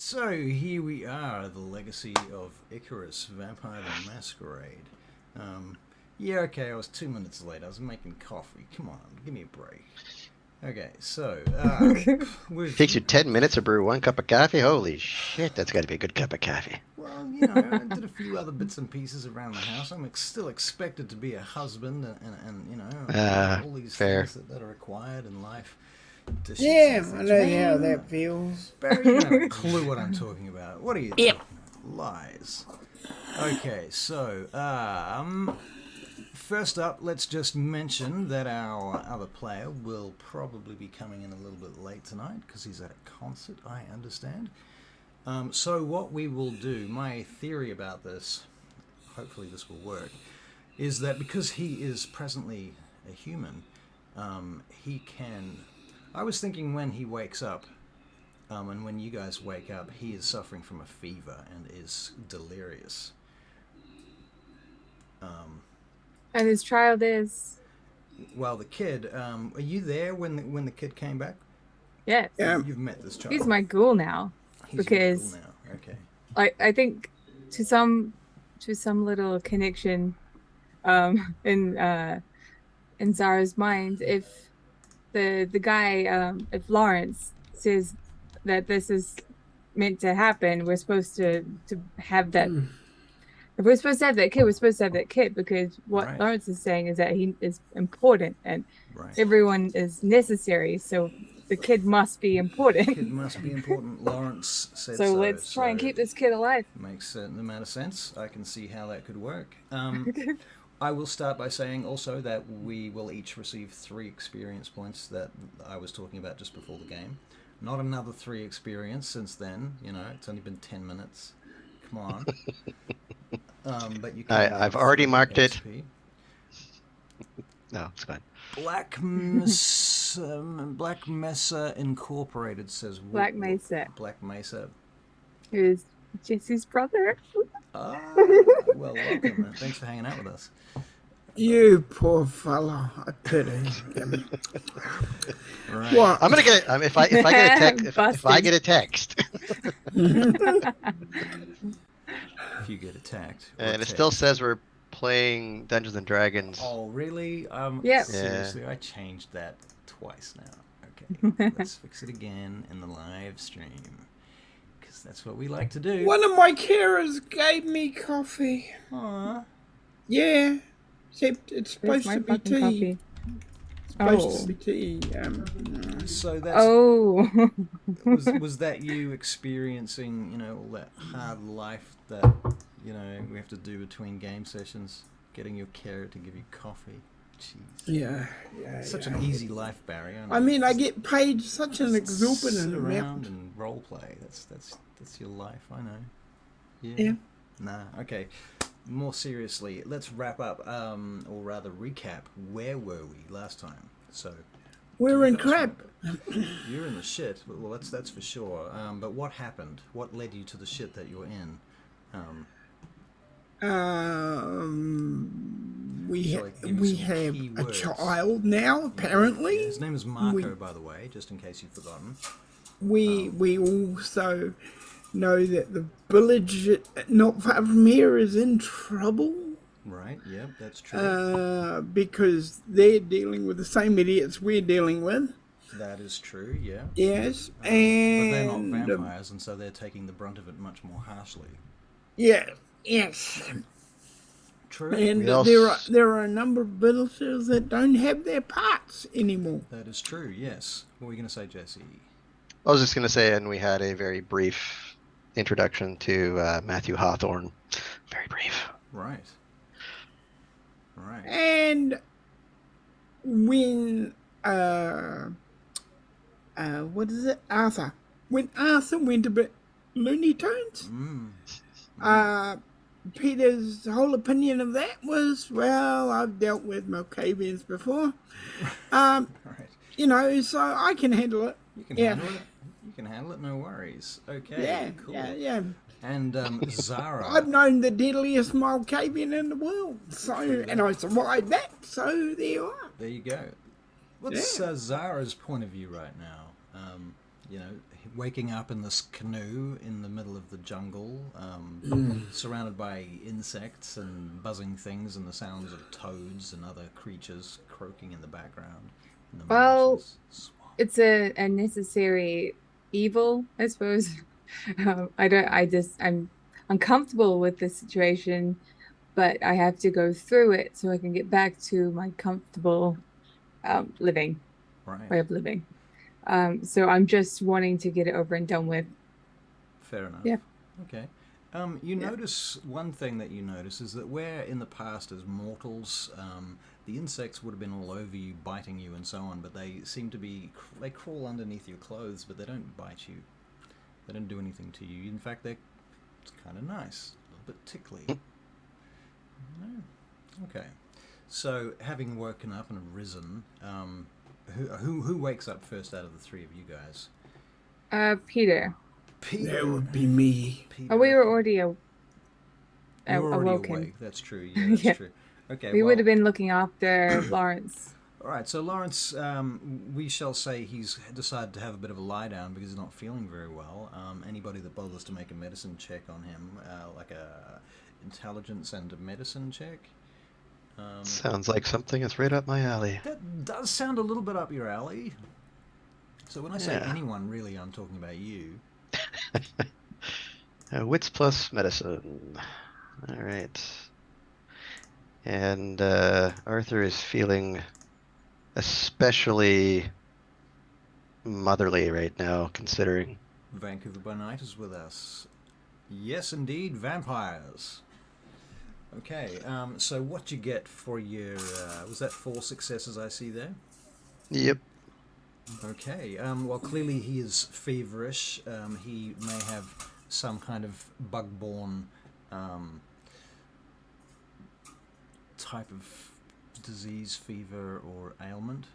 So here we are, the legacy of Icarus, Vampire the Masquerade. Yeah, okay, I was 2 minutes late. I was making coffee. Come on, give me a break. Okay, so Takes you 10 minutes to brew 1 cup of coffee? Holy shit, that's got to be a good cup of coffee. Well, you know, I did a few other bits and pieces around the house. I'm still expected to be a husband and you know, all these fair. things that are required in life. Yeah, I know how that feels. Barry, you don't have a clue what I'm talking about. What are you talking about? Lies. Okay, so, first up, let's just mention that our other player will probably be coming in a little bit late tonight because he's at a concert, I understand. So what we will do, my theory about this, hopefully this will work, is that because he is presently a human, he can... I was thinking when he wakes up, and when you guys wake up, he is suffering from a fever and is delirious. And his child is... Well, the kid, are you there when the kid came back? Yes. Yeah. You've met this child. He's my ghoul now. He's because your ghoul now. Okay. I think to some little connection in Zara's mind, if the guy if Lawrence says that this is meant to happen, we're supposed to have that. If we're supposed to have that kid, we're supposed to have that kid, because what Right. Lawrence is saying is that he is important and Right. everyone is necessary. So the kid must be important. The kid must be important. Lawrence said so. So let's try and keep this kid alive. Makes a certain amount of sense. I can see how that could work. I will start by saying also that we will each receive 3 experience points that I was talking about just before the game. Not another 3 experience since then. You know, it's only been 10 minutes. Come on. But you can I've already marked XP. it. No, it's fine. Black Mesa Incorporated says... Black Mesa. Black Mesa. Who is Jesse's brother. Ah, well, welcome. And thanks for hanging out with us. You poor fella, I pity him. Right. What? I'm gonna get if I get a text if I get a text If you get attacked. and it still says we're playing Dungeons and Dragons. Oh, really? Yep. Seriously, I changed that twice now. Okay, let's fix it again in the live stream. Because that's what we like to do. One of my carers gave me coffee. Aww. Yeah, except it's Where's supposed my to be fucking tea. coffee? Supposed to Oh. be tea. So that's... Oh. was that you experiencing, you know, all that hard life that, you know, we have to do between game sessions? Getting your carer to give you coffee? Jeez. Yeah. Such an easy life, Barry. I mean, I get paid such an Sit exorbitant around amount. and role play. That's your life. I know. Yeah. Nah. Okay. More seriously, let's wrap up, or rather recap. Where were we last time? So We're in guys crap. you're in the shit. Well, that's for sure. But what happened? What led you to the shit that you're in? We Shall I give you we some have key a words? child now. Apparently, His name is Marco, by the way, just in case you've forgotten. we also know that the village not far from here is in trouble. Right. Yep. That's true. Because they're dealing with the same idiots we're dealing with. That is true. Yeah. Yes, But they're not and vampires, and so they're taking the brunt of it much more harshly. yeah, yes, True. and We also- there are a number of villagers that don't have their parts anymore. That is true. Yes. What were you going to say, Jesse? I was just gonna say, and we had a very brief introduction to Matthew Hawthorne. Very brief. Right. Right. And when what is it, Arthur? When Arthur went a bit Looney Tunes, Peter's whole opinion of that was, well, I've dealt with Malkavians before, Right. you know, so I can handle it. You can Yeah. handle it. You can handle it. No worries. Okay. Yeah, Cool. yeah. And Zara. I've known the deadliest Malkavian in the world, so and I survived that. So there you are. There you go. What's Zara's point of view right now? waking up in this canoe in the middle of the jungle, surrounded by insects and buzzing things and the sounds of toads and other creatures croaking in the background. In the Well, marshes. it's a necessary evil, I suppose. I'm uncomfortable with the situation, but I have to go through it so I can get back to my comfortable living Right. way of living. So I'm just wanting to get it over and done with. Fair enough. Yeah. Okay. You notice one thing that you notice is that where in the past as mortals, the insects would have been all over you, biting you and so on, but they seem to be, they crawl underneath your clothes, but they don't bite you. They don't do anything to you. In fact, it's kind of nice, a little bit tickly. Okay. So, having woken up and risen, who wakes up first out of the three of you guys? Peter. Peter. That would be me. Peter. Oh, we were already You were already awoken. awake. That's true. Yeah, that's Yeah. true. Okay. We well, would have been looking after Lawrence. All right. So Lawrence, we shall say he's decided to have a bit of a lie down because he's not feeling very well. Anybody that bothers to make a medicine check on him, like a intelligence and a medicine check. Sounds like something that's right up my alley. That does sound a little bit up your alley. So when I say Yeah. anyone, really, I'm talking about you. Wits plus medicine. All right. And Arthur is feeling especially motherly right now, considering. Vancouver by Night is with us. Yes, indeed, vampires. Okay, so what you get for your... was that 4 successes I see there? Yep. Okay, well, clearly he is feverish. He may have some kind of bug-borne type of disease, fever, or ailment.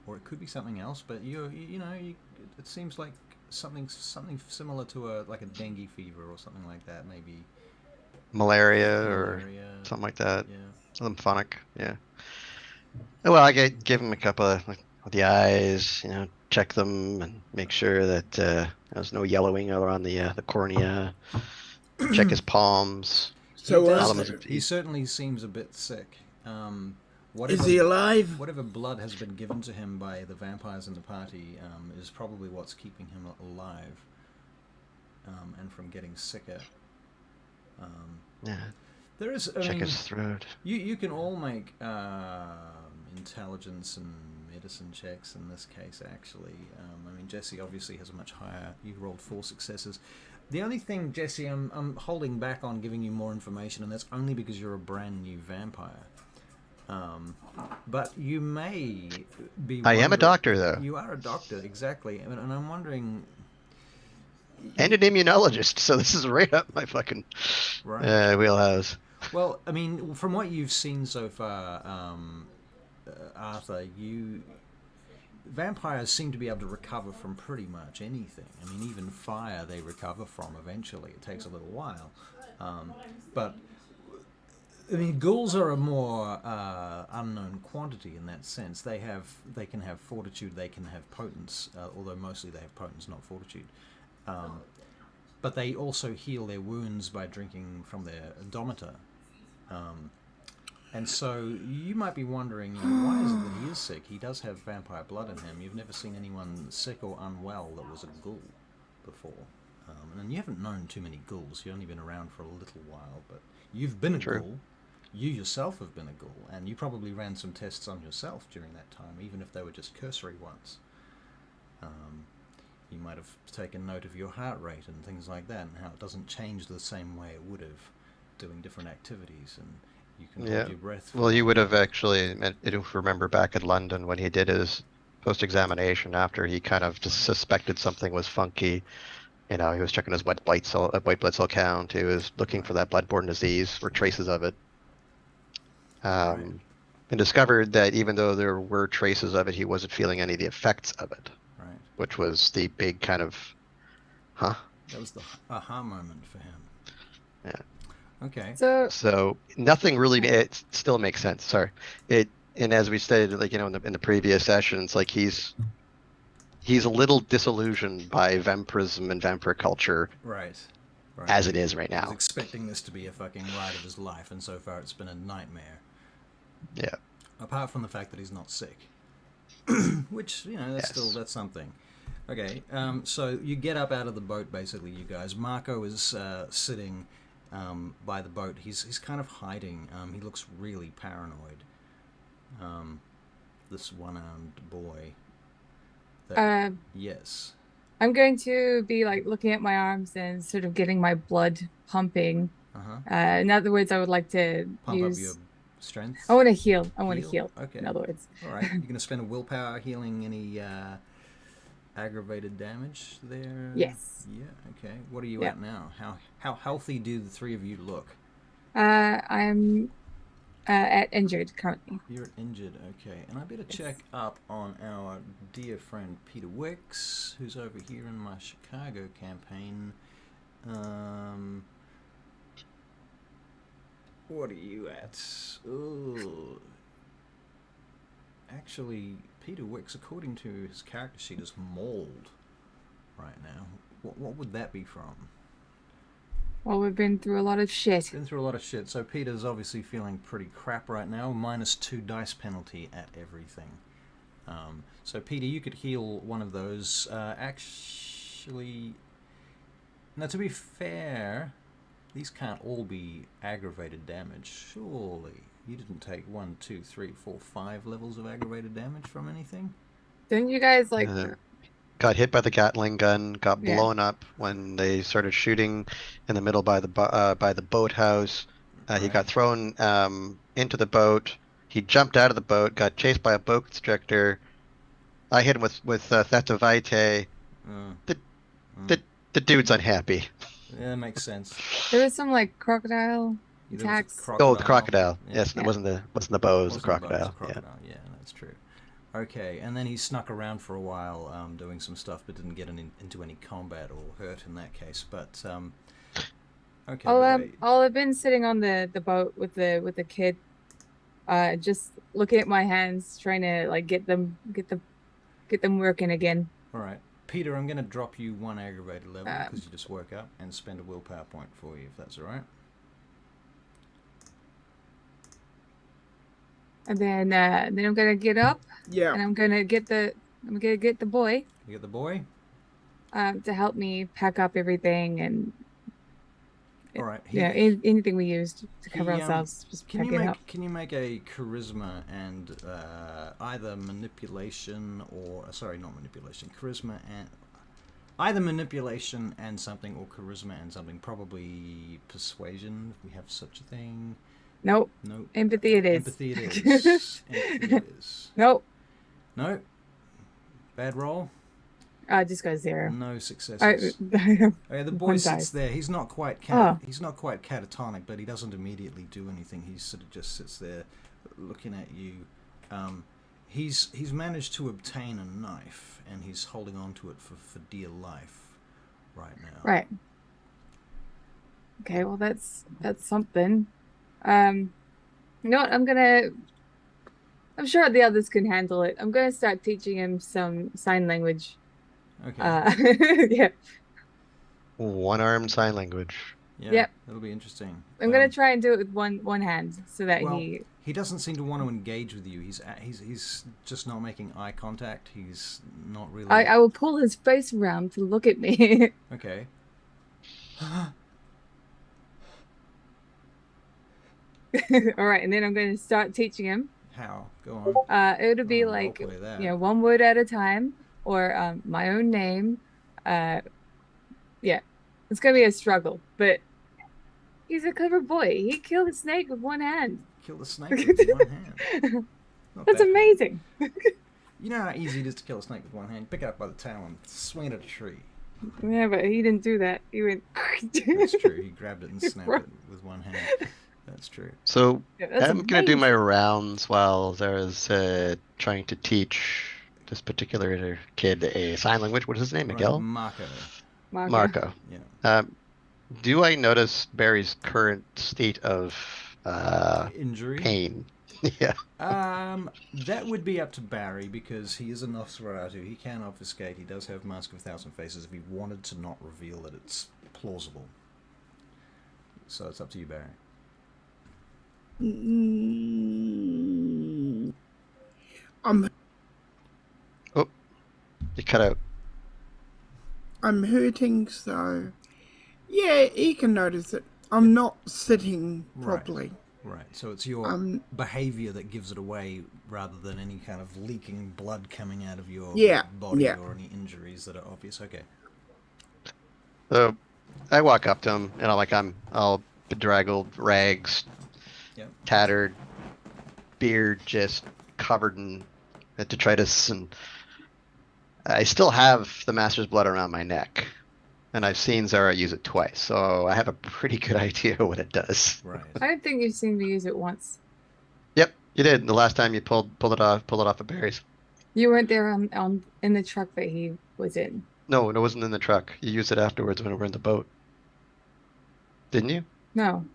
Or it could be something else, but it seems like something similar to a dengue fever or something like that, maybe. Malaria or Malaria, something like that. yeah. Lymphonic, yeah. Well, I give him a couple of the eyes, check them and make sure that there's no yellowing around the cornea. Check his palms. So He certainly seems a bit sick. is he alive? Whatever blood has been given to him by the vampires in the party is probably what's keeping him alive and from getting sicker. Yeah. There is. Check his throat. You can all make intelligence and medicine checks in this case, actually. Jesse obviously has a much higher. You rolled 4 successes. The only thing, Jesse, I'm holding back on giving you more information, and that's only because you're a brand new vampire. But you may be. I am a doctor, though. You are a doctor, exactly, and I'm wondering. And an immunologist, so this is right up my fucking wheelhouse. Well, from what you've seen so far, Arthur, vampires seem to be able to recover from pretty much anything. Even fire they recover from eventually. It takes a little while. But, ghouls are a more unknown quantity in that sense. They can have fortitude, they can have potence, although mostly they have potence, not fortitude. But they also heal their wounds by drinking from their odometer. And so you might be wondering, why is it that he is sick? He does have vampire blood in him. You've never seen anyone sick or unwell that was a ghoul before. And you haven't known too many ghouls. You've only been around for a little while, but you've been a ghoul. You yourself have been a ghoul, and you probably ran some tests on yourself during that time, even if they were just cursory ones. You might have taken note of your heart rate and things like that, and how it doesn't change the same way it would have doing different activities, and you can hold your breath. Well, you would have actually, if you remember back in London when he did his post-examination after he kind of just suspected something was funky. He was checking his white blood cell count. He was looking for that bloodborne disease or traces of it. And discovered that even though there were traces of it, he wasn't feeling any of the effects of it. Which was the big kind of, That was the aha moment for him. Yeah. Okay. So nothing really. It still makes sense. Sorry. And as we stated, in the previous sessions, he he's a little disillusioned by vampirism and vampire culture Right. Right. as it is right I was now. expecting this to be a fucking ride of his life, and so far it's been a nightmare. Yeah. Apart from the fact that he's not sick, which Yes. that's something. Okay, so you get up out of the boat, basically, you guys. Marco is sitting by the boat. He's kind of hiding. He looks really paranoid. This one-armed boy. Yes. I'm going to be like looking at my arms and sort of getting my blood pumping. In other words, I would like to Pump use. up your strength. I want to heal. I want to heal. Okay. In other words. All right. You're gonna spend a willpower healing any aggravated damage there. Yes. Yeah. Okay. What are you at now? How healthy do the three of you look? I'm at injured currently. You're injured. Okay. And I better check up on our dear friend Peter Wicks, who's over here in my Chicago campaign. What are you at? Oh. Actually, Peter Wicks, according to his character sheet, is mauled right now. What would that be from? Well, we've been through a lot of shit. Been through a lot of shit. So Peter's obviously feeling pretty crap right now. -2 dice penalty at everything. So Peter, you could heal one of those. Actually, now to be fair, these can't all be aggravated damage. Surely you didn't take 1, 2, 3, 4, 5 levels of aggravated damage from anything? Don't you guys like? Got hit by the Gatling gun, got Yeah. blown up when they started shooting in the middle by the boathouse. He got thrown into the boat. He jumped out of the boat, got chased by a boat constrictor. I hit him with Theta Vitae. The dude's unhappy. Yeah, that makes sense. There was some like crocodile There was a attacks. Oh, the crocodile. Yeah. Yes, it wasn't the bow, it was the Wasn't a bow, it was a crocodile. Yeah. crocodile. Yeah, that's true. Okay, and then he snuck around for a while doing some stuff, but didn't get into any combat or hurt in that case. But okay. I've been sitting on the boat with the kid, just looking at my hands, trying to like get them working again. All right, Peter, I'm going to drop you 1 aggravated level because you just woke up, and spend a willpower point for you, if that's all right. And then I'm gonna get up. Yeah. And I'm gonna get the boy. You get the boy. To help me pack up everything and. All right. Anything we used to cover ourselves. Just can pack you it make up. Can you make a charisma and either manipulation or not manipulation, charisma and either manipulation and something or charisma and something, probably persuasion if we have such a thing. Nope. Nope. Empathy it is. Empathy it is. Empathy it is. Nope. Nope. Bad roll. Just go 0. No successes. Okay, the boy sits there. He's not quite he's not quite catatonic, but he doesn't immediately do anything. He sort of just sits there, looking at you. He's managed to obtain a knife, and he's holding on to it for dear life right now. Right. Okay. Well, that's something. You know what? I'm sure the others can handle it. I'm gonna start teaching him some sign language. Okay. Yeah. One-armed sign language. Yeah. Yep. That'll be interesting. I'm gonna try and do it with one hand so that he doesn't seem to want to engage with you. He's just not making eye contact. He's not really. I will pull his face around to look at me. Okay. All right, and then I'm going to start teaching him. How? Go on. It'll be like, 1 word at a time, or my own name. Yeah, it's going to be a struggle, but he's a clever boy. He killed a snake with 1 hand. Kill the snake with 1 hand. That's amazing. You know how easy it is to kill a snake with 1 hand? Pick it up by the tail and swing it at a tree. Yeah, but he didn't do that. He went. That's true. He grabbed it and snapped it with 1 hand. That's true. So I'm going to do my amazing. rounds while Zara's trying to teach this particular kid a sign language. What is his name, Miguel? Marco. Marco. Yeah. Do I notice Barry's current state of injury? pain? Yeah. That would be up to Barry because he is a Nosferatu. He can obfuscate. He does have Mask of a Thousand Faces if he wanted to not reveal that it's plausible. So it's up to you, Barry. Oh, you cut out. I'm hurting, so yeah, he can notice it. I'm not sitting properly. Right. So it's your behavior that gives it away rather than any kind of leaking blood coming out of your body or any injuries that are obvious. Okay. So I walk up to him, and I'm all bedraggled, rags, tattered, beard just covered in detritus, and I still have the Master's blood around my neck. And I've seen Zara use it twice, so I have a pretty good idea what it does. Right. I don't think you've seen me use it once. Yep, you did. The last time you pulled it off of Barry's. You weren't there on in the truck that he was in. No, it wasn't in the truck. You used it afterwards when we were in the boat. Didn't you? No.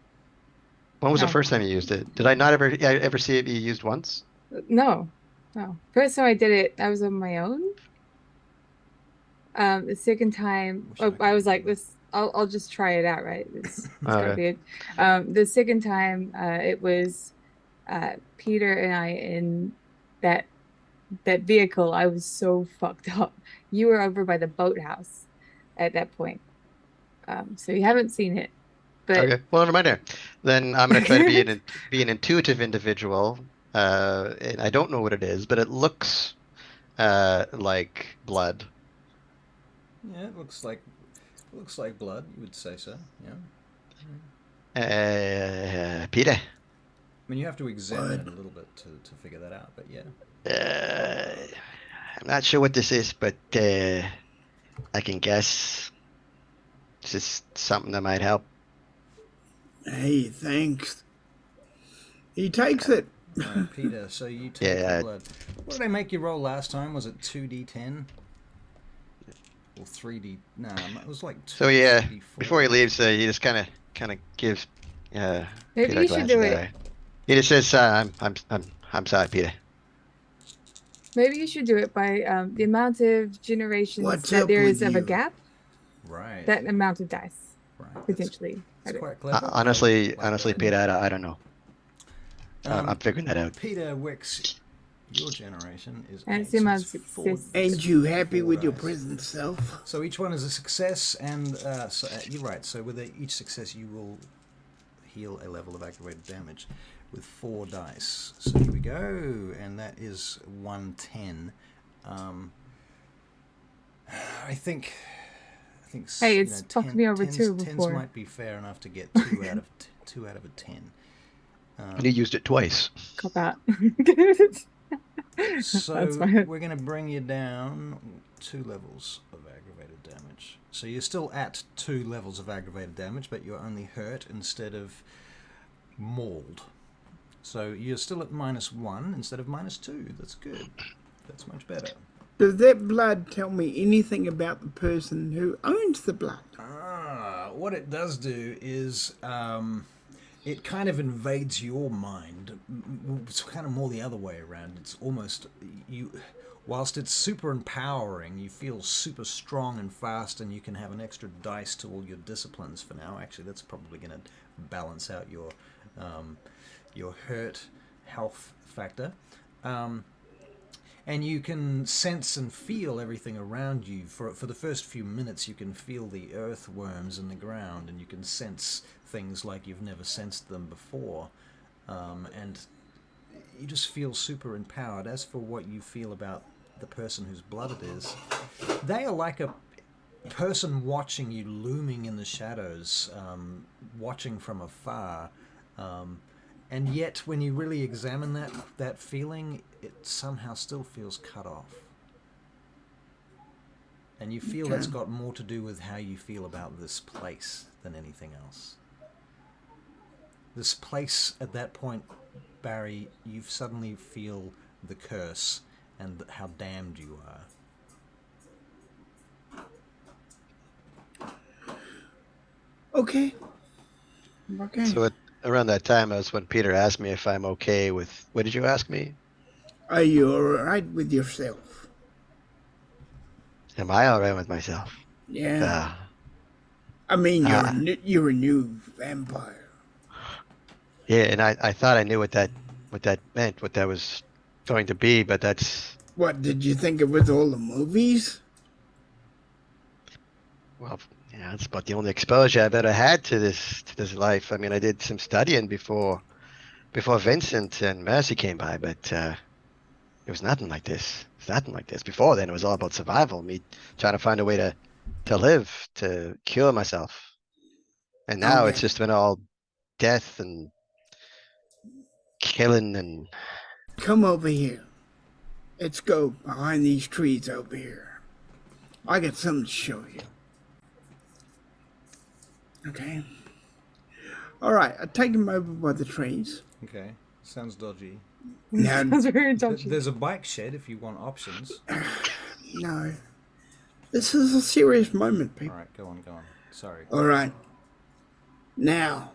When was the first time you used it? Did I not ever see it be used once? No. First time I did it, I was on my own. The second time, I was like, "This, I'll just try it out, right? It's gotta be it." The second time, it was Peter and I in that vehicle. I was so fucked up. You were over by the boathouse at that point, so you haven't seen it. But okay, well, never mind there. Then I'm gonna try to be an intuitive individual. And I don't know what it is, but it looks like blood. Yeah, it looks like blood. You would say so. Yeah. Peter. I mean, you have to examine it a little bit to figure that out, but yeah. I'm not sure what this is, but I can guess. This is something that might help. Hey, thanks. He takes it. Peter, so you take the blood. What did I make you roll last time? Was it 2d10? Or 3d? No, it was like 2d4. So yeah, before he leaves, he just kind of gives. Maybe Peter you should do it. He just says, "I'm sorry, Peter." Maybe you should do it by the amount of generations that there is of a gap. Right. That amount of dice. Right. Potentially. That's quite clever. Honestly, Peter, I don't know. I'm figuring that out. Peter Wicks, your generation is and it's the amount of success. Ain't you happy with your present self? So each one is a success, and so, you're right. So with each success, you will heal a level of aggravated damage with 4 dice. So here we go, and that is 110. I think. Hey, it's fucked me over too before. 10s might be fair enough to get 2 out of 2 out of a 10. And he used it twice. Cop out. So we're going to bring you down 2 levels of aggravated damage. So you're still at 2 levels of aggravated damage, but you're only hurt instead of mauled. So you're still at -1 instead of -2. That's good. That's much better. Does that blood tell me anything about the person who owns the blood? What it does do is it kind of invades your mind. It's kind of more the other way around. It's almost whilst it's super empowering, you feel super strong and fast, and you can have an extra dice to all your disciplines for now. Actually, that's probably going to balance out your hurt health factor. And you can sense and feel everything around you. For the first few minutes, you can feel the earthworms in the ground, and you can sense things like you've never sensed them before. And you just feel super empowered. As for what you feel about the person whose blood it is, they are like a person watching you, looming in the shadows, watching from afar. And yet, when you really examine that feeling, it somehow still feels cut off. And you feel that's got more to do with how you feel about this place than anything else. This place, at that point, Barry, you suddenly feel the curse and how damned you are. Okay. So around that time was when Peter asked me if I'm okay with. What did you ask me? Are you alright with yourself? Am I all right with myself? Yeah. Uh, I mean, uh, you're a new vampire. yeah, and I thought I knew what that meant, what that was going to be, but that's What, did you think it was all the movies? well, yeah, that's about the only exposure I've ever had to this life. I mean, I did some studying before Vincent and Mercy came by, but it was nothing like this. It's nothing like this. Before then, it was all about survival, me trying to find a way to live, to cure myself. And now it's Okay. just been all death and killing and Come over here. Let's go behind these trees over here. I got something to show you. Okay? Alright, I take him over by the trees. Okay, sounds dodgy. Now, Sounds very dodgy. There's a bike shed if you want options. no. This is a serious moment, people. Alright, go on. Sorry. Alright. Now,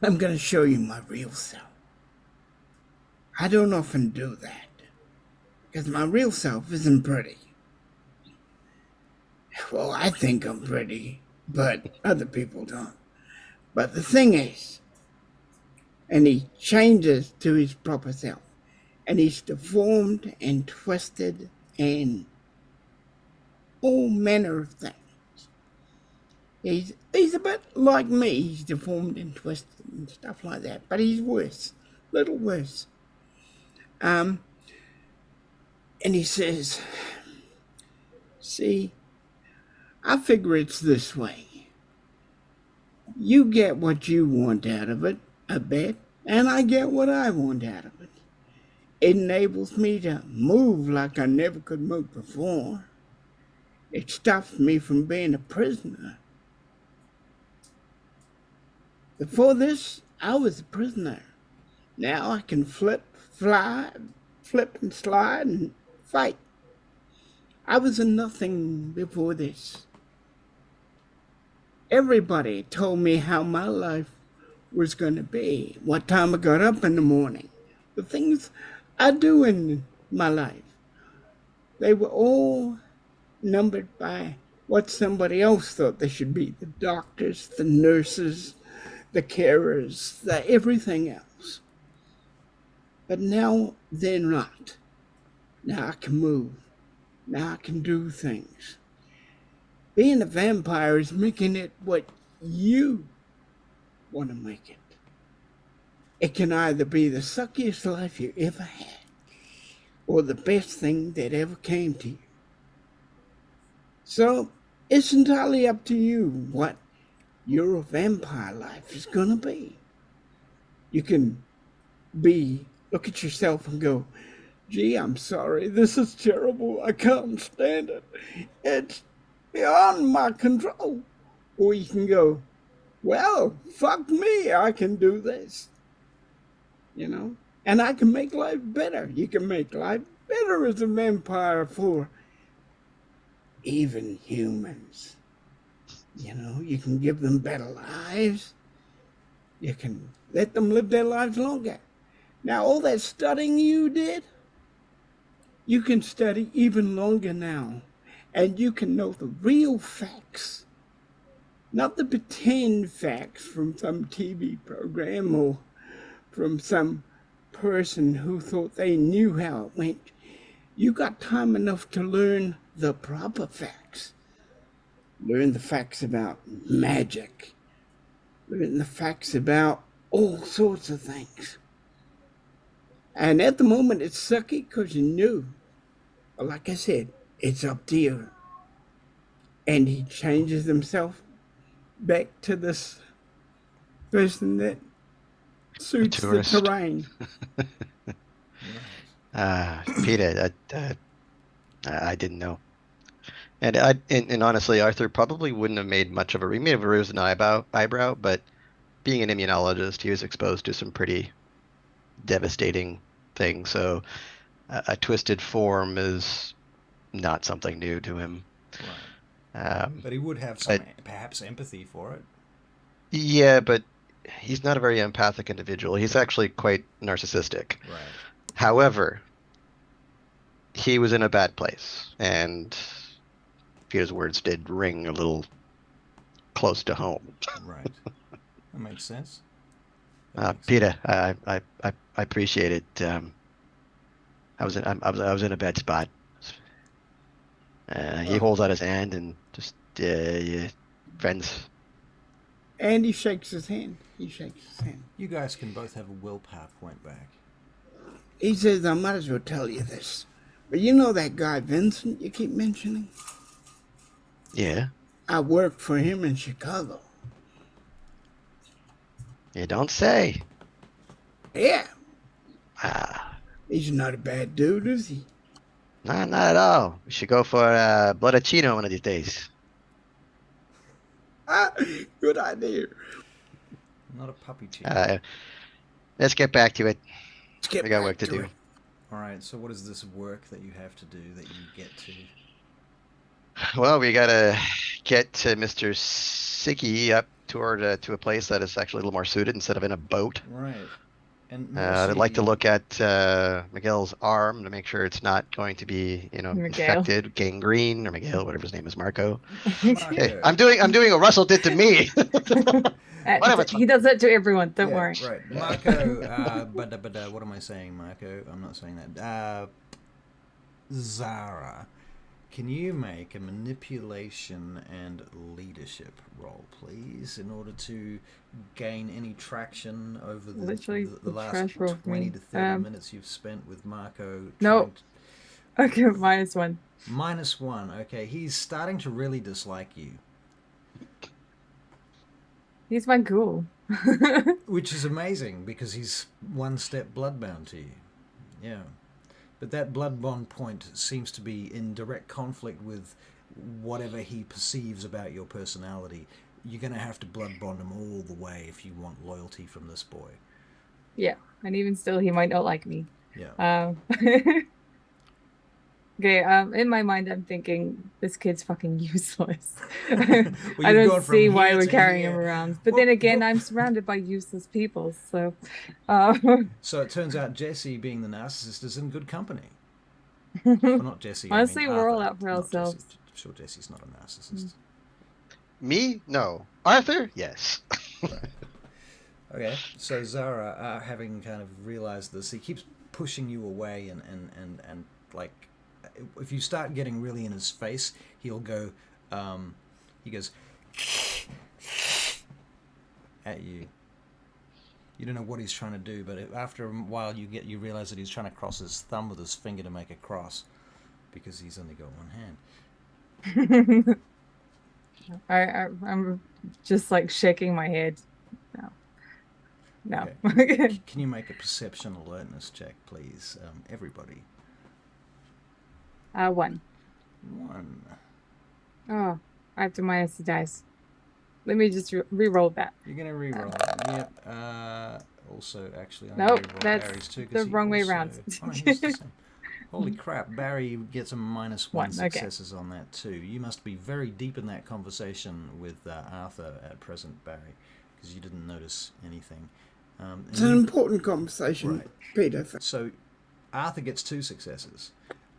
I'm going to show you my real self. I don't often do that, because my real self isn't pretty. Well, I think I'm pretty, but other people don't. But the thing is, and he changes to his proper self, and he's deformed and twisted and all manner of things. He's a bit like me. He's deformed and twisted and stuff like that, but he's worse, little worse. And he says, see, I figure it's this way. You get what you want out of it, I bet, and I get what I want out of it. It enables me to move like I never could move before. It stops me from being a prisoner. Before this, I was a prisoner. Now I can flip and slide and fight. I was a nothing before this. Everybody told me how my life was going to be, what time I got up in the morning, the things I do in my life. They were all numbered by what somebody else thought they should be, the doctors, the nurses, the carers, the everything else. But now they're not. Now I can move. Now I can do things. Being a vampire is making it what you want to make it. It can either be the suckiest life you ever had or the best thing that ever came to you. So it's entirely up to you what your vampire life is going to be. You can look at yourself and go, gee, I'm sorry, this is terrible, I can't stand it. It's beyond my control. Or you can go, well, fuck me, I can do this. And I can make life better. You can make life better as a vampire for even humans. You can give them better lives. You can let them live their lives longer. Now, all that studying you did, you can study even longer now. And you can know the real facts, not the pretend facts from some TV program or from some person who thought they knew how it went. You got time enough to learn the proper facts. Learn the facts about magic. Learn the facts about all sorts of things. And at the moment, it's sucky because you knew. But like I said, it's up to you. And he changes himself back to this person that suits the tourist. terrain. Peter, I didn't know. And honestly, Arthur probably wouldn't have made much of a. He may have raised an eyebrow, but being an immunologist, he was exposed to some pretty devastating things. So a twisted form is not something new to him. Right. But he would have some perhaps empathy for it. Yeah, but he's not a very empathic individual. He's actually quite narcissistic. Right. However, he was in a bad place, and Peter's words did ring a little close to home. Right. That makes sense. That makes sense. Peter, I appreciate it. I was in a bad spot. He holds out his hand and just yeah, friends. And he shakes his hand. You guys can both have a willpower point back. He says, I might as well tell you this. But you know that guy Vincent you keep mentioning? Yeah. I worked for him in Chicago. You don't say. Yeah. Ah, He's not a bad dude, is he? not at all. We should go for Bloodachino one of these days. Good idea. Not a puppy cheek. Let's get back to it. Let's get We got back work to do. it. All right. So what is this work that you have to do that you get to? Well, we gotta get Mr. Siggy up toward to a place that is actually a little more suited instead of in a boat. Right. And I'd like to Mercy- look at Miguel's arm to make sure it's not going to be, Miguel. infected, gangrene, or Miguel, whatever his name is, Marco. Marco. Hey, I'm doing what Russell did to me. Whatever, it's He does that to everyone. Don't Yeah, worry. Right. Marco, what am I saying, Marco? I'm not saying that. Zara, can you make a manipulation and leadership roll, please, in order to gain any traction over Literally the last trash roll for 20 me. to 30 minutes you've spent with Marco? No. trying to- Okay, -1. -1. Okay, he's starting to really dislike you. He's my ghoul. Which is amazing because he's one step bloodbound to you. Yeah. But that blood bond point seems to be in direct conflict with whatever he perceives about your personality. You're going to have to blood bond him all the way if you want loyalty from this boy. Yeah, and even still, he might not like me. Yeah. Okay, in my mind, I'm thinking this kid's fucking useless. Well, I you've gone don't from see why here we're to carrying here. him around. But Well, then again, well- I'm surrounded by useless people, so. So it turns out Jesse, being the narcissist, is in good company. Well, not Jesse. Honestly, I mean we're all Arthur, out for not ourselves. Jesse. I'm sure Jesse's not a narcissist. Me? No. Arthur? Yes. Okay, so Zara, having kind of realized this, he keeps pushing you away and like, if you start getting really in his face, he'll go, he goes at you. You don't know what he's trying to do, but after a while you realize that he's trying to cross his thumb with his finger to make a cross, because he's only got one hand. I'm just like shaking my head. No. Can you make a perception alertness check, please, everybody? 1. 1. Oh, I have to minus the dice. Let me just re-roll that. You're gonna re-roll. Yep. Also, actually, I'm Nope, gonna re-roll that's Barry's too, 'cause the he wrong way also- round. Oh, no, he's the same. Holy crap! Barry gets a -1 Okay. successes on that too. You must be very deep in that conversation with Arthur at present, Barry, because you didn't notice anything. It's an important conversation, Right. Peter. So Arthur gets 2 successes.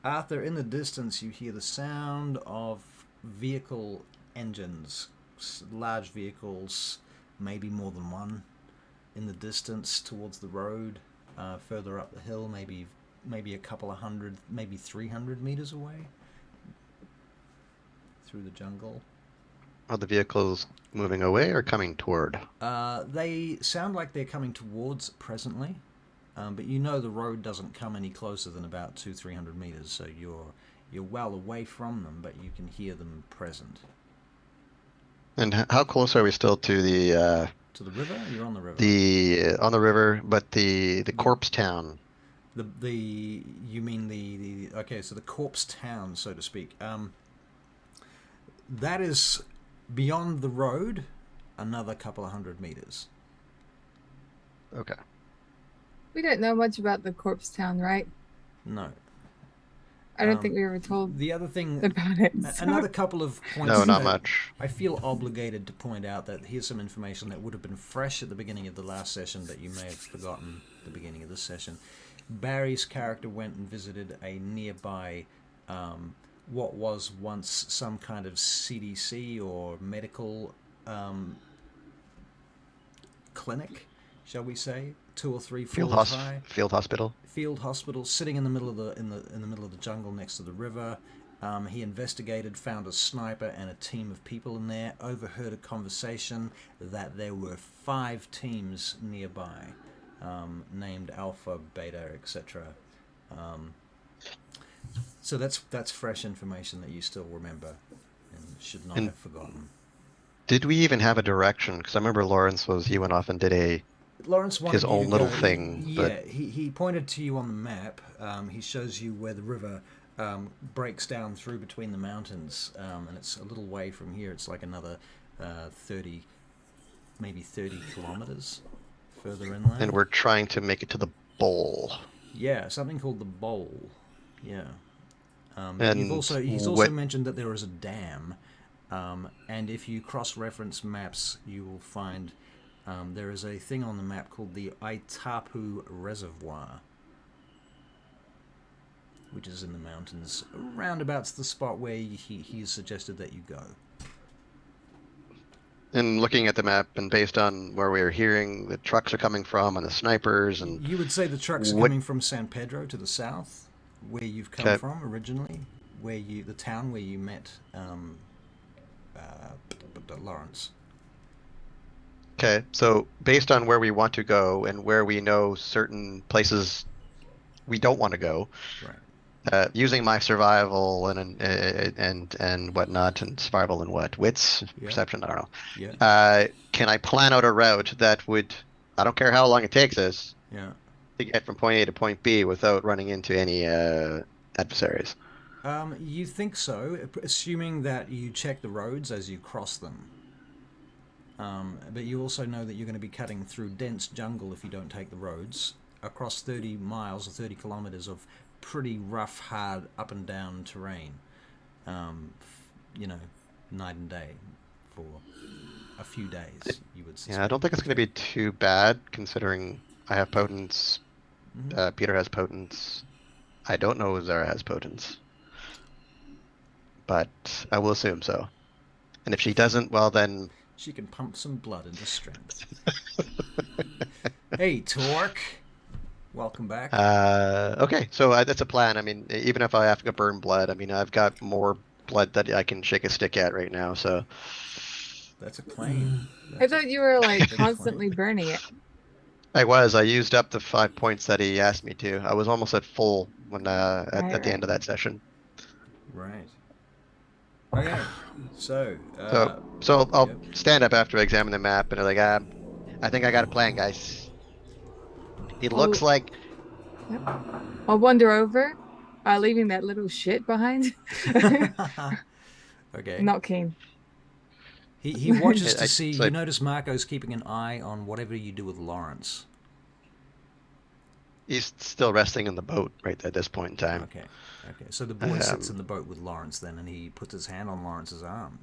Arthur, in the distance, you hear the sound of vehicle engines, large vehicles, maybe more than one, in the distance towards the road, further up the hill, maybe a couple of hundred, maybe 300 meters away, through the jungle. Are the vehicles moving away or coming toward? They sound like they're coming towards presently, but you know the road doesn't come any closer than about 200-300 meters, so you're well away from them, but you can hear them present. And how close are we still to the To the river? You're on the river. on the river, but the corpse town? You mean the okay, so the corpse town, so to speak. That is beyond the road, another couple of 100 meters. Okay. We don't know much about the corpse town, right? No. I don't think we were told The other thing, about it. So. another couple of points. No, not that much. I feel obligated to point out that here's some information that would have been fresh at the beginning of the last session that you may have forgotten at the beginning of this session. Barry's character went and visited a nearby, what was once some kind of CDC or medical clinic, shall we say, 2 or 3 floors high. Field hospital. Field hospital, sitting in the middle of the middle of the jungle next to the river. He investigated, found a sniper and a team of people in there. Overheard a conversation that there were 5 teams nearby, named Alpha, Beta, etc. So that's fresh information that you still remember and should not have forgotten. Did we even have a direction? Because I remember he went off and did Lawrence wanted his you own to little go. thing. Yeah, But he pointed to you on the map. He shows you where the river breaks down through between the mountains, and it's a little way from here. It's like another 30 kilometers further inland. and we're trying to make it to the bowl. Yeah, something called the Bowl. Yeah. But And he's also mentioned that there is a dam, and if you cross-reference maps, you will find there is a thing on the map called the Itapu Reservoir, which is in the mountains, roundabouts the spot where he suggested that you go. And looking at the map, and based on where we were hearing the trucks are coming from and the snipers, and You would say the trucks are coming from San Pedro to the south, where you've come Okay. from originally, the town where you met Lawrence. okay, so based on where we want to go and where we know certain places we don't want to go, Right. using my survival and whatnot, and survival and wits, Yeah. perception, I don't know. Yeah. Can I plan out a route that would, I don't care how long it takes us, Yeah. to get from point A to point B without running into any adversaries? You think so, assuming that you check the roads as you cross them. But you also know that you're going to be cutting through dense jungle if you don't take the roads, across 30 miles or 30 kilometers of pretty rough, hard, up and down terrain. Night and day for a few days, you would suspect. Yeah, I don't think it's going to be too bad, considering I have potence, Mhm. Peter has potence, I don't know if Zara has potence, but I will assume so. And if she doesn't, well then... She can pump some blood into strength. Hey, Torque. Welcome back. Okay, so that's a plan. I mean, even if I have to go burn blood, I mean, I've got more blood that I can shake a stick at right now, so... That's a claim. I thought you were like That's constantly fine. burning it. I used up the 5 points that he asked me to. I was almost at full when at the Right. end of that session. Right. Okay. So. So I'll Yep. stand up after I examine the map and I'm like, I think I got a plan, guys. It looks like... I'll wander over, leaving that little shit behind. Okay. Not keen. He watches to I- see. so You I- notice Marco's keeping an eye on whatever you do with Lawrence. He's still resting in the boat right at this point in time. Okay. Okay. So the boy sits in the boat with Lawrence then, and he puts his hand on Lawrence's arm.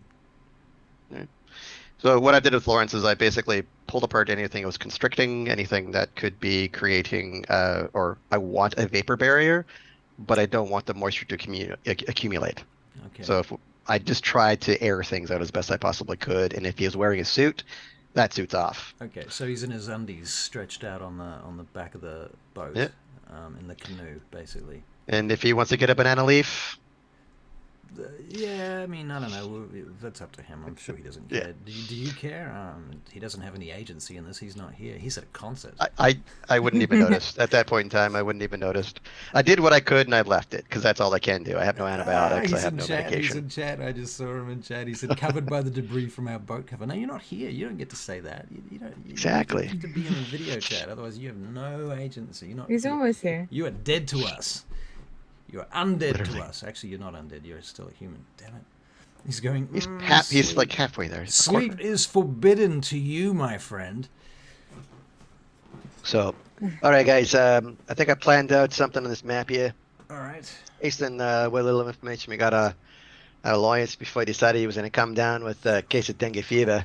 So what I did with Lawrence is I basically pulled apart anything that was constricting, anything that could be creating, or I want a vapor barrier, but I don't want the moisture to accumulate. Okay. So if I just tried to air things out as best I possibly could, and if he was wearing a suit, that suit's off. Okay. So he's in his undies, stretched out on the back of the boat. Yeah. In the canoe, basically. And if he wants to get a banana leaf, Yeah, I mean, I don't know. That's up to him. I'm sure he doesn't Yeah. care. Do you care? He doesn't have any agency in this. He's not here. He's at a concert. I wouldn't even notice. At that point in time, I wouldn't even notice. I did what I could and I left it, because that's all I can do. I have no antibiotics, I He's have in no chat. medication. He's in chat. I just saw him in chat. He said, covered by the debris from our boat cover. No, you're not here. You don't get to say that. You don't. Exactly. You need to be in a video chat. Otherwise, you have no agency. You're not. He's almost here. You are dead to us. You are undead Literally. to us. Actually, you're not undead. You're still a human. Damn it. He's going. He's sleep. like halfway there. Sleep is forbidden to you, my friend. So, all right, guys. I think I planned out something on this map here. All right. Based on what little information we got out of Lawrence before he decided he was going to come down with a case of dengue fever.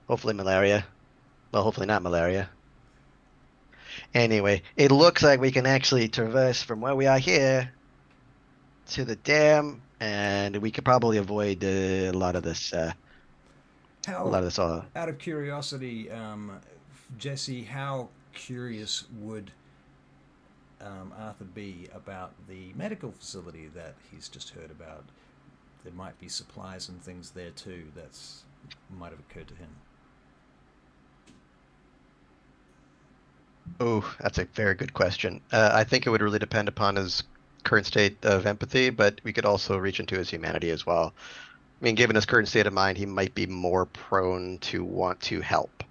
Hopefully malaria. Well, hopefully not malaria. Anyway, it looks like we can actually traverse from where we are here to the dam, and we could probably avoid a lot of this. How, A lot of this. out of curiosity, Jesse, how curious would Arthur be about the medical facility that he's just heard about? There might be supplies and things there too. That's might have occurred to him. Oh, that's a very good question. I think it would really depend upon his current state of empathy, but we could also reach into his humanity as well. I mean, given his current state of mind, he might be more prone to want to help.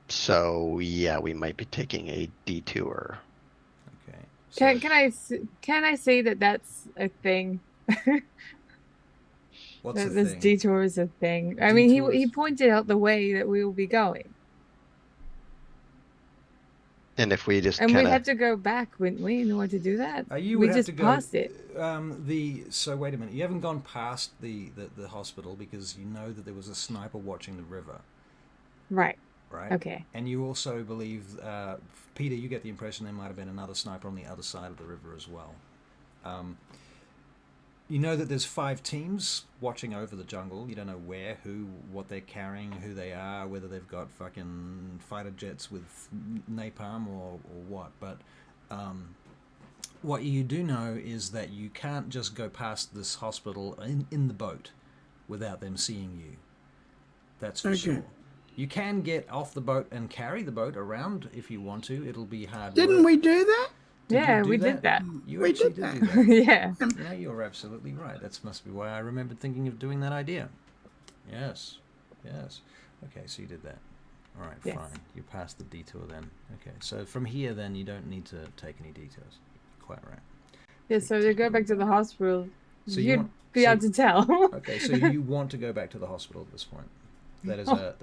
So yeah, we might be taking a detour. Okay. So, Can I say that that's a thing? what's the This thing? detour is a thing. I mean, he Detours? pointed out the way that we will be going, And if we just and kind we'd have of, to go back, wouldn't we, in order to do that? You We would have just to go passed it. So wait a minute. You haven't gone past the hospital because you know that there was a sniper watching the river, Right. right? Okay. And you also believe, Peter, you get the impression there might have been another sniper on the other side of the river as well. You know that there's 5 teams watching over the jungle. You don't know where, who, what they're carrying, who they are, whether they've got fucking fighter jets with napalm or what. But what you do know is that you can't just go past this hospital in the boat without them seeing you. That's for sure. You can get off the boat and carry the boat around if you want to. It'll be hard Didn't work. we do that? Yeah, we did that. You We actually did that. do that. Yeah. Yeah, you're absolutely right. That must be why I remembered thinking of doing that idea. Yes. Yes. Okay, so you did that. All right, Yes. fine. You passed the detour then. Okay, so from here then you don't need to take any detours. Quite right. Yeah, so to go back to the hospital, So you you'd want- be so- able to tell. Okay, so you want to go back to the hospital at this point. That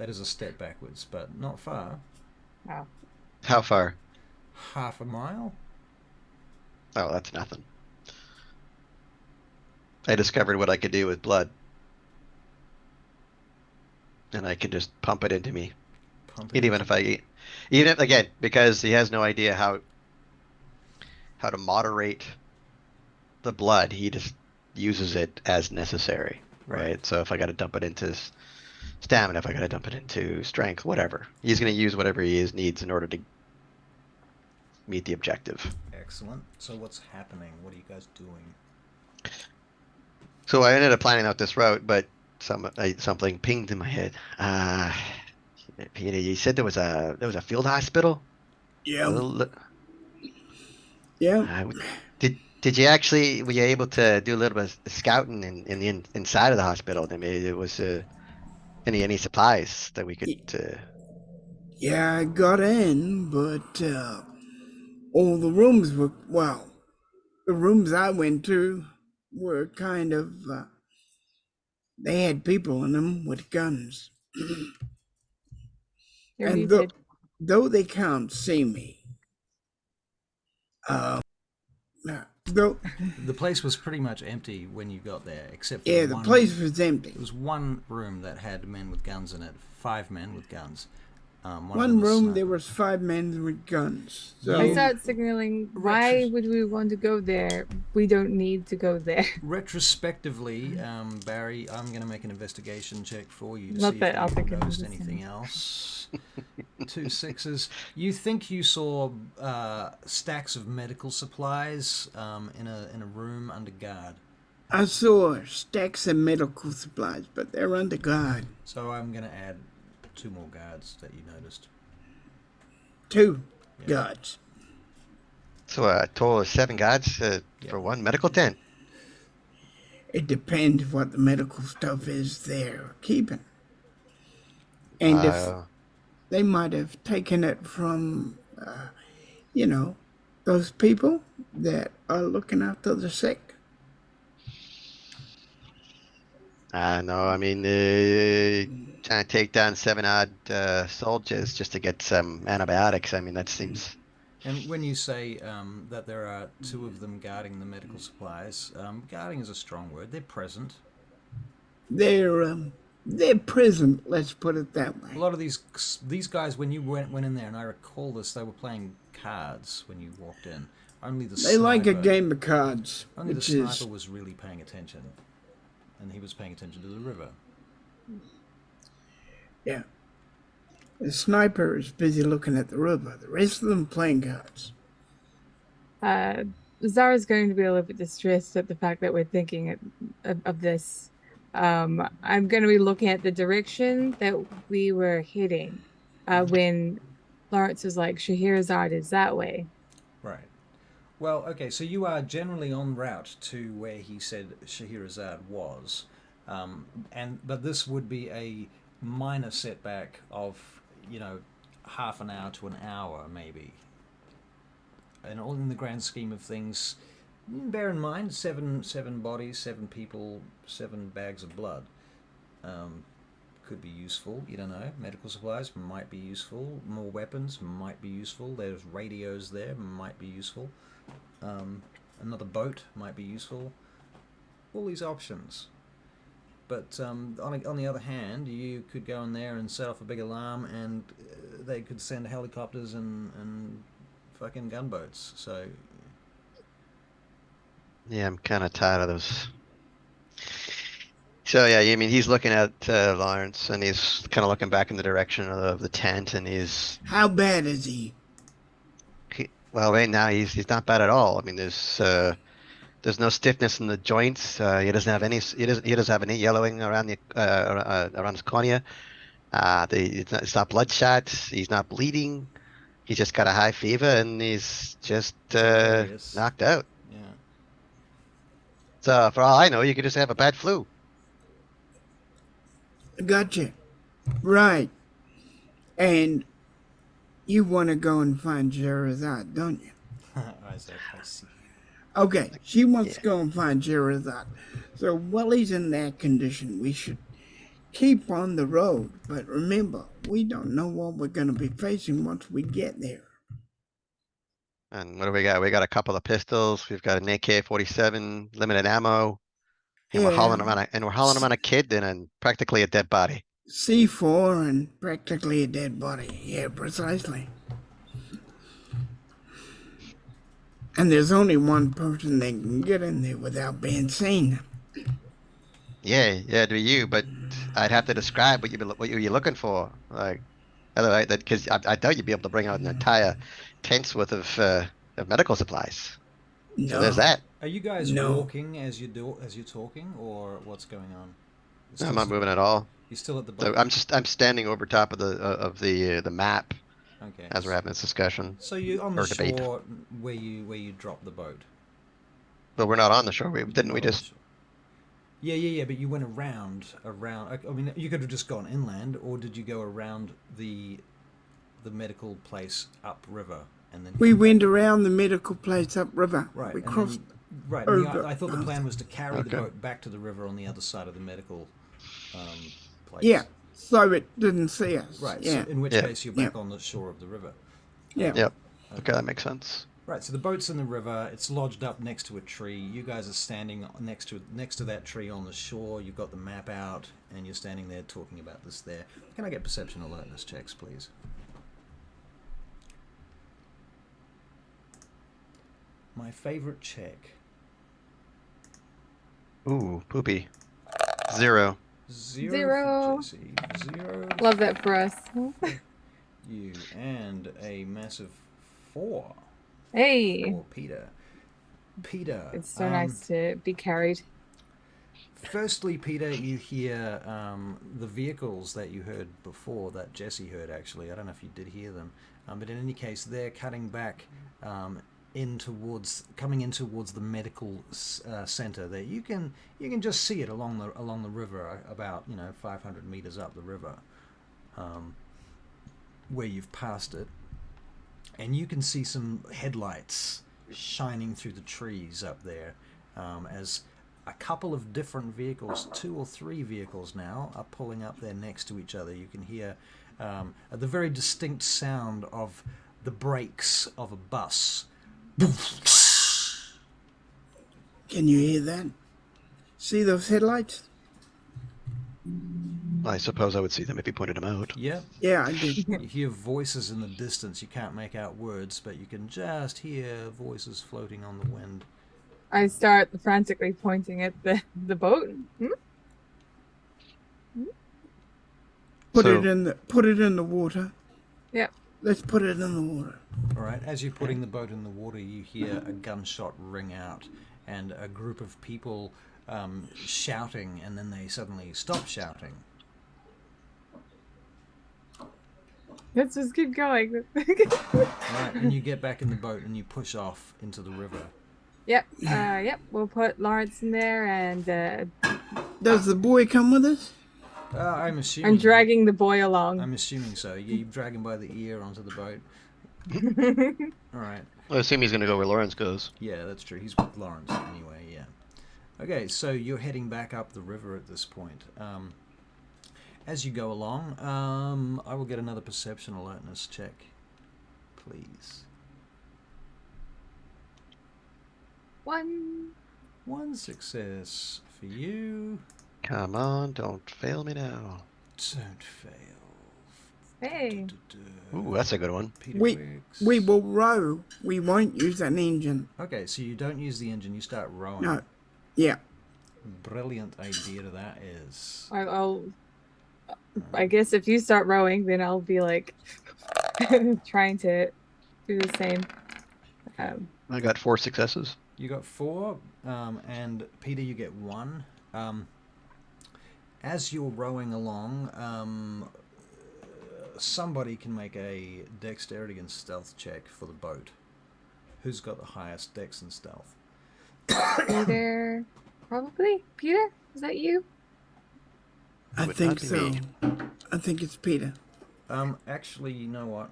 is a step backwards, but not far. Wow. how far? Half a mile? Oh, that's nothing. I discovered what I could do with blood. And I could just pump it into me. Pump And even if again, because he has no idea how to moderate the blood, he just uses it as necessary, right? So if I got to dump it into stamina, if I got to dump it into strength, whatever, he's going to use whatever he needs in order to meet the objective. Excellent. So what's happening? What are you guys doing? So I ended up planning out this route, but something pinged in my head. Peter, you said there was a field hospital. Yeah. Yeah. Did you actually, were you able to do a little bit of scouting in the inside of the hospital? I mean, it was any supplies that we could. Yeah, I got in, but all the rooms were, well, the rooms I went to were kind of, they had people in them with guns. You're And muted. though they can't see me, though, The place was pretty much empty when you got there, except for yeah, the place was empty. There was one room that had men with guns in it. 5 men with guns. One room, there was 5 men with guns. So I start signaling, why would we want to go there? We don't need to go there. Retrospectively, Barry, I'm going to make an investigation check for you to Not see that I'll if think you it noticed was the anything same. else. 2 6s. You think you saw stacks of medical supplies in a room under guard. I saw stacks of medical supplies, but they're under guard. So I'm going to add 2 more guards that you noticed. 2 guards. So a total of 7 guards for one medical tent. It depends what the medical stuff is they're keeping. And if they might have taken it from, those people that are looking after the sick. No, I mean, trying to take down 7 odd soldiers just to get some antibiotics. I mean, that seems And when you say that there are two of them guarding the medical supplies, guarding is a strong word. They're present. They're present. Let's put it that way. A lot of these guys, when you went in there, and I recall this, they were playing cards when you walked in. Only the They sniper, like a game of cards. Only the which sniper is, was really paying attention, and he was paying attention to the river. yeah. The sniper is busy looking at the river. The rest of them playing cards. Zara's going to be a little bit distressed at the fact that we're thinking of this. I'm going to be looking at the direction that we were heading when Lawrence was like, Scheherazade is that way. Right. Well, okay, so you are generally en route to where he said Scheherazade was, but this would be a minor setback of, half an hour to an hour, maybe. And all in the grand scheme of things, bear in mind, seven bodies, 7 people, 7 bags of blood. Could be useful, you don't know. Medical supplies might be useful. More weapons might be useful. There's radios there, might be useful. Another boat might be useful. All these options. But on the other hand, you could go in there and set off a big alarm, and they could send helicopters and fucking gunboats. So Yeah, I'm kind of tired of those. So yeah, I mean, he's looking at Lawrence, and he's kind of looking back in the direction of the tent, and How bad is he? well, right now he's not bad at all. I mean, there's no stiffness in the joints. He doesn't have any. He doesn't have any yellowing around the around his cornea. It's not bloodshot. He's not bleeding. He's just got a high fever, and he's just delirious. knocked out. Yeah. So for all I know, you could just have a bad flu. Gotcha. Right. And you want to go and find Scheherazade, don't you? I see. Okay, she wants Yeah. to go and find Scheherazade. So while he's in that condition, we should keep on the road. But remember, we don't know what we're going to be facing once we get there. And what do we got? We got a couple of pistols. We've got an AK-47, limited ammo, and we're hauling around a kid and practically a dead body. C4 and practically a dead body. Yeah, precisely. And there's only one person that can get in there without being seen. Yeah, do you? But I'd have to describe what you're looking for. Like, otherwise, because I doubt you'd be able to bring out an entire tent's worth of medical supplies. No. So there's that. Are you guys No. walking as you're talking, or what's going on? No, I'm not moving at all. You're still at the So boat. I'm standing over top of the map Okay. as we're having this discussion. So you're on the or debate. shore where you dropped the boat. But we're not on the shore. Didn't we Not on just? the shore. Yeah. But you went around. I mean, you could have just gone inland, or did you go around the medical place upriver and then? We went around the medical place upriver. Right. We and crossed. then, right. over. I thought the plan was to carry the Okay. boat back to the river on the other side of the medical place. Yeah, so it didn't see us. Right. Yeah. So in which Yeah. case you're back on the shore of the river. Yeah. Yep. Okay, that makes sense. Right, so the boat's in the river. It's lodged up next to a tree. You guys are standing next to that tree on the shore. You've got the map out, and you're standing there talking about this there. Can I get perception alertness checks, please? My favorite check. Ooh, poopy. 0. Zero. For Jesse. 0. Love that for us. You and a massive 4 Hey, for Peter. Peter. it's so nice to be carried. Firstly, Peter, you hear the vehicles that you heard before, that Jesse heard actually. I don't know if you did hear them, but in any case, they're cutting back coming in towards the medical center. There, you can just see it along the river, about 500 meters up the river, where you've passed it, and you can see some headlights shining through the trees up there, as a couple of different vehicles, 2 or 3 vehicles now, are pulling up there next to each other. You can hear the very distinct sound of the brakes of a bus. Can you hear that? See those headlights? I suppose I would see them if you pointed them out. Yep. Yeah, I did. You hear voices in the distance. You can't make out words, but you can just hear voices floating on the wind. I start frantically pointing at the boat. Put So- it in the water. Yep. Let's put it in the water. All right. As you're putting the boat in the water, you hear a gunshot ring out, and a group of people shouting, and then they suddenly stop shouting. Let's just keep going. All right. And you get back in the boat and you push off into the river. Yep. Yep. We'll put Lawrence in there, and Does the boy come with us? I'm assuming. I'm dragging the boy along. I'm assuming so. You drag him by the ear onto the boat. All right. I assume he's going to go where Lawrence goes. Yeah, that's true. He's with Lawrence anyway, yeah. Okay, so you're heading back up the river at this point. As you go along, I will get another perception alertness check, please. One success for you. Come on, don't fail me now. Don't fail. Hey. Ooh, that's a good one. Peter We Wicks. will row. We won't use an engine. Okay, so you don't use the engine, you start rowing. No. Yeah. Brilliant idea to that is. I guess if you start rowing, then I'll be like trying to do the same. I got 4 successes. You got 4, and Peter, you get 1. As you're rowing along, somebody can make a dexterity and stealth check for the boat. Who's got the highest dex and stealth? Peter, probably. Peter, is that you? I would think not be so. me. I think it's Peter. Actually, you know what?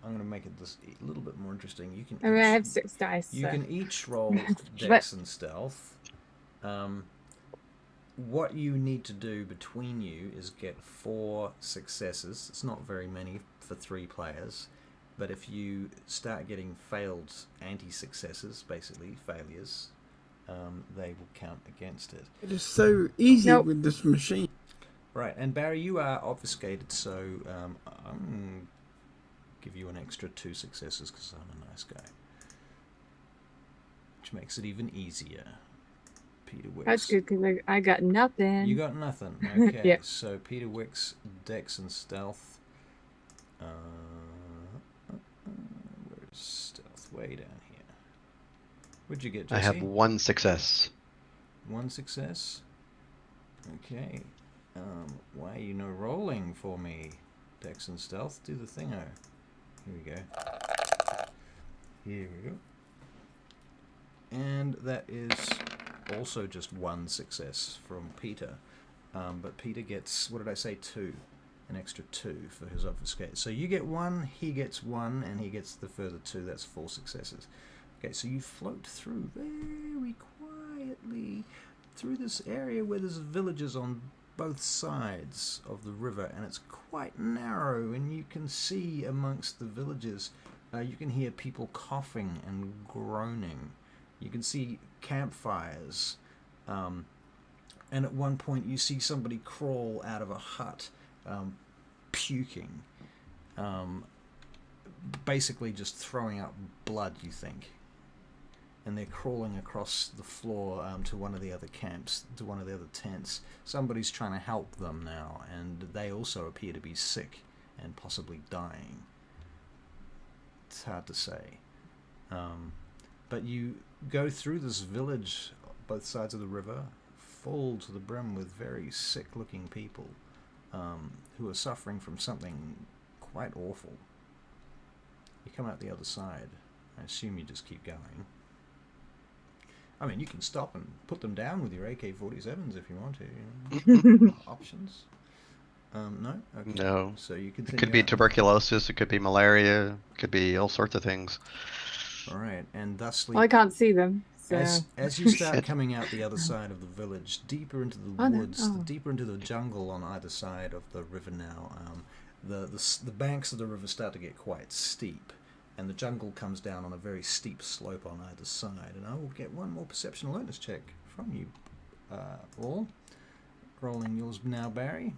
I'm going to make it this a little bit more interesting. You can. I mean, I each- have 6 dice. You So. can each roll dex and stealth. What you need to do between you is get 4 successes. It's not very many for 3 players, but if you start getting failed anti-successes, basically failures, they will count against it. It is so easy Nope. with this machine. Right, and Barry, you are obfuscated, so I'm going to give you an extra 2 successes because I'm a nice guy. Which makes it even easier. Peter Wicks. That's good because I got nothing. You got nothing. Okay, Yeah. so Peter Wicks, dex and stealth. Where's stealth? Way down here. What'd you get, Jesse? I have 1 success. 1 success. Okay. Why are you no rolling for me? Dex and stealth. Do the thingo. Here we go. Here we go. And that is also just 1 success from Peter. But Peter gets, what did I say, 2. An extra 2 for his obfuscate. So you get 1, he gets 1, and he gets the further 2. That's 4 successes. Okay, so you float through very quietly through this area where there's villages on both sides of the river, and it's quite narrow, and you can see amongst the villages, you can hear people coughing and groaning. You can see campfires, and at one point you see somebody crawl out of a hut, puking, basically just throwing up blood, you think. And they're crawling across the floor to one of the other camps, to one of the other tents. Somebody's trying to help them now, and they also appear to be sick and possibly dying. It's hard to say. But you go through this village, both sides of the river, full to the brim with very sick-looking people who are suffering from something quite awful. You come out the other side. I assume you just keep going. I mean, you can stop and put them down with your AK-47s if you want to. You know. Options? No? Okay. No. So you It continue could be on. tuberculosis, it could be malaria, it could be all sorts of things. All right, and thusly, Well, I can't see them. So. as you start Shit. coming out the other side of the village, deeper into the Oh, no. woods, Oh. deeper into the jungle on either side of the river now, the banks of the river start to get quite steep, and the jungle comes down on a very steep slope on either side. And I will get one more perception alertness check from you all. Rolling yours now, Barry.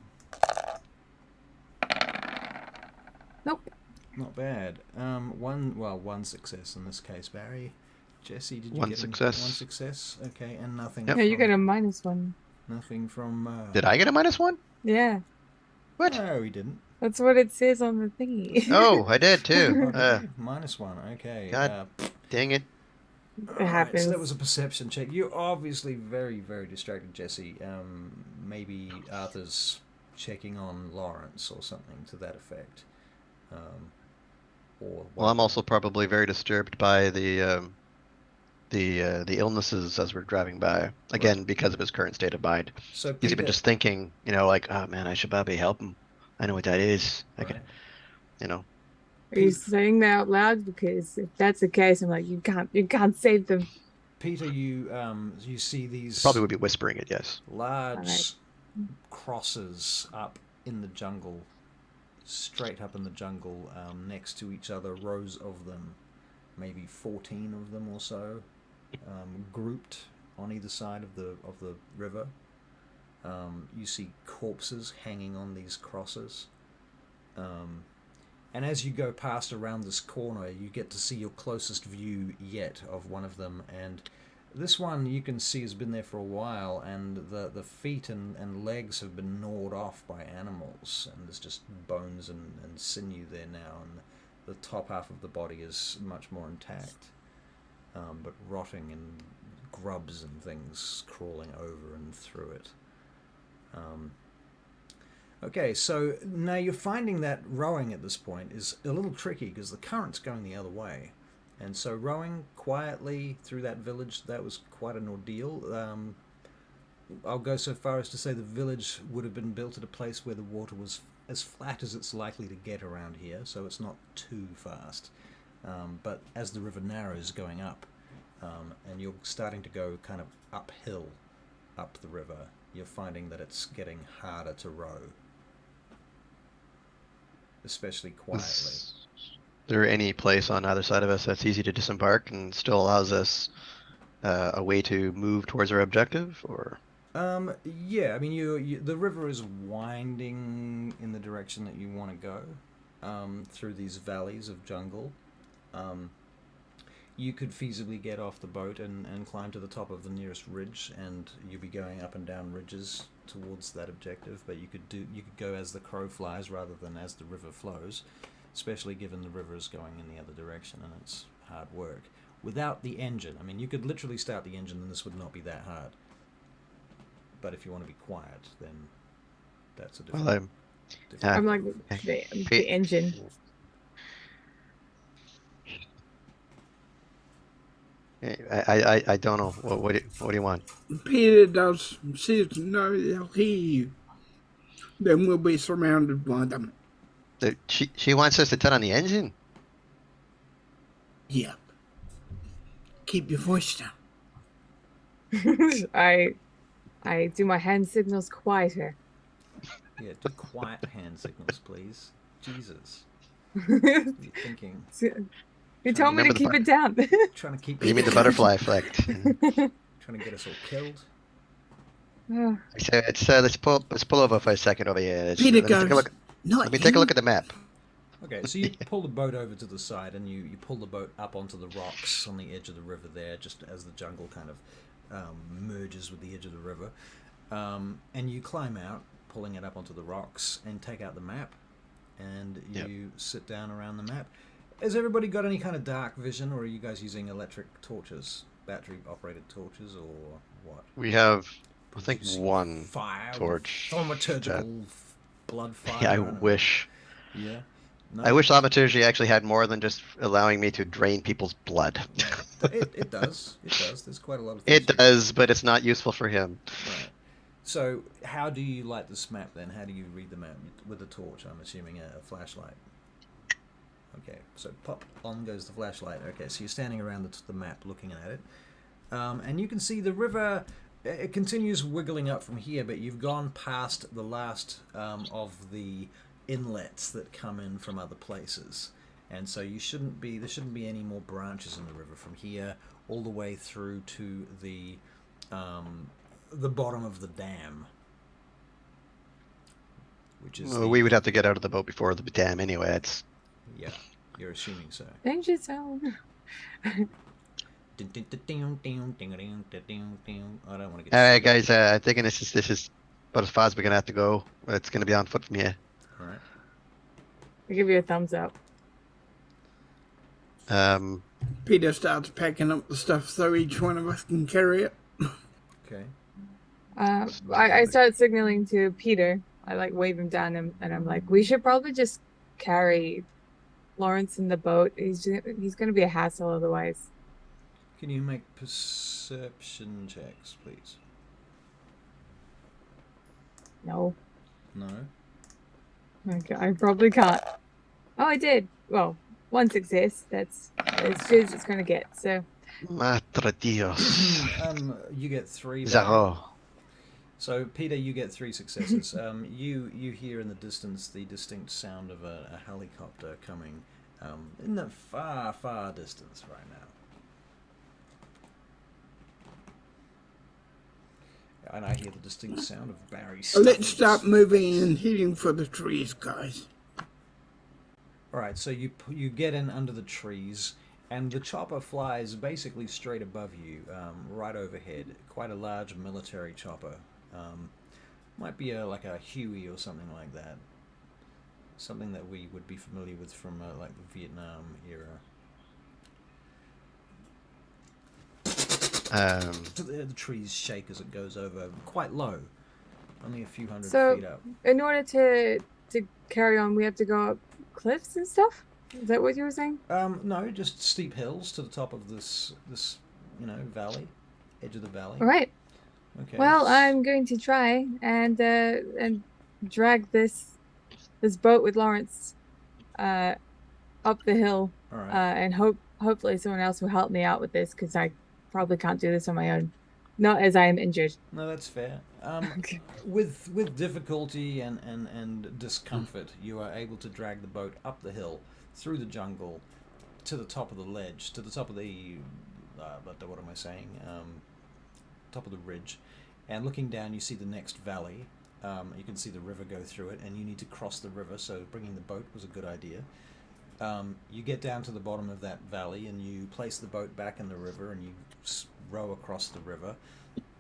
Nope. Not bad. One success in this case, Barry. Jesse, did you One get success. one success? Okay, and nothing. Yep. No, you from- got a -1. Nothing from. Did I get a -1? Yeah, What? No, he didn't. that's what it says on the thingy. Oh, I did too. Oh, did you? -1. Okay. God. Dang it. Alright, happens. so that was a perception check. You're obviously very, very distracted, Jesse. Maybe Arthur's checking on Lawrence or something to that effect. Well, I'm also probably very disturbed by the illnesses as we're driving by. Again, because of his current state of mind. So He's even Peter- just thinking, like, oh man, I should probably help him. I know what that is. I Right. can, Are you saying that out loud? Because if that's the case, I'm like, you can't save them. Peter, you see these probably would be whispering it. Yes. large Alright. crosses up in the jungle, straight up in the jungle, next to each other, rows of them, maybe 14 of them or so, grouped on either side of the river. You see corpses hanging on these crosses. And as you go past around this corner, you get to see your closest view yet of one of them. And this one you can see has been there for a while, and the feet and legs have been gnawed off by animals, and there's just bones and sinew there now, and the top half of the body is much more intact, but rotting and grubs and things crawling over and through it. Okay, so now you're finding that rowing at this point is a little tricky because the current's going the other way. And so rowing quietly through that village, that was quite an ordeal. I'll go so far as to say the village would have been built at a place where the water was as flat as it's likely to get around here, so it's not too fast. But as the river narrows going up, and you're starting to go kind of uphill up the river, you're finding that it's getting harder to row, especially quietly. Is there any place on either side of us that's easy to disembark and still allows us a way to move towards our objective, or? Yeah, I mean, you the river is winding in the direction that you want to go, through these valleys of jungle. You could feasibly get off the boat and climb to the top of the nearest ridge, and you'd be going up and down ridges towards that objective. But you could go as the crow flies rather than as the river flows, especially given the river is going in the other direction and it's hard work. Without the engine, I mean, you could literally start the engine and this would not be that hard. But if you want to be quiet, then that's a different. Well, I'm like the engine. I don't know. What do you want? Peter does seem to know they'll hear you. Then we'll be surrounded by them. She wants us to turn on the engine. Yep. Keep your voice down. I do my hand signals quieter. Yeah, do quiet hand signals, please. Jesus. What are you thinking? You told me to Remember the keep it down. Trying to keep You mean the butterfly effect? trying to get us all killed? Oh, So let's pull over for a second over here. Peter Let me take a goes, look. not Let me take a look at the map. Okay, so you pull the boat over to the side, and you pull the boat up onto the rocks on the edge of the river there, just as the jungle kind of merges with the edge of the river. And you climb out, pulling it up onto the rocks, and take out the map, and you sit down around the map. Has everybody got any kind of dark vision, or are you guys using electric torches, battery-operated torches, or what? We have, I think, You see one fire, torch. thaumaturgical blood fire. Yeah, I don't know. wish. Yeah. No? I wish thaumaturgy actually had more than just allowing me to drain people's blood. It does. It does. There's quite a lot of things. It does, but it's not useful for him. Right. So, how do you light this map then? How do you read the map? With a torch, I'm assuming a flashlight. Okay, so pop, on goes the flashlight. Okay, so you're standing around the map looking at it. And you can see the river, it continues wiggling up from here, but you've gone past the last of the inlets that come in from other places. and so there shouldn't be any more branches in the river from here all the way through to the bottom of the dam, which is We would have to get out of the boat before the dam anyway. It's yeah, you're assuming so. Danger zone. I don't want to get. all right, guys. I'm thinking this is about as far as we're gonna have to go. It's gonna be on foot from here. All right. I'll give you a thumbs up. Peter starts packing up the stuff so each one of us can carry it. Okay. I start signaling to Peter. I like wave him down and I'm like, we should probably just carry Lawrence in the boat. He's going to be a hassle otherwise. Can you make perception checks, please? No. No. Okay, I probably can't. Oh, I did. Well, one success. That's as good as it's going to get. So. Madre Dios. You get 3. Zero. So Peter, you get 3 successes. You hear in the distance the distinct sound of a helicopter coming in the far, far distance right now. And I hear the distinct sound of Barry. Let's start moving and heading for the trees, guys. All right, so you get in under the trees, and the chopper flies basically straight above you, right overhead. Quite a large military chopper. Might be like a Huey or something like that. Something that we would be familiar with from like the Vietnam era. The trees shake as it goes over, quite low, only a few hundred feet up. In order to carry on, we have to go up cliffs and stuff. Is that what you were saying? No, just steep hills to the top of this valley, edge of the valley. All right. Okay. Well, I'm going to try and drag this boat with Lawrence up the hill. All right. And hopefully someone else will help me out with this because I probably can't do this on my own. Not as I am injured. No, that's fair. With difficulty and discomfort, you are able to drag the boat up the hill, through the jungle, to the top of the ledge, to the top of the what am I saying? Top of the ridge, and looking down, you see the next valley. You can see the river go through it, and you need to cross the river. So bringing the boat was a good idea. You get down to the bottom of that valley, and you place the boat back in the river, and you row across the river.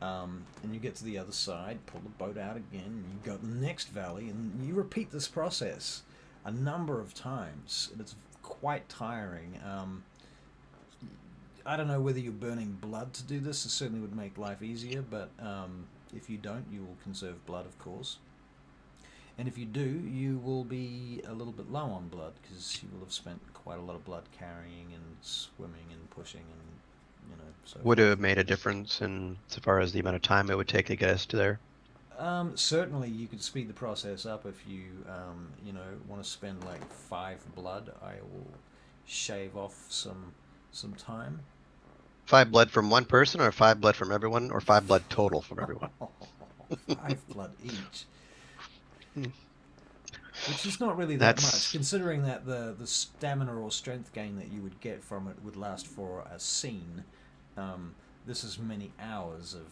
And you get to the other side, pull the boat out again, and you go to the next valley, and you repeat this process a number of times, and it's quite tiring. I don't know whether you're burning blood to do this. It certainly would make life easier, but if you don't, you will conserve blood, of course. And if you do, you will be a little bit low on blood, because you will have spent quite a lot of blood carrying and swimming and pushing and so Would it have made a difference in so far as the amount of time it would take to get us to there? Certainly, you could speed the process up if you, want to spend like 5 blood. I will shave off some time. 5 blood from one person, or 5 blood from everyone, or 5 blood total from everyone? 5 blood each. Which is not really that much, considering that the stamina or strength gain that you would get from it would last for a scene. This is many hours of,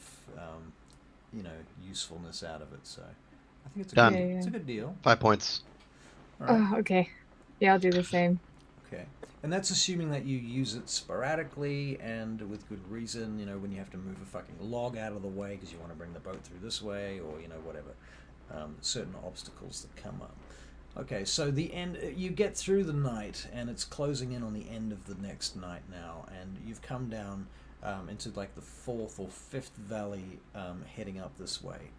usefulness out of it. So I think it's it's a good deal. 5 points. All right. Oh, okay. Yeah, I'll do the same. Okay. And that's assuming that you use it sporadically and with good reason, when you have to move a fucking log out of the way because you want to bring the boat through this way, or, whatever. Certain obstacles that come up. Okay, so the end, you get through the night, and it's closing in on the end of the next night now, and you've come down into like the 4th or 5th valley, heading up this way.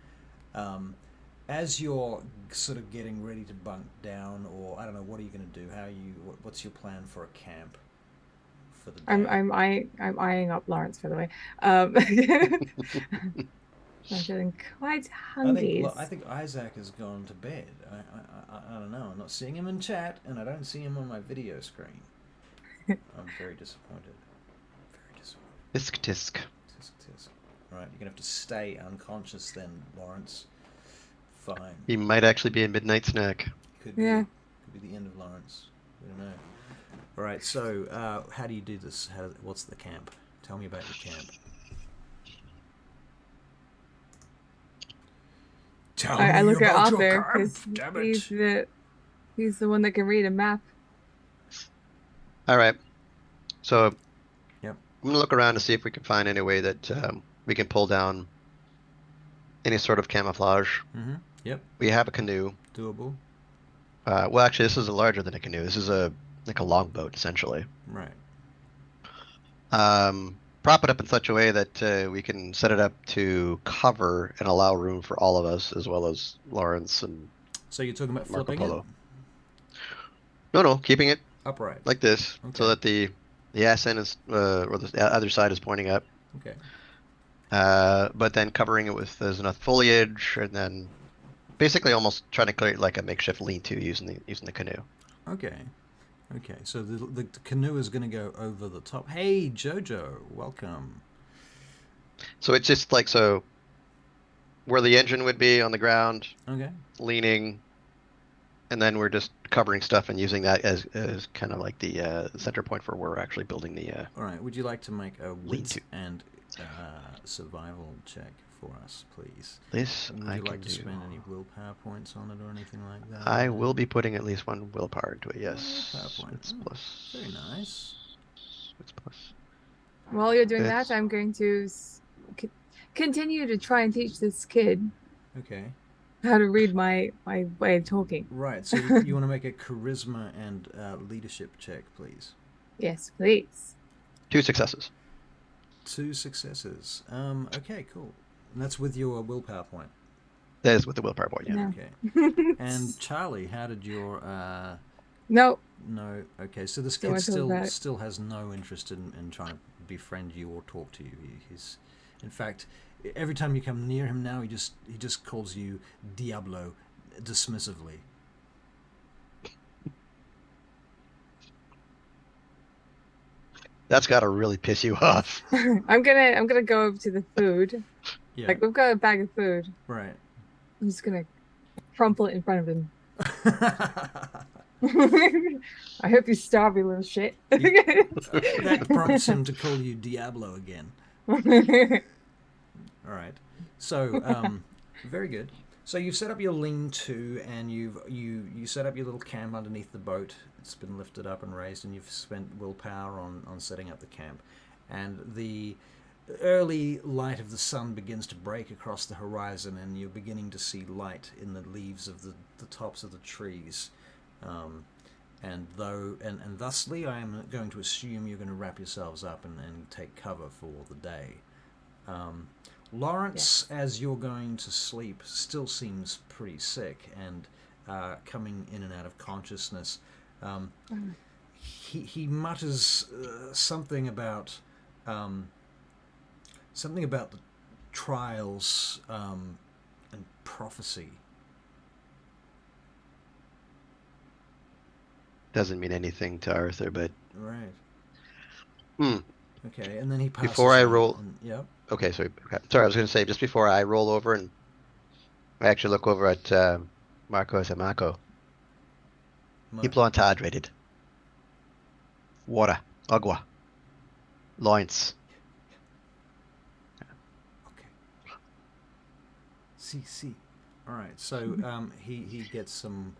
As you're sort of getting ready to bunk down, or I don't know, what are you going to do? What's your plan for a camp for the day? I'm eyeing up Lawrence, by the way. I'm feeling quite hungry. I think Isaac has gone to bed. I don't know. I'm not seeing him in chat, and I don't see him on my video screen. I'm very disappointed. Very disappointed. Tisk tisk. Tisk tisk. All right, you're gonna have to stay unconscious then, Lawrence. Fine. He might actually be a midnight snack. Could be. Yeah. Could be the end of Lawrence. We don't know. All right. So, how do you do this? What's the camp? Tell me about your camp. Tell I me look at about your Arthur camp. because Damn it. he's the one that can read a map. All right. So Yep. I'm gonna look around to see if we can find any way that we can pull down any sort of camouflage. Mm-hmm. Yep. We have a canoe. Doable. Well, actually, this is larger than a canoe. This is like a longboat, essentially. Right. Prop it up in such a way that we can set it up to cover and allow room for all of us, as well as Lawrence and So you're talking about Marco flipping Polo. No, keeping it it upright. like this, so that the ascent is or the other side is pointing up. Okay. But then covering it with there's enough foliage, and then basically almost trying to create like a makeshift lean-to using the canoe. Okay. Okay. So the canoe is going to go over the top. Hey, Jojo, welcome. So it's just like where the engine would be on the ground, Okay. leaning, and then we're just covering stuff and using that as kind of like the center point for where we're actually building the. All right. Would you like to make a wits Lean-to. and survival check for us, please? This And would I you can like to do. spend any willpower points on it or anything like that? I will be putting at least one willpower into it. Yes. Willpower point. It's Oh, plus. very nice. It's plus. While you're doing It's- that, I'm going to continue to try and teach this kid Okay. how to read my way of talking. Right. So you want to make a charisma and leadership check, please. Yes, please. 2 successes. 2 successes. Okay, cool. And that's with your willpower point. That is with the willpower point. Yeah. No. Okay. And Charlie, how did your No. no? Okay, so this So kid I feel bad. still has no interest in trying to befriend you or talk to you. He's, in fact, every time you come near him now, he just calls you Diablo, dismissively. That's gotta really piss you off. I'm gonna go over to the food. Yeah. Like we've got a bag of food. Right. I'm just gonna crumple it in front of him. I hope you starve, you little shit. That prompts him to call you Diablo again. All right. So, very good. So you've set up your lean-to, and you set up your little camp underneath the boat. It's been lifted up and raised, and you've spent willpower on setting up the camp. And the early light of the sun begins to break across the horizon, and you're beginning to see light in the leaves of the tops of the trees. And thusly, I am going to assume you're going to wrap yourselves up and take cover for the day. Lawrence, as you're going to sleep, still seems pretty sick and coming in and out of consciousness. He mutters something about the trials and prophecy. Doesn't mean anything to Arthur, but Right. Hmm. Okay, and then he passes Before I out, roll- and- yep. okay. Sorry, I was going to say just before I roll over and I actually look over at Marco. I say, Marco, keep hydrated. Water, agua, Lawrence. Okay. See. All right. So he gets some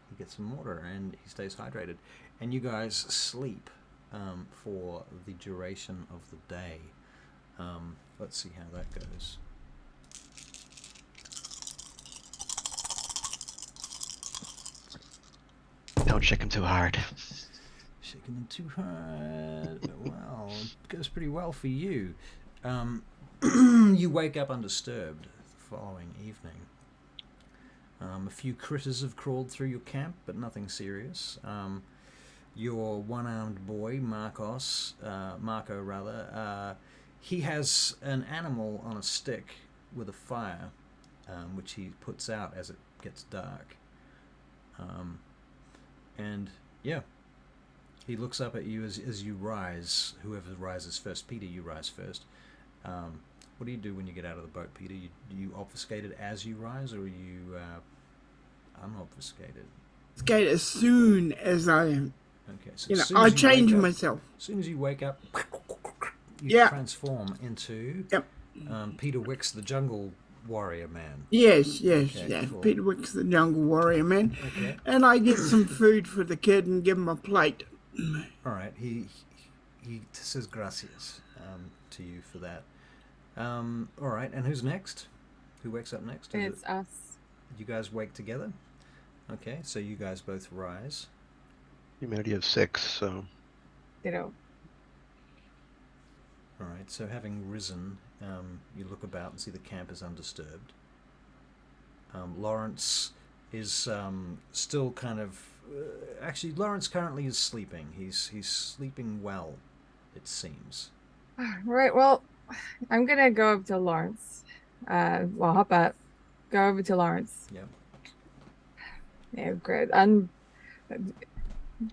water and he stays hydrated, and you guys sleep for the duration of the day. Let's see how that goes. Don't shake him too hard. Shaking him too hard. Well, it goes pretty well for you. You wake up undisturbed the following evening. A few critters have crawled through your camp, but nothing serious. Your one-armed boy, Marco, he has an animal on a stick with a fire, which he puts out as it gets dark. And yeah, he looks up at you as you rise. Whoever rises first, Peter, you rise first. What do you do when you get out of the boat, Peter? Do you obfuscate it as you rise, or are you unobfuscated? Skate as soon as I Okay, so You know, as soon I as you change wake up- myself. As soon as you wake up, you Yeah. transform into Yep. Peter Wicks, the Jungle Warrior Man. Yes, Okay, cool. Peter Wick's the Jungle Warrior Man. Okay. And I get some food for the kid and give him a plate. All right. He says gracias to you for that. All right. And who's next? Who wakes up next? Is It's us. you guys wake together? Okay. So you guys both rise. Humidity of 6, so You know. All right. So having risen, you look about and see the camp is undisturbed. Lawrence is still kind of. Actually, Lawrence currently is sleeping. He's sleeping well, it seems. Right. Well, I'm gonna go up to Lawrence. Hop up. Go over to Lawrence. Yep. Yeah,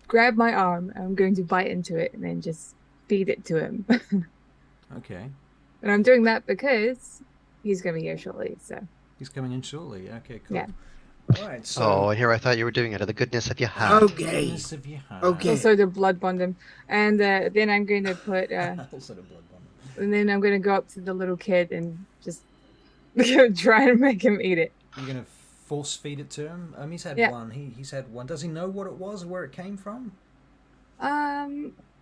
grab my arm. I'm going to bite into it and then just feed it to him. Okay. And I'm doing that because he's gonna be here shortly. So. He's coming in shortly. Okay, cool. Yeah. All right. So. Oh, and here I thought you were doing it out of the goodness of your heart. Okay. Goodness of your heart. Okay. Also to blood bond him, and then I'm going to put, Also the blood bond. and then I'm going to go up to the little kid and just try and make him eat it. You're gonna force feed it to him. He's had Yeah. one. He's had one. Does he know what it was, where it came from?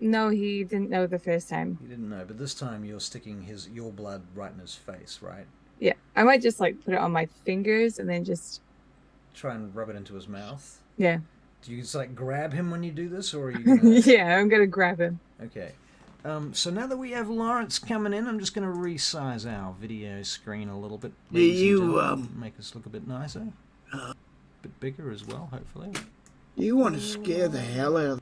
No, he didn't know the first time. He didn't know, but this time you're sticking your blood right in his face, right? Yeah, I might just like put it on my fingers and then just Try and rub it into his mouth. yeah, Do you just like grab him when you do this, or are you gonna... yeah. I'm gonna grab him. Okay. So now that we have Lawrence coming in, I'm just going to resize our video screen a little bit. Do ladies and you, gentlemen. Make us look a bit nicer. A bit bigger as well, hopefully. You want to scare the hell out of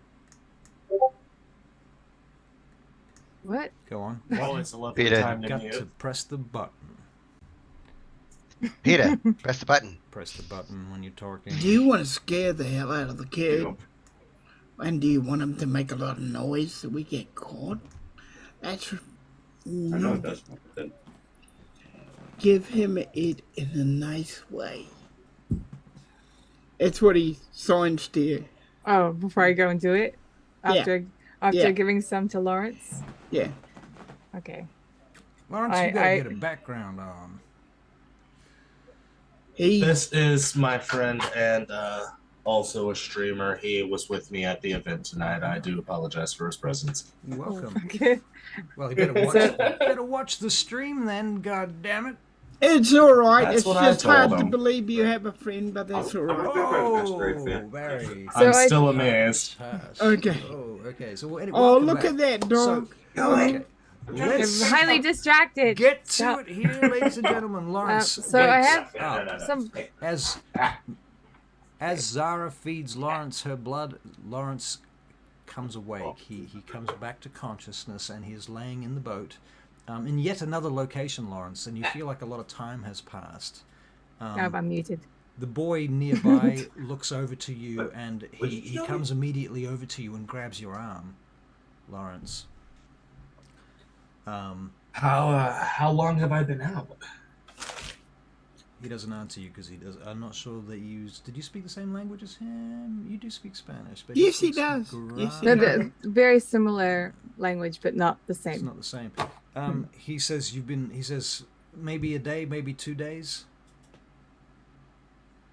What? Go on. Always a lovely Peter. time to Got mute. to press the button. Peter, press the button. Press the button when you're talking. Do you want to scare the hell out of the kid? And do you want him to make a lot of noise so we get caught? That's no. Give him it in a nice way. It's what he signs to you. Oh, before I go and do it, after Yeah. giving some to Lawrence. Yeah. Okay. Lawrence, you gotta get a background on. He This is my friend and also a streamer. He was with me at the event tonight. I do apologize for his presence. You're welcome. Okay. Well, you better watch the stream then. God damn it! It's all right. That's It's what I just hard told to him. believe you have a friend, but that's all right. Oh, very. So I'm I- still amazed. Hush. Okay. Oh, okay. So anyway, Oh, welcome look back. at that dog. Okay. Let's I'm highly distracted. get to Stop. it here, ladies and gentlemen. Lawrence. So I wakes have up. some. As Zara feeds Lawrence her blood, Lawrence comes awake. He comes back to consciousness, and he is laying in the boat in yet another location, Lawrence, and you feel like a lot of time has passed. I'm muted. The boy nearby looks over to you, and he comes immediately over to you and grabs your arm, Lawrence. How long have I been out? He doesn't answer you because he does. I'm not sure that you. Did you speak the same language as him? You do speak Spanish, but Yes, he speaks does. Yes, he No, does. very similar language, but not the It's same. not the same. He says you've been. He says maybe a day, maybe 2 days.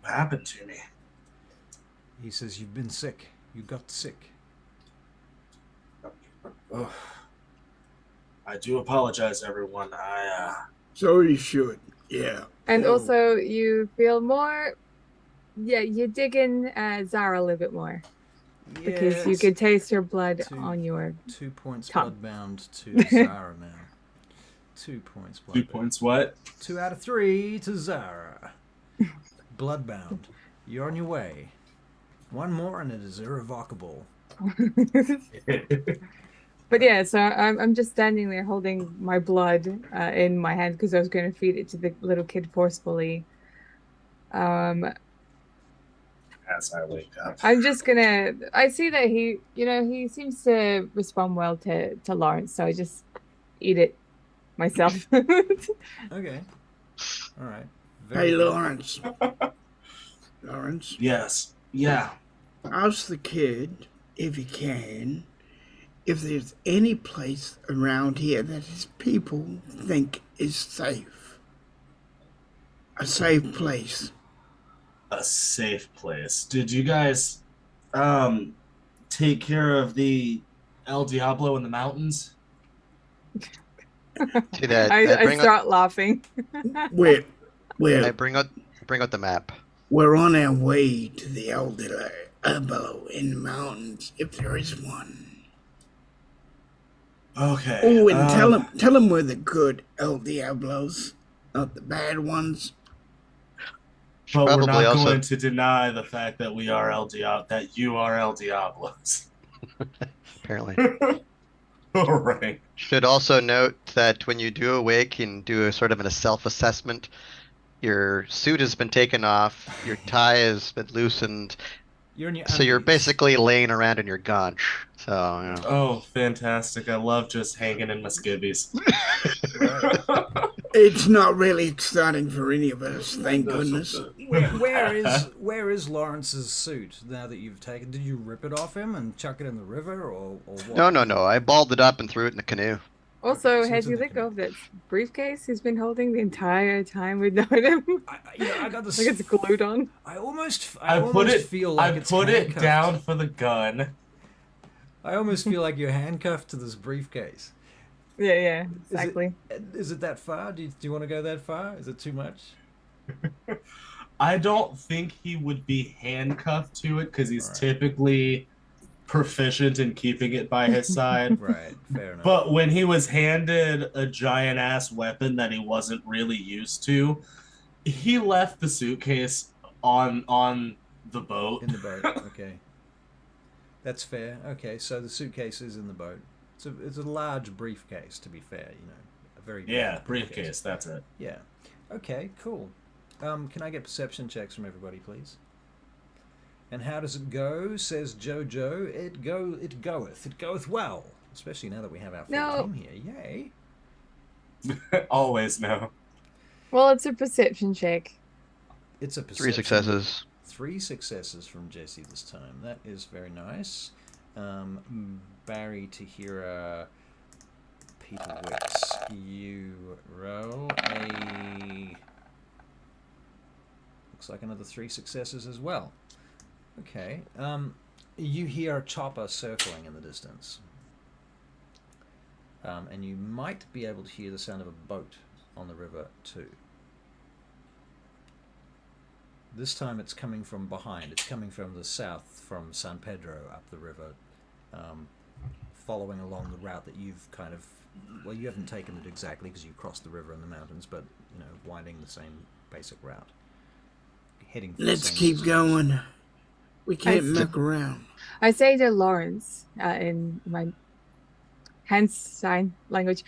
What happened to me? He says you've been sick. You got sick. Ugh. I do apologize, everyone. So you should. Yeah. And also, you feel more. Yeah, you dig in Zara a little bit more because you Yes. could taste her blood Two- on your. 2 points Tom. bloodbound to Zara now. 2 points bloodbound. 2 points. What? 2 out of 3 to Zara. Bloodbound. You're on your way. One more and it is irrevocable. But yeah, so I'm just standing there holding my blood in my hand because I was going to feed it to the little kid forcefully. As I wake up. I'm just gonna. I see that he seems to respond well to Lawrence, so I just eat it myself. Okay. All right. Hey, good. Lawrence. Lawrence, Yes. Yeah. how's the kid? if you can, if there's any place around here that his people think is safe. A safe place. A safe place. Did you guys take care of the El Diablo in the mountains? See that? I start laughing. We're I we're bring out the map. we're on our way to the El Diablo in the mountains, if there is one. Okay. Oh, and tell him we're the good El Diablos, not the bad ones. But we're Probably not also going to deny the fact that we are that you are El Diablos. apparently. All right. Should also note that when you do awake and do a sort of a self-assessment, your suit has been taken off, your tie has been loosened, You're in your so you're undies. basically laying around in your gaunch. So, you know. Oh, fantastic. I love just hanging in my skivvies. Right. It's not really exciting for any of us, thank goodness. Where is Lawrence's suit now that you've taken? Did you rip it off him and chuck it in the river, or what? No. I balled it up and threw it in the canoe. Also, so had it's in you the let go canoe. of that briefcase he's been holding the entire time we've known him? I got this. Like it's glued on. I almost feel like I it's put it handcuffed. down for the gun. I almost feel like you're handcuffed to this briefcase. Yeah, exactly. Is it that far? Do you want to go that far? Is it too much? I don't think he would be handcuffed to it because he's typically proficient in keeping it by his side. Right, fair enough. But when he was handed a giant ass weapon that he wasn't really used to, he left the suitcase on the boat. In the boat, okay. That's fair. Okay, so the suitcase is in the boat. It's a large briefcase, to be fair, you know. A very big briefcase, that's it. Yeah. Okay, cool. Can I get perception checks from everybody, please? And how does it go? Says Jojo. It goeth well. Especially now that we have our full team here. Yay. Always no. Well, it's a perception check. It's a 3 successes. 3 successes from Jesse this time. That is very nice. Barry, Tahira, Peter Wicks, you roll a... Looks like another 3 successes as well. Okay. You hear a chopper circling in the distance. And you might be able to hear the sound of a boat on the river too. This time it's coming from behind. It's coming from the south, from San Pedro up the river, following along the route that you've kind of... Well, you haven't taken it exactly because you crossed the river and the mountains, but, you know, winding the same basic route. Heading for Let's keep going. We can't muck around. I say to Lawrence, in my hand sign language,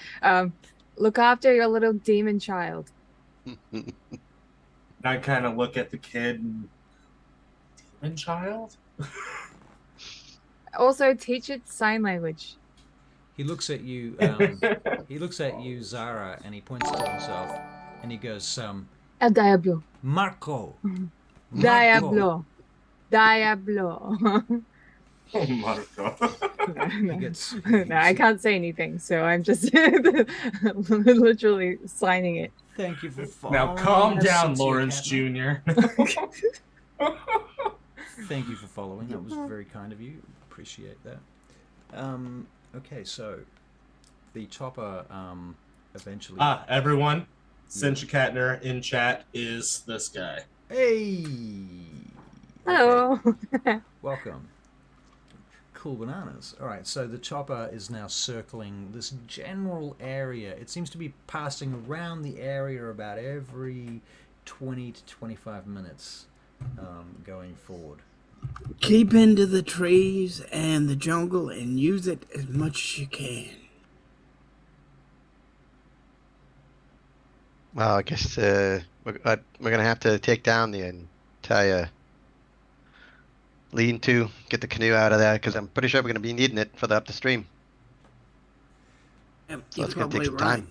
look after your little demon child. I kind of look at the kid and... Demon child? Also, teach it sign language. He looks at you, Zara, and he points to himself, and he goes, El Diablo. Marco. Diablo. Diablo. Oh, Marco. He gets... No, I can't say anything, so I'm just literally signing it. Thank you for following. Now calm down, Sincere Lawrence Catman. Jr. Thank you for following. That was very kind of you. Appreciate that. Okay, so the chopper eventually... Everyone, Sincere Katner in chat is this guy. Hey! Hello. Okay. Welcome. Cool bananas. All right, so the chopper is now circling this general area. It seems to be passing around the area about every 20 to 25 minutes going forward. Keep into the trees and the jungle and use it as much as you can. Well, I guess we're gonna have to take down the entire lean-to, get the canoe out of there, because I'm pretty sure we're gonna be needing it for the up the stream. Yep, So you're it's gonna take probably some right. time.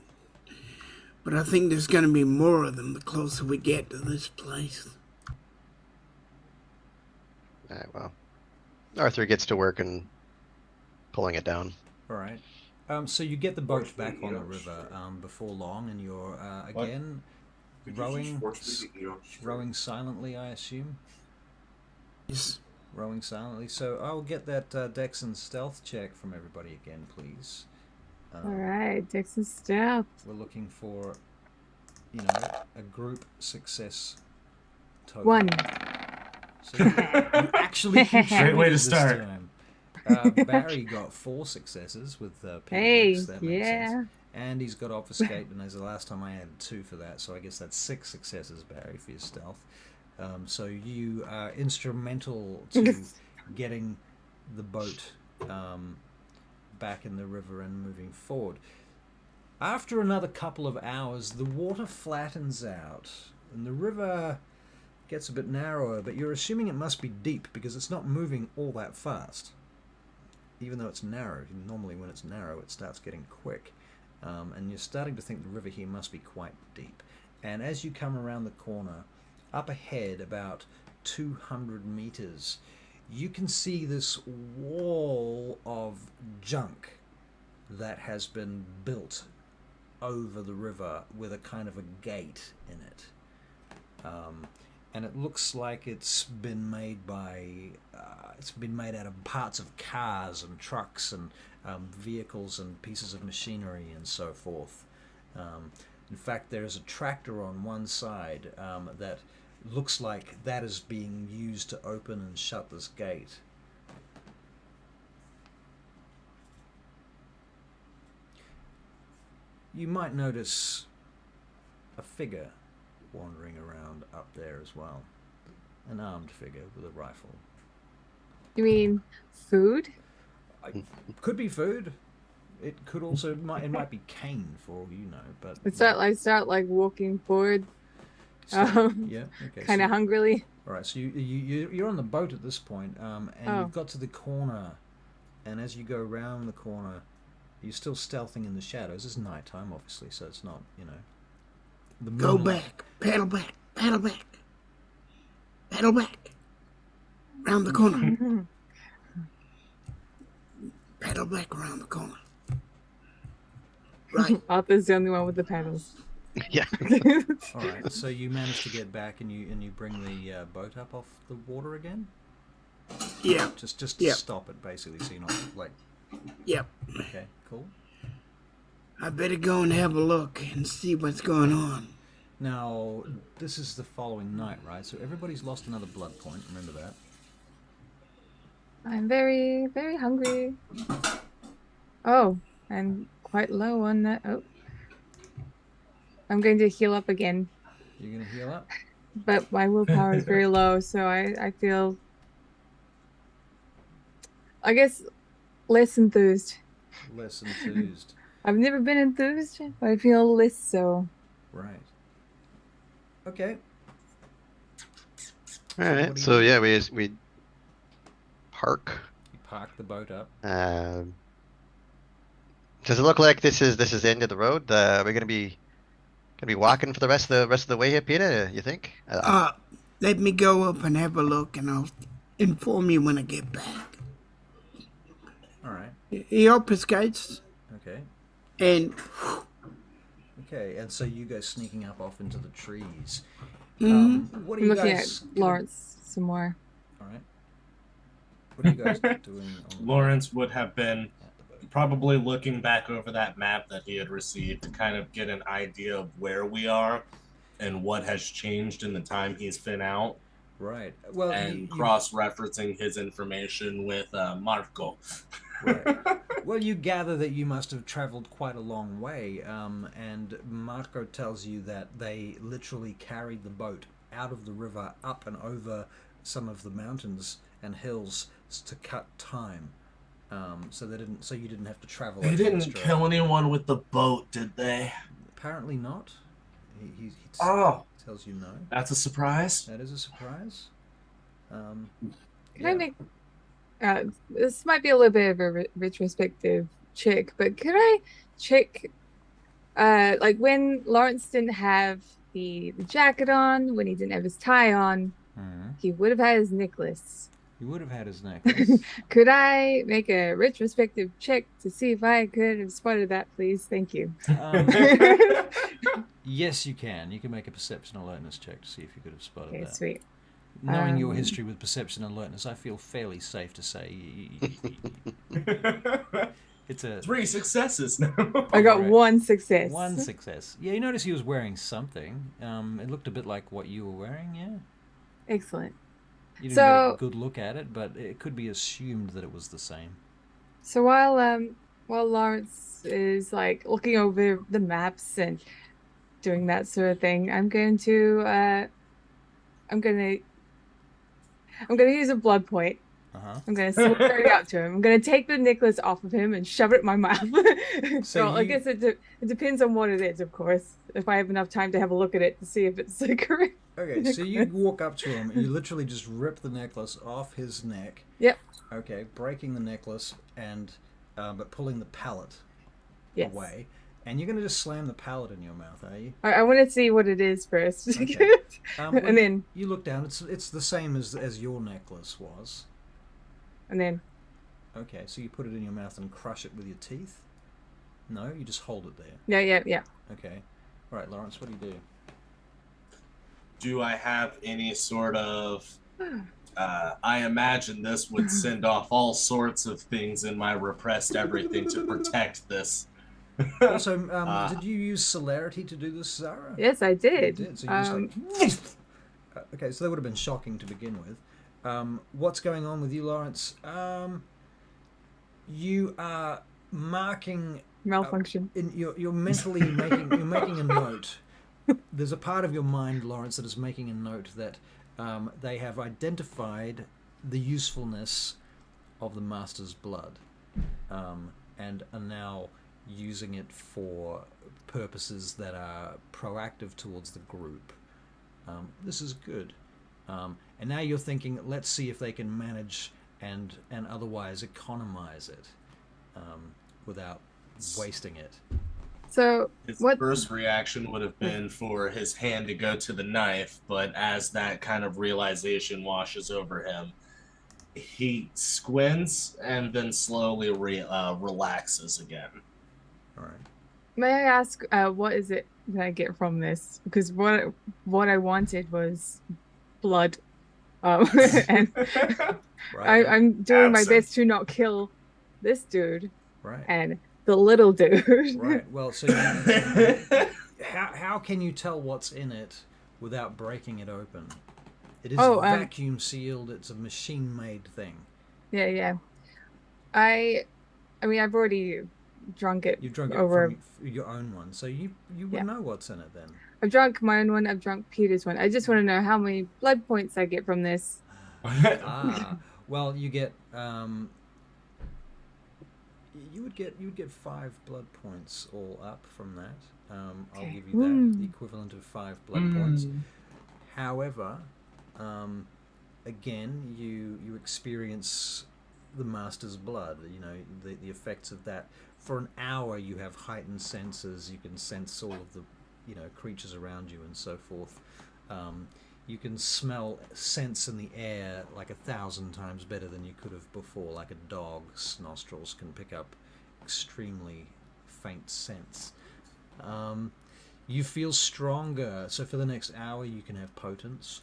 But I think there's going to be more of them the closer we get to this place. All right, well, Arthur gets to work and pulling it down. All right. So you get the boat back on the river before long, and you're again rowing silently, I assume. Yes. Rowing silently. So I'll get that Dex and Stealth check from everybody again, please. All right, Dex and Stealth. We're looking for, a group success total. 1. So you actually Great way to this start. time. Barry got 4 successes with Hey, Phoenix. That makes yeah. sense. And he's got Obfuscate, and as the last time I had 2 for that, so I guess that's 6 successes, Barry, for your stealth. So you are instrumental to getting the boat back in the river and moving forward. After another couple of hours, the water flattens out, and the river gets a bit narrower, but you're assuming it must be deep because it's not moving all that fast. Even though it's narrow, normally when it's narrow it starts getting quick. And you're starting to think the river here must be quite deep. And as you come around the corner, up ahead about 200 meters, you can see this wall of junk that has been built over the river with a kind of a gate in it. And it looks like it's been made out of parts of cars and trucks and vehicles and pieces of machinery and so forth. In fact, there's a tractor on one side that looks like that is being used to open and shut this gate. You might notice a figure wandering around up there as well. An armed figure with a rifle. You mean food? Could be food. It could also it might be cane for all you know. But I start like walking forward, yeah, okay. kind of hungrily. All right, so you're on the boat at this point, and you've got to the corner, and as you go around the corner, you're still stealthing in the shadows. It's nighttime, obviously, so it's not the Go moonlight. back. Paddle back. Paddle back. Paddle back. Round the corner. Paddle back around the corner. Right. Arthur's the only one with the paddles. Yeah. All right, so you manage to get back, and you bring the boat up off the water again. Yeah. Just Yeah. stop it basically, so you're not like. Yep. Okay, cool. I better go and have a look and see what's going on. Now, this is the following night, right? So everybody's lost another blood point. Remember that. I'm very, very hungry. Oh, and quite low on that. Oh. I'm going to heal up again, You're gonna heal up. but my willpower is very low, so I feel, I guess, less enthused. Less enthused. I've never been enthused, but I feel less so. Right. Okay. All what right. do So you- yeah, we park. You park the boat up. Does it look like this is the end of the road? We're gonna be walking for the rest of the way here, Peter? You think? Let me go up and have a look, and I'll inform you when I get back. All right. He obfuscates, Okay. and Okay. And so you go sneaking up off into the trees. What are I'm you looking guys? at Lawrence some more. All right. What are you guys doing? On the Lawrence would have been at the boat? probably looking back over that map that he had received to kind of get an idea of where we are and what has changed in the time he's been out, Right. Well, and cross-referencing his information with Marco. Right. Well, you gather that you must have traveled quite a long way, and Marco tells you that they literally carried the boat out of the river, up and over some of the mountains and hills to cut time, so you didn't have to travel. They didn't extra. kill anyone with the boat, did they? Apparently not. He tells you no. That's a surprise. That is a surprise. Can Yeah. I make this might be a little bit of a retrospective check, but could I check like when Lawrence didn't have the jacket on, when he didn't have his tie on, Mhm. he would have had his necklace. You would have had his necklace. Could I make a retrospective check to see if I could have spotted that, please? Thank you. Yes, you can. You can make a perception alertness check to see if you could have spotted Okay, that. sweet. Knowing your history with perception alertness, I feel fairly safe to say it's a 3 successes now. I got Right. 1 success. one success. Yeah, you notice he was wearing something. It looked a bit like what you were wearing. Yeah, Excellent. you didn't So- get a good look at it, but it could be assumed that it was the same. So while Lawrence is like looking over the maps and doing that sort of thing, I'm gonna use a blood point. Uh-huh. I'm gonna swear it out to him. I'm gonna take the necklace off of him and shove it in my mouth. So I you- guess it depends on what it is, of course. If I have enough time to have a look at it to see if it's the correct. Okay, so you walk up to him and you literally just rip the necklace off his neck. Yep. Okay, breaking the necklace and but pulling the pallet Yes. away. And you're going to just slam the pallet in your mouth, are you? I want to see what it is first. Okay. Well, and then you look down. It's the same as your necklace was. Okay, so you put it in your mouth and crush it with your teeth? No, you just hold it there. yeah. Okay. All right, Lawrence, what do you do? Do I have any sort of... I imagine this would send off all sorts of things in my repressed everything to protect this. Also, did you use celerity to do this, Zara? Yes, I You did. did. So you just like... okay, so that would have been shocking to begin with. What's going on with you, Lawrence? You are marking... Malfunction. you're mentally making a note. There's a part of your mind, Lawrence, that is making a note that they have identified the usefulness of the Master's blood, and are now using it for purposes that are proactive towards the group. This is good. And now you're thinking, let's see if they can manage and otherwise economize it without wasting it. So His what? first reaction would have been for his hand to go to the knife, but as that kind of realization washes over him, he squints and then slowly relaxes again. All right. May I ask, what is it that I get from this? Because what I wanted was blood, and Right. I'm doing my Absent. best to not kill this dude Right. and the little dude. Right. Well, so how can you tell what's in it without breaking it open? It is vacuum sealed. It's a machine-made thing. Yeah. I mean, I've already drunk it. You've drunk it over. from your own one, so you would Yeah. know what's in it then. I've drunk my own one. I've drunk Peter's one. I just want to know how many blood points I get from this. Well, you get you would get 5 blood points all up from that. I'll Okay. give you that, the equivalent of 5 blood points. However, again, you experience the Master's blood. You know the effects of that. For an hour, you have heightened senses. You can sense all of the creatures around you and so forth. You can smell scents in the air like 1,000 times better than you could have before. Like a dog's nostrils can pick up extremely faint scents. You feel stronger. So for the next hour, you can have potence.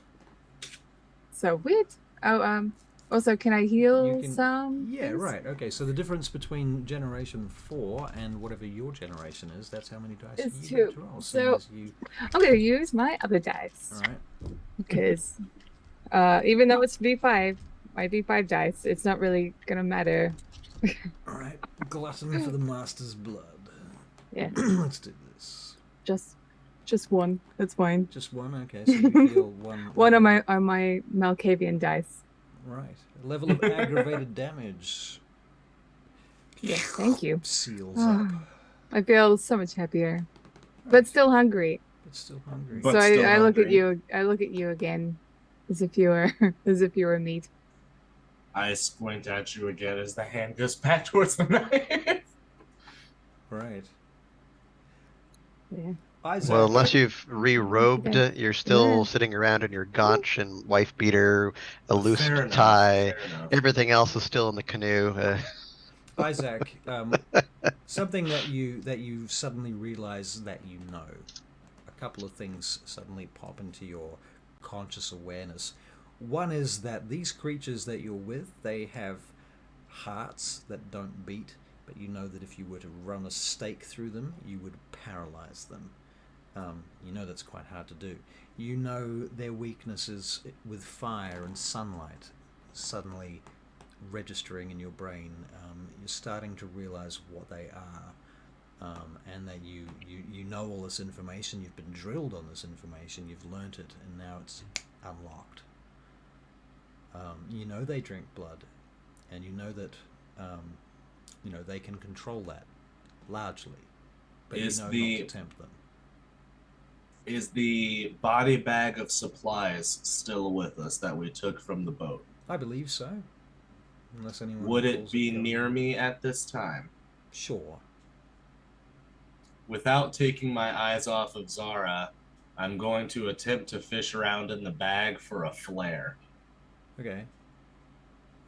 So weird. Oh, also, can I heal You can- some? Yeah, things? right. Okay, so the difference between generation 4 and whatever your generation is, that's how many dice It's you get 2. to roll. So- Seeing as you, I'm gonna use my other dice all right. because even though it's V5, my V5 dice, it's not really gonna matter. All right. Glutton for the Master's blood. Yeah, Let's do this. just one. That's fine. Just one. Okay, so you feel one. One on level- my Malkavian dice. Right. A level of aggravated damage Yes, thank you. seals up. I feel so much happier, but still hungry. But still hungry. But so still I look at hungry. you. I look at you again, as if you were meat. I squint at you again as the hand goes back towards the knife. Right. Yeah. Isaac. Well, unless you've re-robed, Yes. you're still Yeah. sitting around in your gaunch and wife beater, a loose Fair enough. tie. Fair enough. Everything else is still in the canoe. Isaac, something that you suddenly realize that you know. A couple of things suddenly pop into your conscious awareness. One is that these creatures that you're with, they have hearts that don't beat, but you know that if you were to run a stake through them, you would paralyze them. You know that's quite hard to do. You know their weaknesses with fire and sunlight suddenly registering in your brain. You're starting to realize what they are, and that you know all this information. You've been drilled on this information. You've learnt it, and now it's unlocked. You know they drink blood, and you know that they can control that largely, but Is you know the- not to tempt them. Is the body bag of supplies still with us that we took from the boat? I believe so. Unless anyone Would it recalls be going- near me at this time? Sure. Without taking my eyes off of Zara, I'm going to attempt to fish around in the bag for a flare. Okay.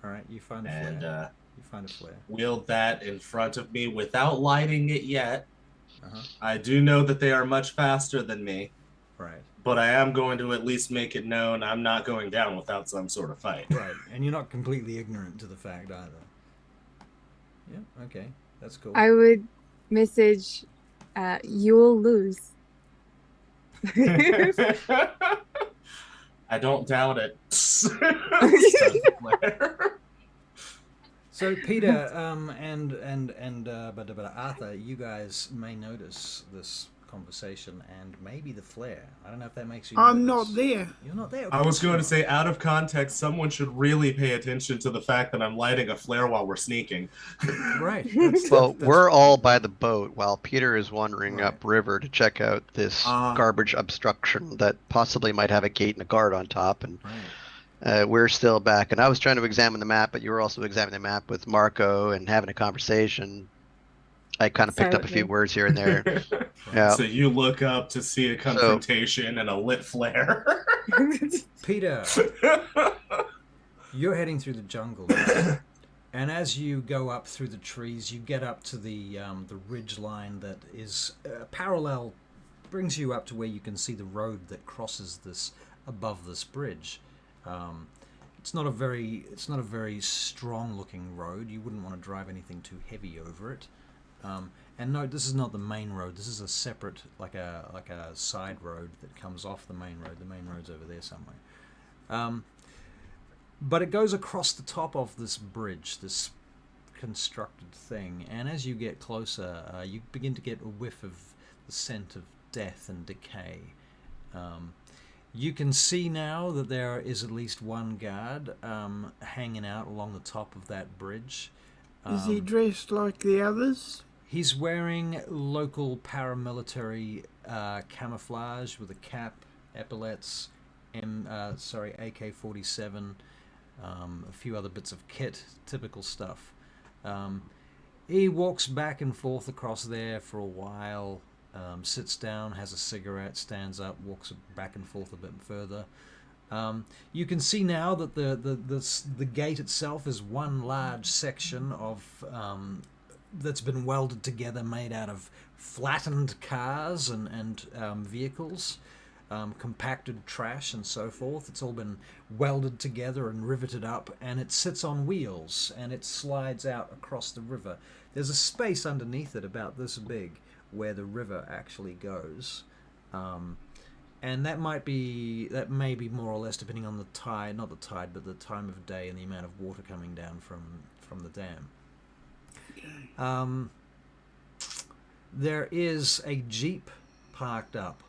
All right. You find a And flare. You find a flare. wield that in front of me without lighting it yet. Uh-huh. I do know that they are much faster than me, Right. but I am going to at least make it known I'm not going down without some sort of fight. Right. And you're not completely ignorant to the fact either. Yeah. Okay. That's cool. I would message, you'll lose. I don't doubt it. So Peter, but Arthur, you guys may notice this conversation and maybe the flare. I don't know if that makes you. I'm nervous. not there. You're not there. I was going to say, out of context, someone should really pay attention to the fact that I'm lighting a flare while we're sneaking. Right. Well, we're all by the boat while Peter is wandering Right. upriver to check out this garbage obstruction that possibly might have a gate and a guard on top. And Right. we're still back. And I was trying to examine the map, but you were also examining the map with Marco and having a conversation. I kind of picked up a few Silently. words here and there. Yeah. So you look up to see a confrontation and a lit flare. Peter, you're heading through the jungle now. And as you go up through the trees, you get up to the ridge line that is parallel, brings you up to where you can see the road that crosses this above this bridge. It's not a very strong looking road. You wouldn't want to drive anything too heavy over it. And no, this is not the main road. This is a separate, like a side road that comes off the main road. The main road's over there somewhere. But it goes across the top of this bridge, this constructed thing. And as you get closer, you begin to get a whiff of the scent of death and decay. You can see now that there is at least one guard hanging out along the top of that bridge. Is he dressed like the others? He's wearing local paramilitary camouflage with a cap, epaulets, AK-47, a few other bits of kit, typical stuff. He walks back and forth across there for a while, sits down, has a cigarette, stands up, walks back and forth a bit further. You can see now that the gate itself is one large section of that's been welded together, made out of flattened cars and vehicles, compacted trash and so forth. It's all been welded together and riveted up, and it sits on wheels and it slides out across the river. There's a space underneath it about this big where the river actually goes. And that may be more or less depending on the tide, not the tide, but the time of day and the amount of water coming down from the dam. There is a Jeep parked up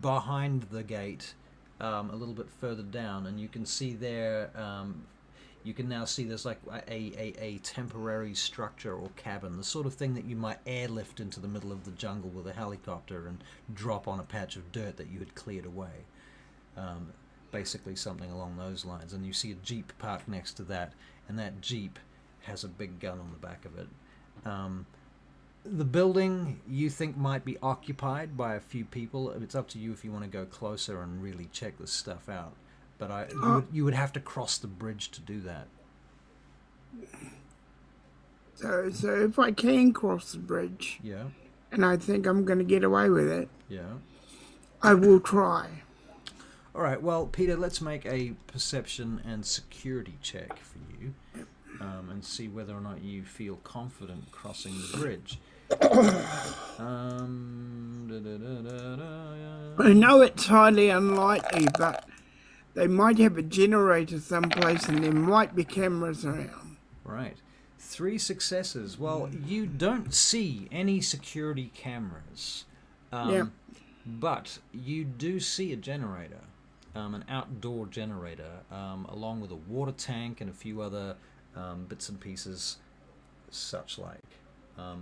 behind the gate, a little bit further down, and you can see there. You can now see there's like a temporary structure or cabin, the sort of thing that you might airlift into the middle of the jungle with a helicopter and drop on a patch of dirt that you had cleared away. Basically something along those lines. And you see a Jeep parked next to that, and that Jeep has a big gun on the back of it. The building you think might be occupied by a few people. It's up to you if you want to go closer and really check this stuff out. But you would have to cross the bridge to do that. So if I can cross the bridge, Yeah, and I think I'm going to get away with it, yeah. I will try. All right. Well, Peter, let's make a perception and security check for you, and see whether or not you feel confident crossing the bridge. I know it's highly unlikely, but they might have a generator someplace and there might be cameras around. Right. 3 successes. Well, you don't see any security cameras. Yeah. But you do see a generator, an outdoor generator, along with a water tank and a few other bits and pieces, such like.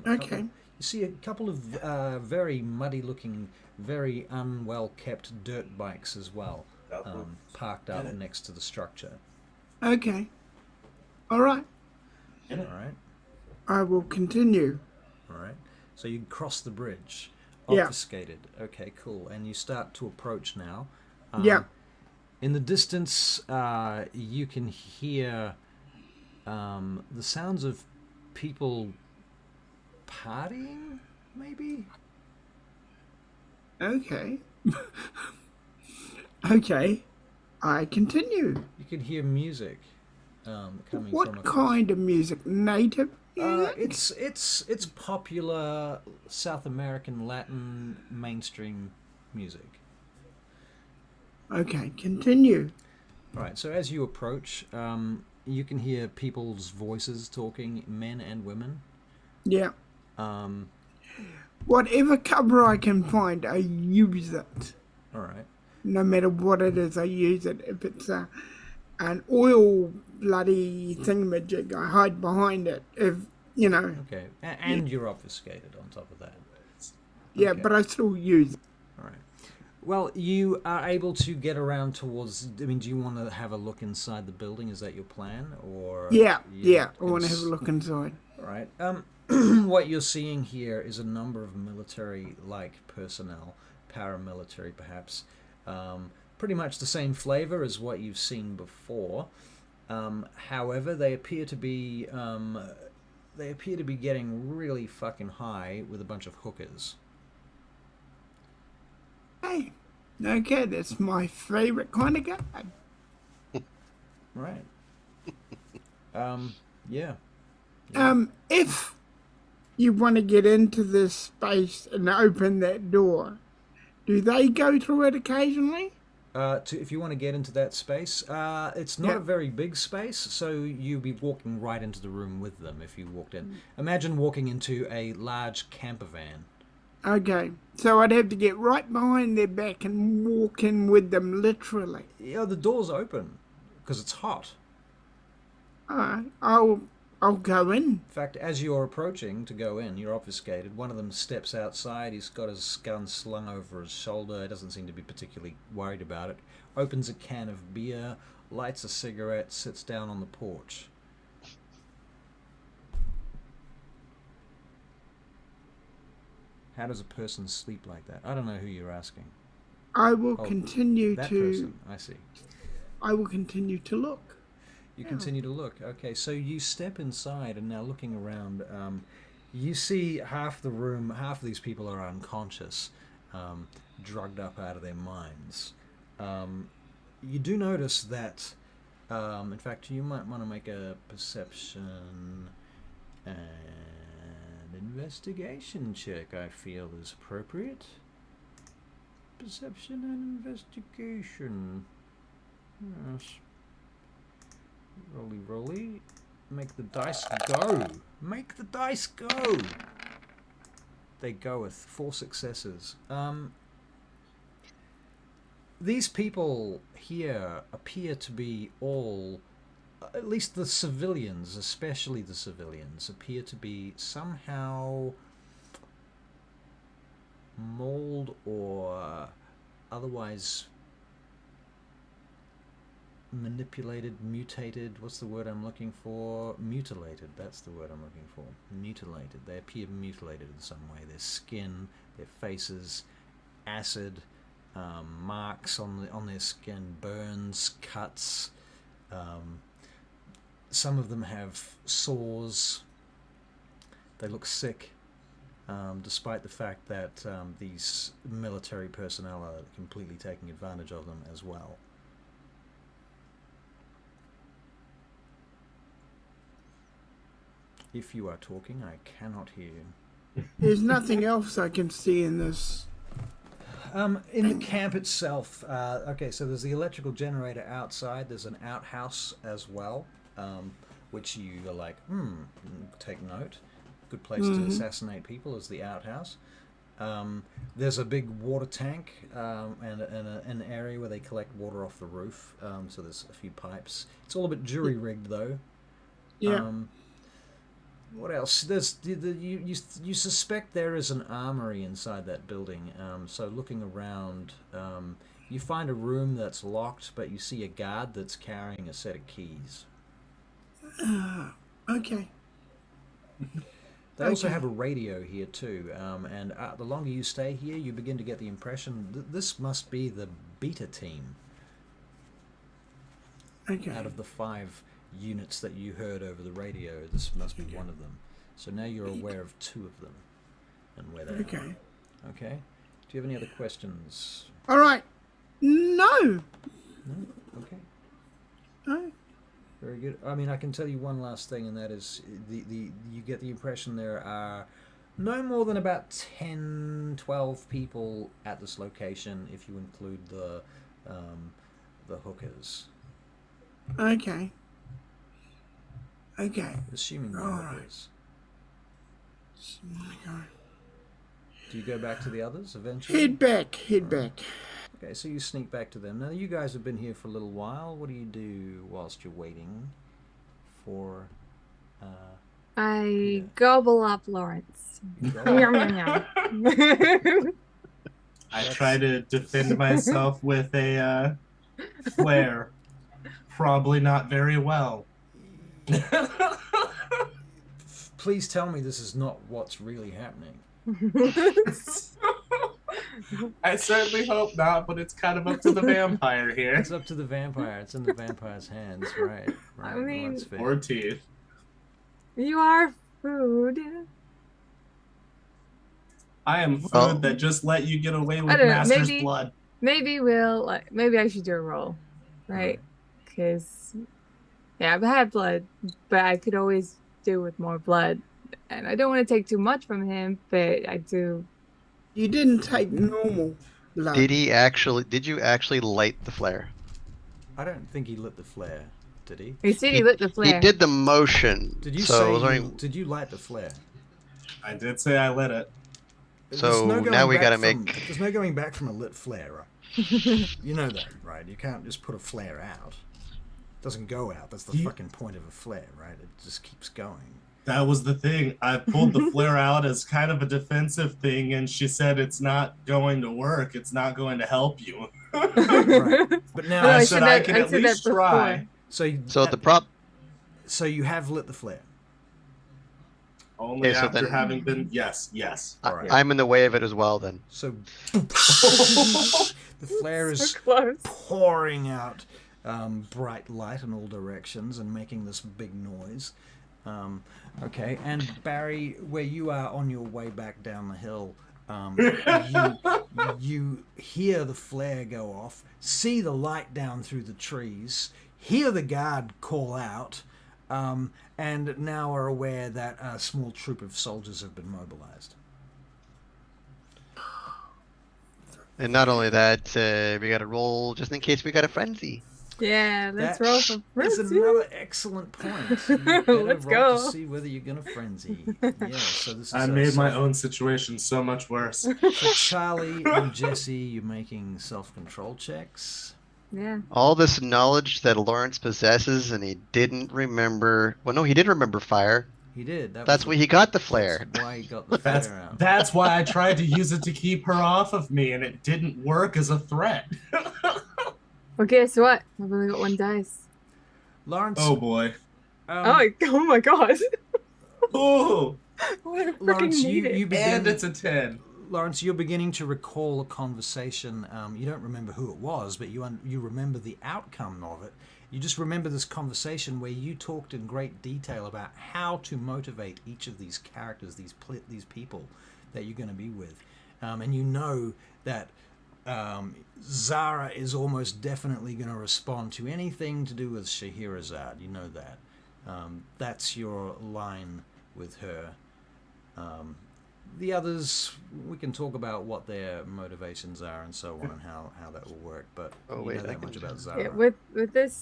Okay. You see a couple of very muddy-looking, very unwell-kept dirt bikes as well, parked up next to the structure. Okay. All right. All right. I will continue. All right. So you cross the bridge. Yeah. Obfuscated. Okay, cool. And you start to approach now. Yeah. In the distance, you can hear the sounds of people partying, maybe? Okay. Okay. I continue. You can hear music coming from What across. kind of music? Native music? It's popular South American Latin mainstream music. Okay, continue. All right. So as you approach, you can hear people's voices talking, men and women. Yeah. Um, Whatever cover I can find, I use it. all right. No matter what it is, I use it. If it's an oil bloody thingamajig, I hide behind it. If, you know. Okay. And you're obfuscated on top of that. Yeah, Okay. but I still use it. All right. Well, you are able to get around towards. I mean, do you want to have a look inside the building? Is that your plan, or? Yeah, you yeah. I gonna want to have a look inside. All right. What you're seeing here is a number of military-like personnel, paramilitary perhaps, pretty much the same flavor as what you've seen before. However, they appear to be getting really fucking high with a bunch of hookers. Hey, okay, that's my favorite kind of guy. Right. Yeah. If you want to get into this space and open that door, do they go through it occasionally? If you want to get into that space, it's not Yeah. a very big space, so you'll be walking right into the room with them if you walked in. Imagine walking into a large camper van. Okay, so I'd have to get right behind their back and walk in with them, literally. Yeah, the door's open because it's hot. Alright, I'll go in. In fact, as you're approaching to go in, you're obfuscated. One of them steps outside. He's got his gun slung over his shoulder. He doesn't seem to be particularly worried about it. Opens a can of beer, lights a cigarette, sits down on the porch. How does a person sleep like that? I don't know who you're asking. I will Oh, continue That to. person. I see. I will continue to look. You continue to look. Okay, so you step inside and now looking around, you see half the room, half of these people are unconscious, drugged up out of their minds. You do notice that, in fact, you might want to make a perception and investigation check, I feel is appropriate. Perception and investigation. Yes. Rolly, rolly. Make the dice go. Make the dice go. They goeth. 4 successes. These people here appear to be all, at least the civilians, especially the civilians, appear to be somehow mauled or otherwise manipulated, mutated. What's the word I'm looking for? Mutilated. That's the word I'm looking for. Mutilated. They appear mutilated in some way. Their skin, their faces, acid, marks on their skin, burns, cuts. Some of them have sores. They look sick, despite the fact that these military personnel are completely taking advantage of them as well. If you are talking, I cannot hear you. There's nothing else I can see in this. In the camp itself, okay, so there's the electrical generator outside. There's an outhouse as well, which you are like, take note. Good place to assassinate people is the outhouse. There's a big water tank and an area where they collect water off the roof. So there's a few pipes. It's all a bit jury-rigged, though. Yeah. What else? There's you suspect there is an armory inside that building. So looking around, you find a room that's locked, but you see a guard that's carrying a set of keys. Okay. They also have a radio here too, and the longer you stay here, you begin to get the impression this must be the beta team. Okay. Out of the 5 units that you heard over the radio, this must be one of them. So now you're aware of 2 of them and where they are. Okay. Okay. Do you have any other questions? All right. No. No? Okay. No. Very good. I mean, I can tell you one last thing, and that is you get the impression there are no more than about 10, 12 people at this location if you include the hookers. Okay. Okay. Assuming the Alright. hookers. Okay. Do you go back to the others eventually? Head back. Okay, so you sneak back to them. Now, you guys have been here for a little while. What do you do whilst you're waiting for... I gobble up Lawrence. Go? Yum, yum, yum. I try to defend myself with a flare. Probably not very well. Please tell me this is not what's really happening. I certainly hope not, but it's kind of up to the vampire here. It's up to the vampire. It's in the vampire's hands, right? I Well, mean- that's fair. Or teeth. You are food. I am food Oh. that just let you get away with I don't know, Master's maybe- blood. Maybe maybe I should do a roll, right? Because I've had blood, but I could always do with more blood, and I don't want to take too much from him, but I do. You didn't take normal blood. Did you actually light the flare? I don't think he lit the flare, did he? He said he lit the flare. He did the motion. Did you so say I was wondering- did you light the flare? I did say I lit it. So There's no now going we back gotta from- make- There's no going back from a lit flare, right? You know that, right? You can't just put a flare out. It doesn't go out. That's the You- fucking point of a flare, right? It just keeps going. That was the thing. I pulled the flare out as kind of a defensive thing, and she said it's not going to work. It's not going to help you. Right. But now, No, I I said said I that- can I at said least that try. before. so you have lit the flare. Only Okay, so after then- having been... Yes. All right. I'm in the way of it as well then. So the flare is So close. pouring out bright light in all directions and making this big noise. Okay, and Barry, where you are on your way back down the hill, you hear the flare go off, see the light down through the trees, hear the guard call out, and now are aware that a small troop of soldiers have been mobilized. And not only that, we got to roll just in case we got a frenzy. Yeah, let's That roll for That's frenzy. another excellent point. You better Let's roll go. to see whether you're gonna frenzy. Yeah, so this is I a made my self- own situation so much worse. For Charlie and Jesse, you're making self-control checks. Yeah. All this knowledge that Lawrence possesses, and he didn't remember. Well, no, he did remember fire. He did. That's where he got the flare. That's why he got the That's flare out. that's why I tried to use it to keep her off of me, and it didn't work as a threat. Well, guess what? I've only got one dice. Lawrence. Oh boy. Oh my god. Oh, What a Lawrence, freaking need you it. begin. and it's a 10. Lawrence, you're beginning to recall a conversation. You don't remember who it was, but you remember the outcome of it. You just remember this conversation where you talked in great detail about how to motivate each of these characters, these people that you're going to be with, and you know that Zara is almost definitely going to respond to anything to do with Scheherazade. You know that. That's your line with her. The others, we can talk about what their motivations are and so on, and how that will work. But Oh, you wait, know I that can- much about Zara. Yeah, with this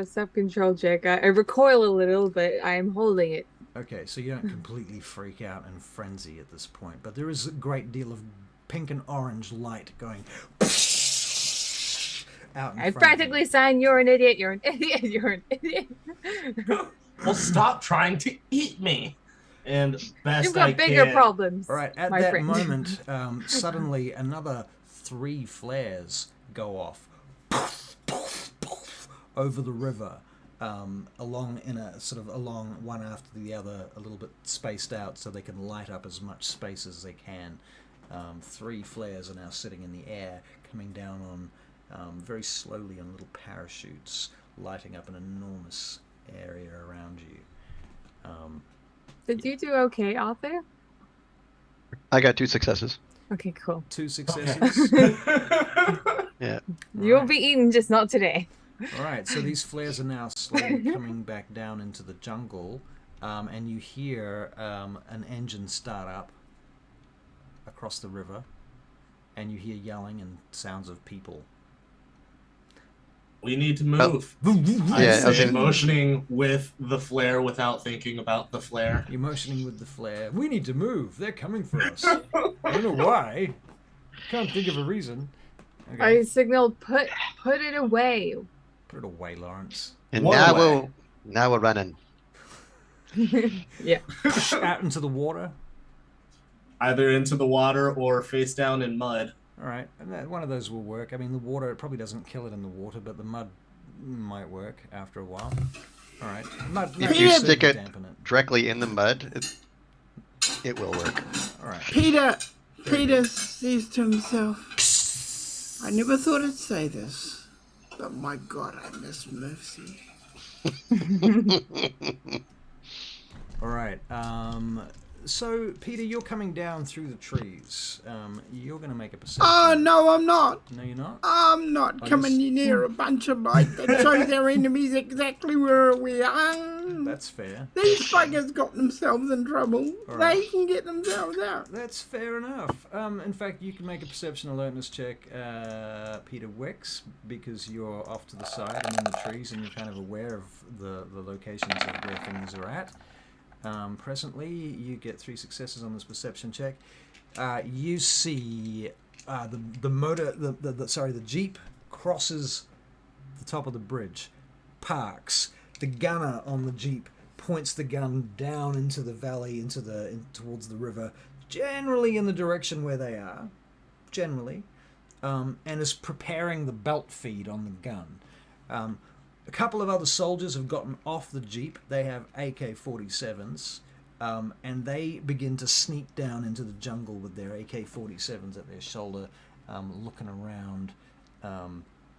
self-control check, I recoil a little, but I am holding it. Okay, so you don't completely freak out and frenzy at this point, but there is a great deal of pink and orange light going out in I front practically of you. sign, you're an idiot, you're an idiot, you're an idiot. Well, stop trying to eat me. And best You've got I bigger can, problems. All right, at my that friend. moment, suddenly another 3 flares go off over the river, along one after the other, a little bit spaced out, so they can light up as much space as they can. 3 flares are now sitting in the air, coming down on very slowly on little parachutes, lighting up an enormous area around you. Did you do okay out there? I got 2 successes. Okay, cool. 2 successes. Yeah. You'll Right. be eaten, just not today. All right, so these flares are now slowly coming back down into the jungle, and you hear an engine start up across the river, and you hear yelling and sounds of people. we need to move. Yeah, I was say, in- motioning with the flare without thinking about the flare. You're motioning with the flare. We need to move. They're coming for us. I don't know why. Can't think of a reason. Okay. I signaled, put it away. Put it away, Lawrence. And One now away. we're running. Yeah. Out into the water. Either into the water or face down in mud. All right, and one of those will work. I mean, the water, it probably doesn't kill it in the water, but the mud might work after a while. All right. Mud If you will stick it dampen it. directly in the mud, it will work. All right. Peter says to himself, I never thought I'd say this, but my God, I miss Mercy. All right. So, Peter, you're coming down through the trees. You're going to make a perception. Oh, no, I'm not. No, you're not? I'm not I coming just- near a bunch of light that shows their enemies exactly where we are. That's fair. These buggers got themselves in trouble. All They right. can get themselves out. That's fair enough. In fact, you can make a perception alertness check, Peter Wicks, because you're off to the side and in the trees and you're kind of aware of the locations of where things are at. Presently, you get 3 successes on this perception check. You see the Jeep crosses the top of the bridge, parks. The gunner on the Jeep points the gun down into the valley, towards the river, generally in the direction where they are, and is preparing the belt feed on the gun. A couple of other soldiers have gotten off the Jeep. They have AK-47s, and they begin to sneak down into the jungle with their AK-47s at their shoulder, looking around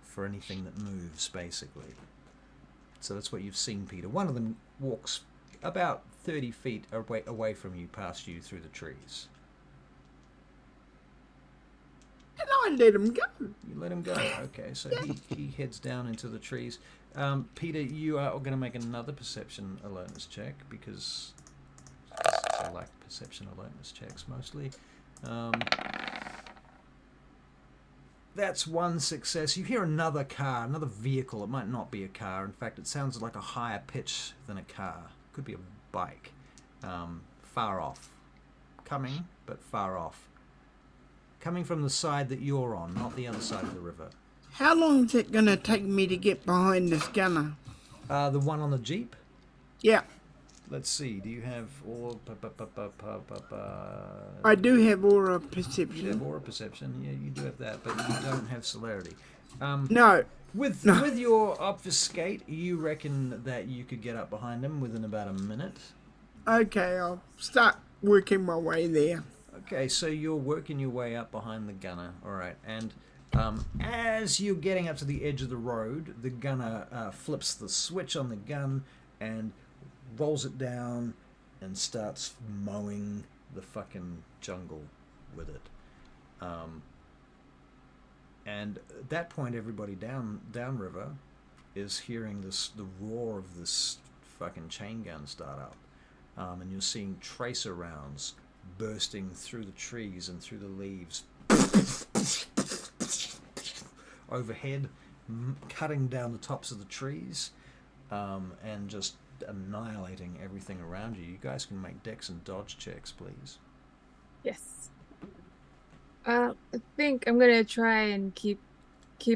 for anything that moves, basically. So that's what you've seen, Peter. One of them walks about 30 feet away from you, past you, through the trees. And I let him go. You let him go. Okay, so he heads down into the trees. Peter, you are going to make another perception alertness check, because I like perception alertness checks mostly. That's 1 success. You hear another car, another vehicle. It might not be a car. In fact, it sounds like a higher pitch than a car. Could be a bike. Far off. Coming, but far off. Coming from the side that you're on, not the other side of the river. How long is it going to take me to get behind this gunner? The one on the Jeep? Yeah, Let's see. Do you have all... I do have aura You have perception. aura perception. Yeah, you do have that, but you don't have celerity. No. With your obfuscate, you reckon that you could get up behind him within about a minute? Okay, I'll start working my way there. Okay, so you're working your way up behind the gunner. All right, and as you're getting up to the edge of the road, the gunner flips the switch on the gun and rolls it down and starts mowing the fucking jungle with it. And at that point, everybody downriver is hearing the roar of this fucking chain gun start up, and you're seeing tracer rounds bursting through the trees and through the leaves overhead, cutting down the tops of the trees, and just annihilating everything around you. You guys can make dex and dodge checks, please. Yes. I think I'm gonna try and keep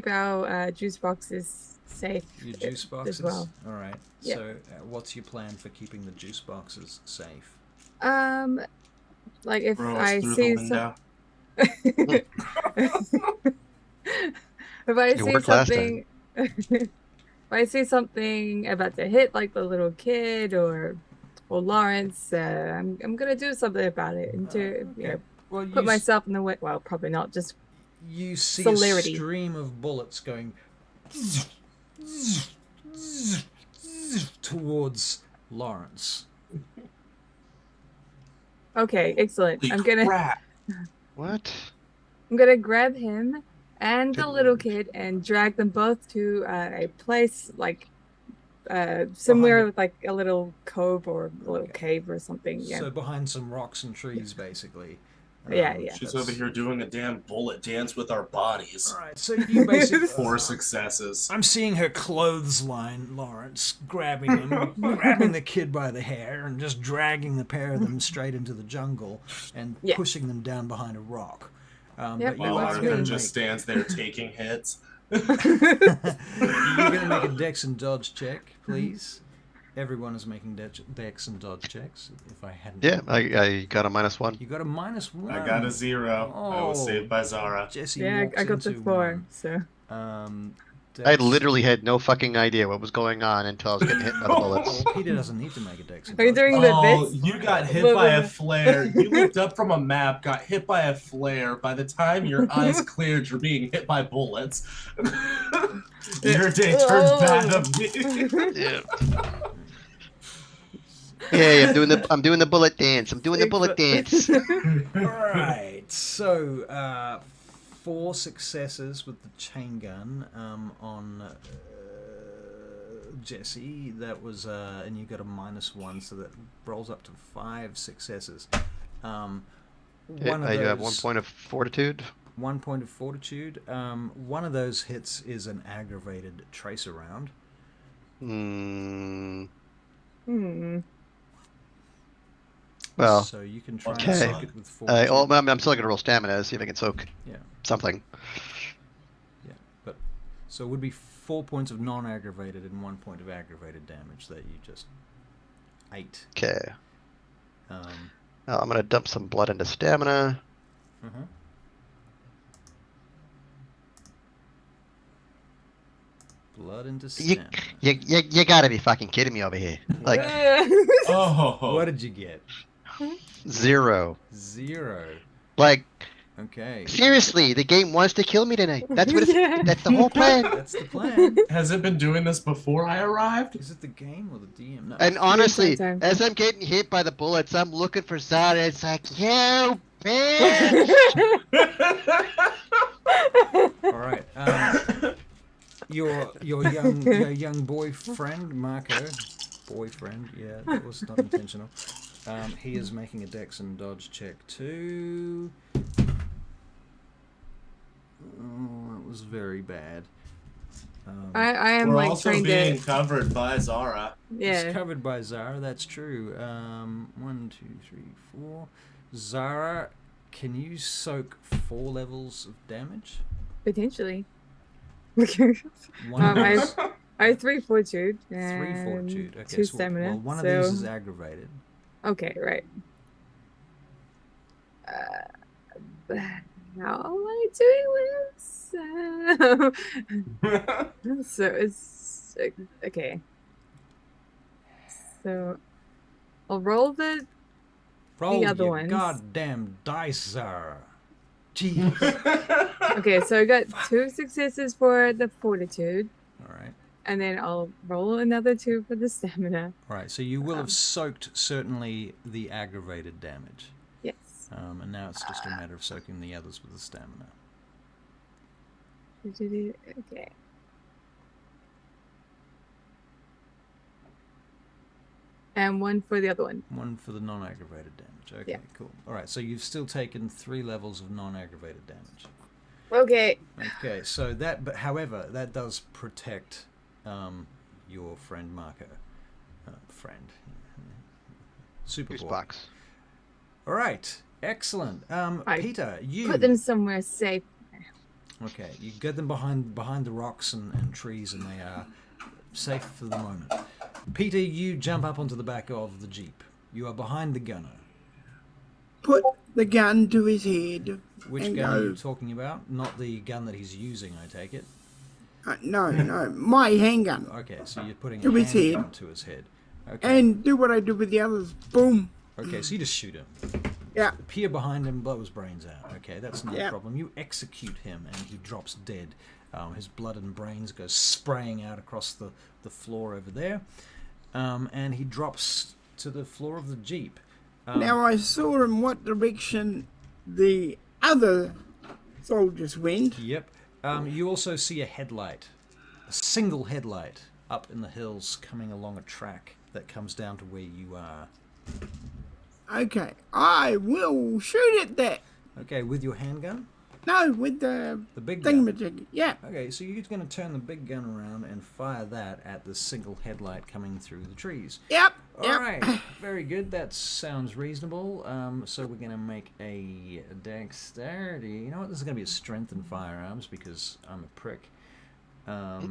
our juice boxes safe. Your juice boxes? as well. All right. Yep. So what's your plan for keeping the juice boxes safe? Like if Throw us I through see the window. if I It see worked last something, if I see something about to hit, like the little kid or Lawrence, I'm gonna do something about it and Well, put myself in the way. Well, probably not. Just you see celerity. a stream of bullets going towards Lawrence. okay, excellent. Holy I'm gonna crap. What? I'm gonna grab him and the Good little lord. kid and drag them both to a place like somewhere with like a little cove or a little cave or something. Yeah. So behind some rocks and trees, basically. Yeah. She's over here doing a damn bullet dance with our bodies. All right, so you basically 4 successes. I'm seeing her clothesline Lawrence, grabbing him, grabbing the kid by the hair, and just dragging the pair of them straight into the jungle and Yes. pushing them down behind a rock. Yep, But you While are that's Arthur going me. to just stands there taking hits. you're going to make a dex and dodge check, please. Everyone is making dex and dodge checks. If I hadn't, Yeah, I got a -1. you got a -1. I got a 0. I was Oh. saved by Zara. Jesse Yeah, walks I got the into 4. one. So I literally had no fucking idea what was going on until I was getting hit by the bullets. Well, Peter doesn't need to make a dex and are you dodge. doing Oh, this? you got hit by a flare. You looked up from a map, got hit by a flare. By the time your eyes cleared, you're being hit by bullets. Your day turns bad on me. Yeah. Hey, I'm doing the bullet dance. I'm doing the bullet dance. Alright, so 4 successes with the chain gun on Jesse. That was, and you got a -1, so that rolls up to 5 successes. One of I those, have 1 point of fortitude. 1 point of fortitude. One of those hits is an aggravated tracer round. Well, So you can try and okay. soak it with fortitude. I'm still gonna roll stamina, see if I can soak Yeah. something. Yeah, but so it would be 4 points of non-aggravated and 1 point of aggravated damage that you just ate. Okay. Um, Now I'm gonna dump some blood into stamina. uh-huh. Blood into You, stamina. you gotta be fucking kidding me over here. Like Oh. What did you get? 0. 0. Like Okay. seriously, the game wants to kill me tonight. That's what. Yeah. That's the whole plan. That's the plan. Has it been doing this before I arrived? Is it the game or the DM? No. And honestly, time. as I'm getting hit by the bullets, I'm looking for Zara. It's like, you bitch. All right. Your young boyfriend Marco, yeah, that was not intentional. He is making a dex and dodge check too. Oh, that was very bad. I am We're like also trying being to. covered by Zara. It's Yeah. covered by Zara. That's true. 1, 2, 3, 4. Zara, can you soak 4 levels of damage? Potentially. One of those- I have 3 fortitude. 3 and fortitude. Okay, 2 so stamina. well, one of so... these is aggravated. Okay, right. how am I doing this? So it's okay. So I'll roll the Roll other your ones. goddamn dice, sir. Jeez. Okay, so I got 2 successes for the fortitude, All right. and then I'll roll another 2 for the stamina. All right. So you will have soaked certainly the aggravated damage. Yes. And now it's just a matter of soaking the others with the stamina. Okay. And 1 for the other one. 1 for the non-aggravated damage. Okay, Yeah. cool. All right, so you've still taken 3 levels of non-aggravated damage. Okay. Okay, so that, but however, that does protect your friend Marco. Super boy. Box. All right, excellent. I Peter, you Put them somewhere safe. Okay, you get them behind the rocks and trees, and they are safe for the moment. Peter, you jump up onto the back of the jeep. You are behind the gunner. Put the gun to his head. Which and gun go. are you talking about? Not the gun that he's using, I take it. No, my handgun. Okay, so you're putting To a his head. handgun to his head. Okay. And do what I do with the others. Boom. Okay, so you just shoot him. Yeah. Peer behind him, blow his brains out. Okay, that's no Yeah. problem. You execute him, and he drops dead. His blood and brains go spraying out across the floor over there. And he drops to the floor of the jeep. Now I saw in what direction the other soldiers went. Yep. You also see a headlight, a single headlight, up in the hills coming along a track that comes down to where you are. Okay, I will shoot at that. Okay, with your handgun? No, with the big gun. thingamajig. Yeah. Okay, so you're going to turn the big gun around and fire that at the single headlight coming through the trees. Yep. All right, very good. That sounds reasonable. So we're going to make a dexterity. You know what? This is going to be a strength in firearms because I'm a prick. I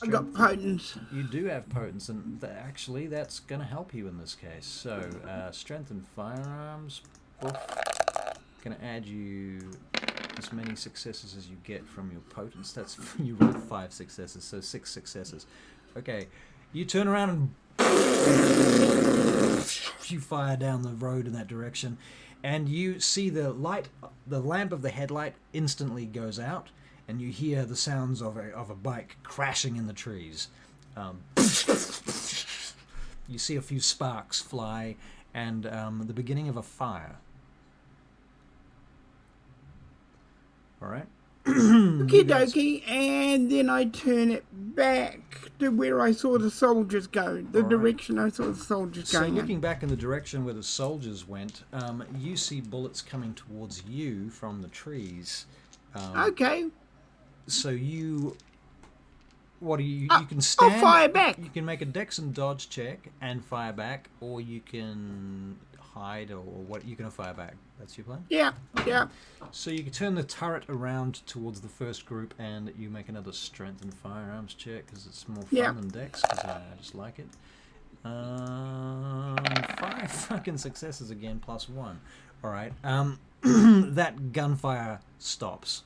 got potence. You do have potence, and actually that's going to help you in this case. So strength in firearms. Going to add you as many successes as you get from your potence. That's you rolled 5 successes, so 6 successes. Okay, you turn around and you fire down the road in that direction, and you see the lamp of the headlight instantly goes out, and you hear the sounds of a bike crashing in the trees. You see a few sparks fly, and the beginning of a fire. All right. Okie dokie, and then I turn it back to where I saw the soldiers go, the All right. direction I saw the soldiers So going. looking back in the direction where the soldiers went, you see bullets coming towards you from the trees. Okay, So you... What do you can stand... I'll fire back. You can make a dex and dodge check and fire back, or you can hide, or what you can fire back. That's your plan? Yeah. So you can turn the turret around towards the first group, and you make another strength and firearms check because it's more fun than dex. Because I just like it. 5 fucking successes again, plus 1. All right. That gunfire stops.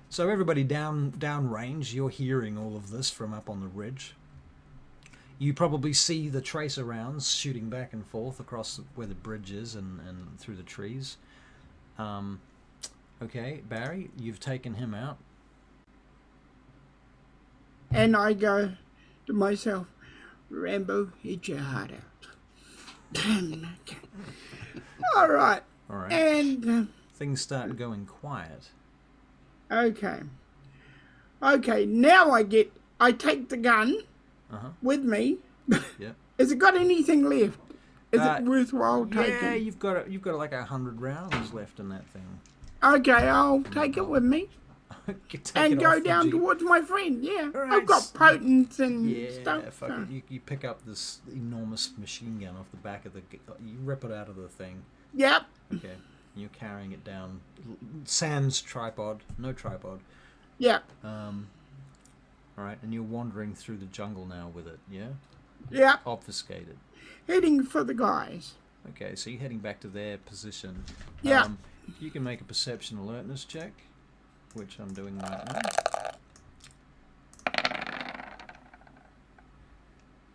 So everybody down range, you're hearing all of this from up on the ridge. You probably see the tracer rounds shooting back and forth across where the bridge is and through the trees. Okay, Barry, you've taken him out. And I go to myself, Rambo, hit your heart out. Okay. All right. All right. And Things start going quiet. okay, now I take the gun with me. Yep. Has it got anything left? Is it worthwhile taking? Yeah, you've got like 100 rounds left in that thing. Okay, I'll take it with me Take and it go off the down jeep. towards my friend. Yeah, All right, I've got potence and Yeah, stuff. fuck so- it. You pick up this enormous machine gun off the back of you rip it out of the thing. Yep. Okay. You're carrying it down. Sans tripod. No tripod. Yep. All right, and you're wandering through the jungle now with it, yeah? Yep. Obfuscated. Heading for the guys. Okay, so you're heading back to their position. Yeah. You can make a perception alertness check, which I'm doing right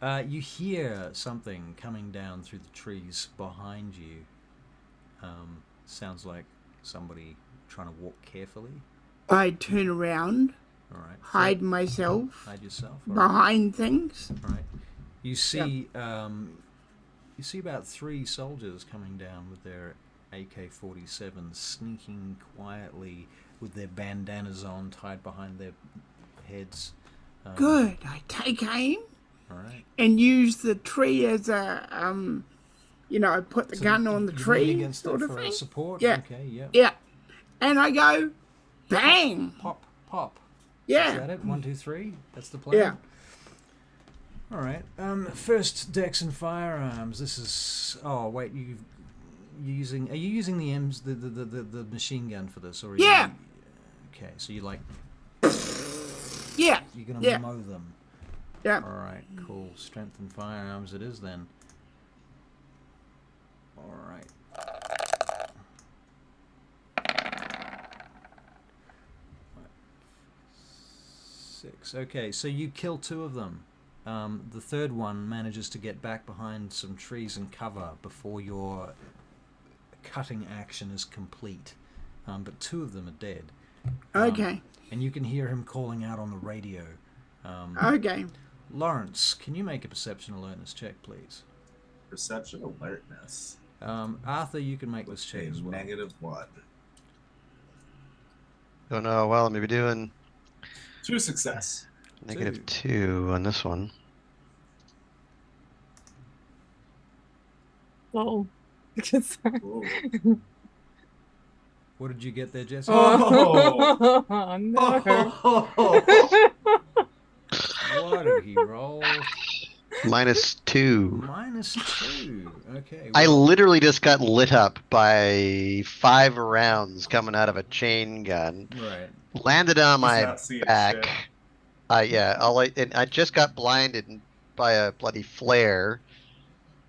now. You hear something coming down through the trees behind you. Sounds like somebody trying to walk carefully. I turn around, All right. hide myself Hide yourself. All right. behind things. All right. You see, you see about 3 soldiers coming down with their AK-47s, sneaking quietly with their bandanas on, tied behind their heads. Good. I take aim All right. and use the tree as a, I put the So gun on the you're tree leaning against sort it of for thing. support. Yeah. Okay. Yeah. Yeah. And I go, bang. Pop. Pop. Yeah. Is that it? 1, 2, 3. That's the plan. Yeah. All right. First, Dex and firearms. This is. Oh wait, you're using. Are you using the the machine gun for this, or are Yeah. You, okay, so you like. Yeah. You're gonna Yeah. mow them. Yeah. All right. Cool. Strength and firearms. It is then. All right. Six. Okay, so you kill 2 of them. The third one manages to get back behind some trees and cover before your cutting action is complete. But 2 of them are dead. Okay. And you can hear him calling out on the radio. Okay. Lawrence, can you make a perception alertness check, please? Perception alertness. Arthur, you can make this check as well. -1. Don't know how well I'm maybe doing. 2 success. -2 on this one. Whoa. Ooh. What did you get there, Jesse? Oh. Oh, no. What did he roll? -2. -2. Okay. I well, literally just got lit up by 5 rounds coming out of a chain gun. Right. Landed on He's my not seeing back. shit. I just got blinded by a bloody flare.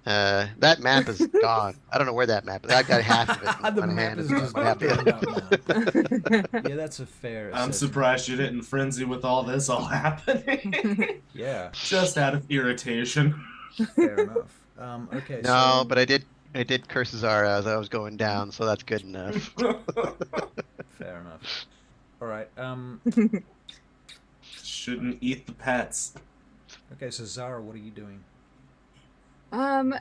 That map is gone. I don't know where that map is. I got half of it. In The one map hand is and just half the burned other. up now. Yeah, that's a fair I'm assessment. surprised you didn't frenzy with all this all happening. Yeah, Just out of irritation. fair enough. Okay, No, so... but I did curse Zara as I was going down, so that's good enough. Fair enough. All right. Shouldn't eat the pets. Okay, so Zara, what are you doing? I'm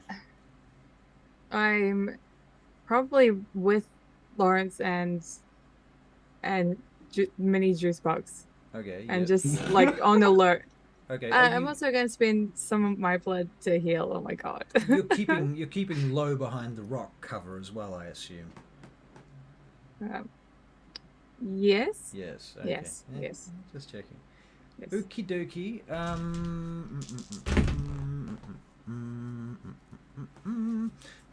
probably with Lawrence and mini juice box, Okay. and yeah. just like on alert. Okay. I'm also gonna spend some of my blood to heal. Oh my god. You're keeping low behind the rock cover as well, I assume. Yes. Yes. Okay. Yes. Yeah, Yes. Just checking. Yes. Okie dokie.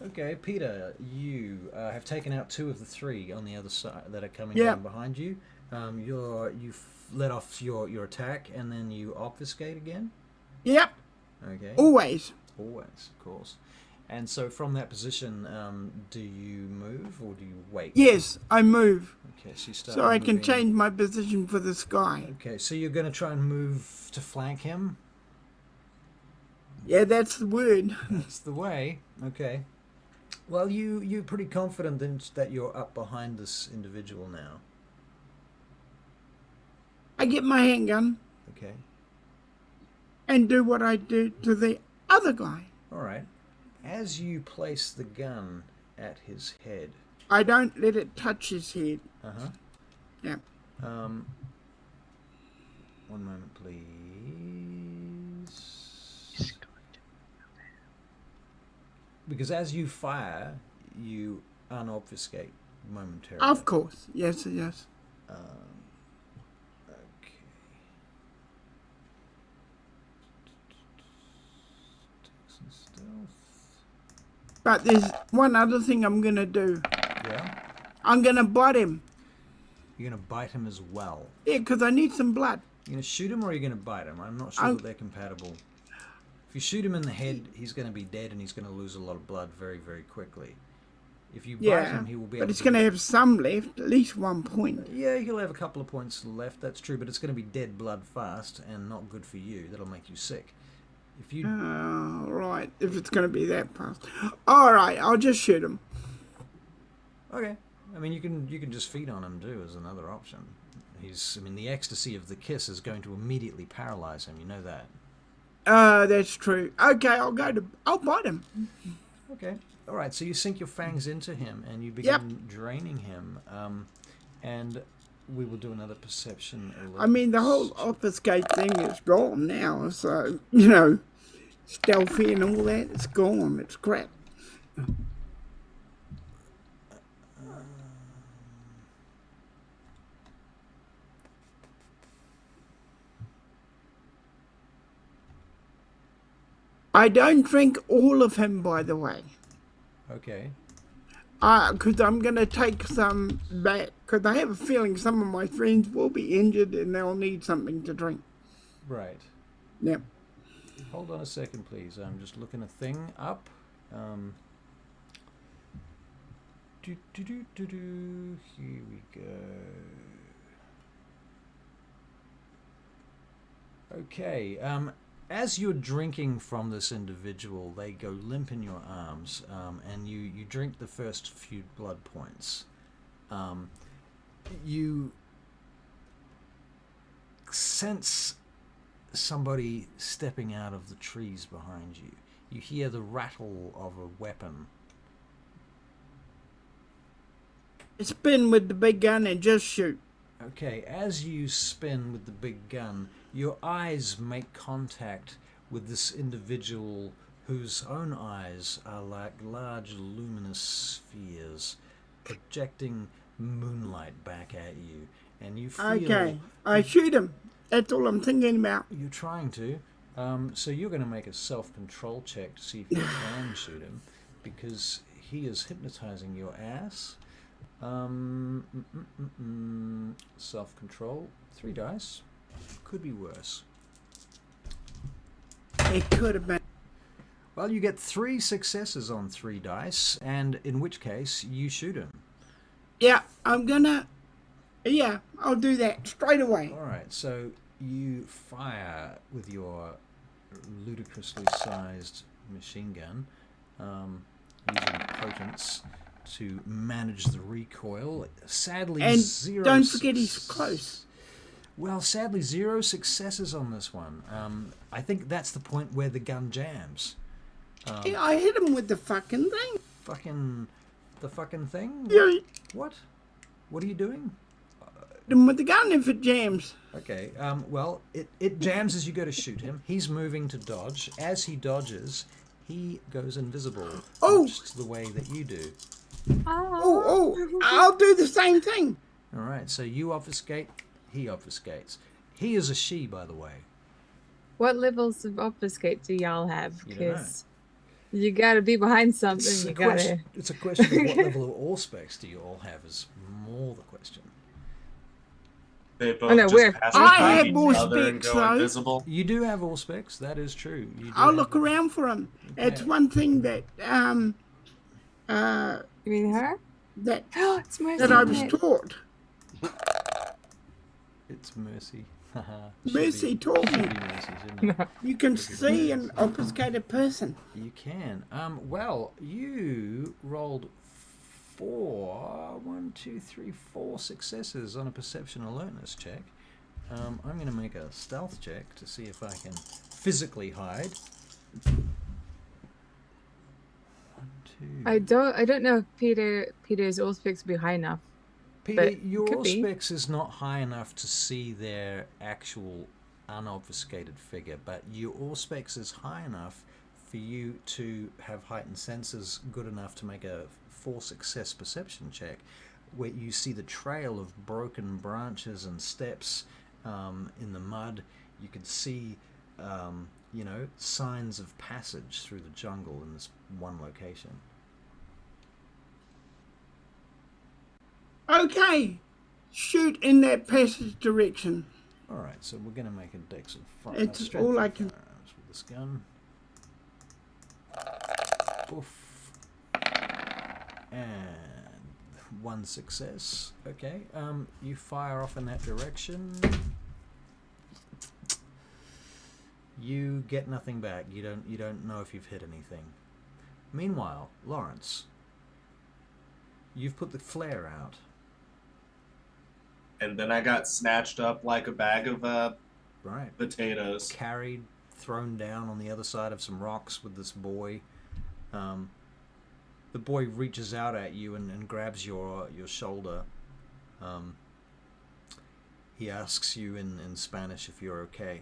Okay, Peter, you have taken out 2 of the 3 on the other side that are coming Yeah. down behind you. You've let off your attack and then you obfuscate again. Yep. Okay. Always. Always, of course. And so from that position, do you move or do you wait? Yes, I move. Okay, so you start So I can moving. change my position for the sky. Okay, so you're going to try and move to flank him? Yeah, that's the word. That's the way. Okay. Well, you're pretty confident that you're up behind this individual now. I get my handgun Okay. and do what I do to the other guy. All right. As you place the gun at his head. I don't let it touch his head. Uh-huh. Yeah. One moment, please. Because as you fire, you unobfuscate momentarily. Of course. Yes, yes. Okay. Some stealth. But there's one other thing I'm going to do. Yeah. I'm going to bite him. You're gonna bite him as well. Yeah, because I need some blood. You're gonna shoot him or are you gonna bite him? I'm not sure I'm- that they're compatible. If you shoot him in the head, he's going to be dead and he's going to lose a lot of blood very, very quickly. If you bite Yeah, him, he will be but able it's to... going to have some left, at least 1 point. Yeah, he'll have a couple of points left, that's true, but it's going to be dead blood fast and not good for you. That'll make you sick. If you... Right, if it's going to be that fast. All right, I'll just shoot him. Okay. I mean, you can just feed on him too as another option. I mean, the ecstasy of the kiss is going to immediately paralyze him. You know that. That's true. Okay, I'll bite him. Okay. All right. So you sink your fangs into him and you begin draining him. And we will do another perception. I mean, the whole obfuscate thing is gone now. So, stealthy and all that, it's gone. It's crap. I don't drink all of him, by the way. Okay. Because I'm going to take some back. Because I have a feeling some of my friends will be injured and they'll need something to drink. Right. Yep. Hold on a second, please. I'm just looking a thing up. Here we go. Okay. As you're drinking from this individual, they go limp in your arms, and you drink the first few blood points. You sense somebody stepping out of the trees behind you. You hear the rattle of a weapon. Spin with the big gun and just shoot. Okay, as you spin with the big gun, your eyes make contact with this individual whose own eyes are like large luminous spheres projecting moonlight back at you. And you feel... Okay, I shoot him. That's all I'm thinking about. You're trying to. So you're going to make a self-control check to see if you can shoot him, because he is hypnotizing your ass. Self-control. 3 dice. Could be worse. It could have been. Well, you get 3 successes on 3 dice, and in which case you shoot him. Yeah, I'm gonna... Yeah, I'll do that straight away. Alright, so you fire with your ludicrously sized machine gun, using potence to manage the recoil. Sadly, And 0 don't forget he's close. Well, sadly, 0 successes on this one. I think that's the point where the gun jams. Yeah, I hit him with the fucking thing. The fucking thing? Yeah, What? What are you doing? hit him with the gun if it jams. Okay, well, it jams as you go to shoot him. He's moving to dodge. As he dodges, he goes invisible, much the way that you do. I'll do the same thing. All right, so you obfuscate, he obfuscates. He is a she, by the way. What levels of obfuscate do y'all have? You don't know. Because you gotta be behind something. It's You a gotta. question of what level of all specs do you all have is more the question. They both no, just we're- pass I behind have each more other and specs, go though. invisible. You do have all specs, that is true. You do I'll have look them. around for him. It's Okay. one thing that You mean her? that Oh, it's Mercy. that I was taught. It's Mercy. Mercy taught me. You can see an obfuscated person. You can. Well, you rolled 4 successes on a perception alertness check. I'm going to make a stealth check to see if I can physically hide. 1, 2. I don't know if Peter's Allspecs will be high enough. Peter, but your could be. Auspex is not high enough to see their actual unobfuscated figure, but your Auspex is high enough for you to have heightened senses good enough to make a 4 success perception check, where you see the trail of broken branches and steps in the mud. You can see, signs of passage through the jungle in this one location. Okay, shoot in that passage direction. All right, so we're going to make a dex of It's strength all I of can- firearms with this gun. Poof. And 1 success. Okay. You fire off in that direction. You get nothing back. You don't know if you've hit anything. Meanwhile, Lawrence, you've put the flare out. And then I got snatched up like a bag of Right. potatoes. Carried, thrown down on the other side of some rocks with this boy. The boy reaches out at you and grabs your shoulder. He asks you in Spanish if you're okay.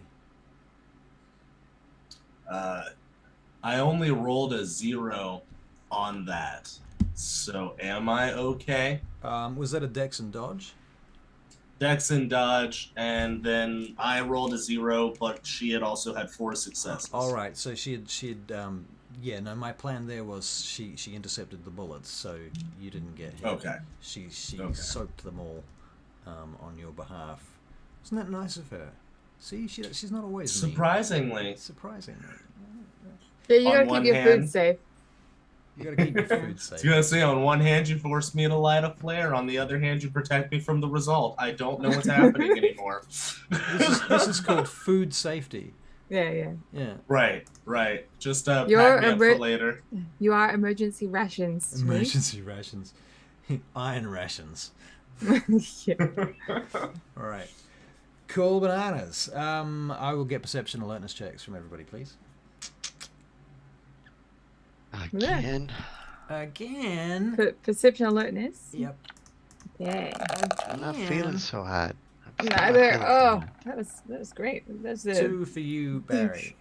I only rolled a 0 on that. So am I okay? Was that a Dex and Dodge? Dex and dodge, and then I rolled a 0, but she had also had 4 successes. All right, so she had yeah, no, my plan there was she intercepted the bullets, so you didn't get hit. Okay. She Okay. soaked them all on your behalf. Isn't that nice of her? See, she's not always mean. Surprisingly. Surprisingly. Yeah, you On gotta one keep your hand- food safe. You gotta keep your food I was safe. gonna say, on one hand, you forced me to light a flare. On the other hand, you protect me from the result. I don't know what's happening anymore. This is called food safety. Yeah. Yeah. Right. Just You're pack me a up bit- for later. You are emergency rations. to me. Emergency rations. Iron rations. Yeah. All right. Cool bananas. I will get perception alertness checks from everybody, please. Again. Again. Perception alertness. Yep. Yeah. I'm not feeling so hot. I'm still not Neither. feeling Oh, good. that was great. That's a 2 for you, Barry.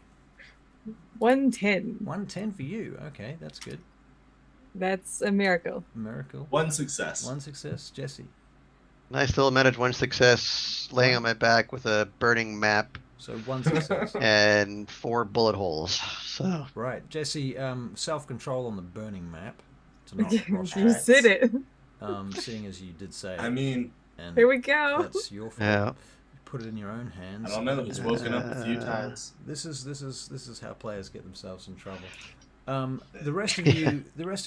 110. 110 for you. Okay, that's good. That's a miracle. Miracle. 1 success. 1 success. Jesse. I still managed 1 success, laying on my back with a burning map So 1 success. and 4 bullet holes. So Right. Jesse, self-control on the burning map. To not cross You tracks. said it. Seeing as you did say I mean, and Here we go. that's your fault. Yeah. You put it in your own hands. I don't know. He's woken up a few times. This is how players get themselves in trouble. The rest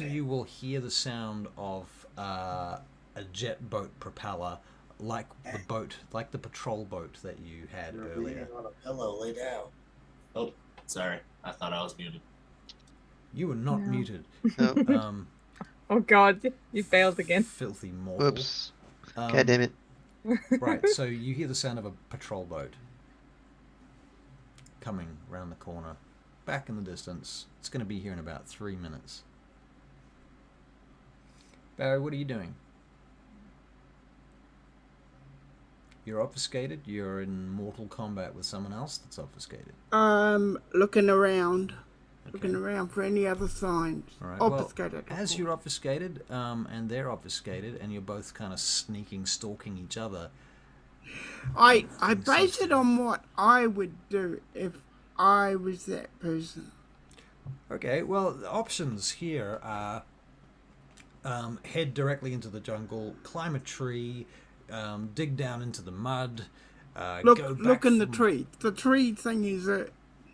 of you will hear the sound of a jet boat propeller, like the patrol boat that you had earlier. On a pillow, lay down. Oh, sorry. I thought I was muted. You were not No. muted. no. Oh God, you failed again. Filthy mortal. Whoops. God damn it. Right, so you hear the sound of a patrol boat coming round the corner, back in the distance. It's going to be here in about 3 minutes. Barry, what are you doing? You're obfuscated. You're in mortal combat with someone else that's obfuscated. Looking around. Okay. Looking around for any other signs. All right. Obfuscated. Well, as you're obfuscated, and they're obfuscated, and you're both kind of stalking each other. I base it on what I would do if I was that person. Okay, well, the options here are head directly into the jungle, climb a tree, dig down into the mud, Look go back look in the from- tree. The tree thing is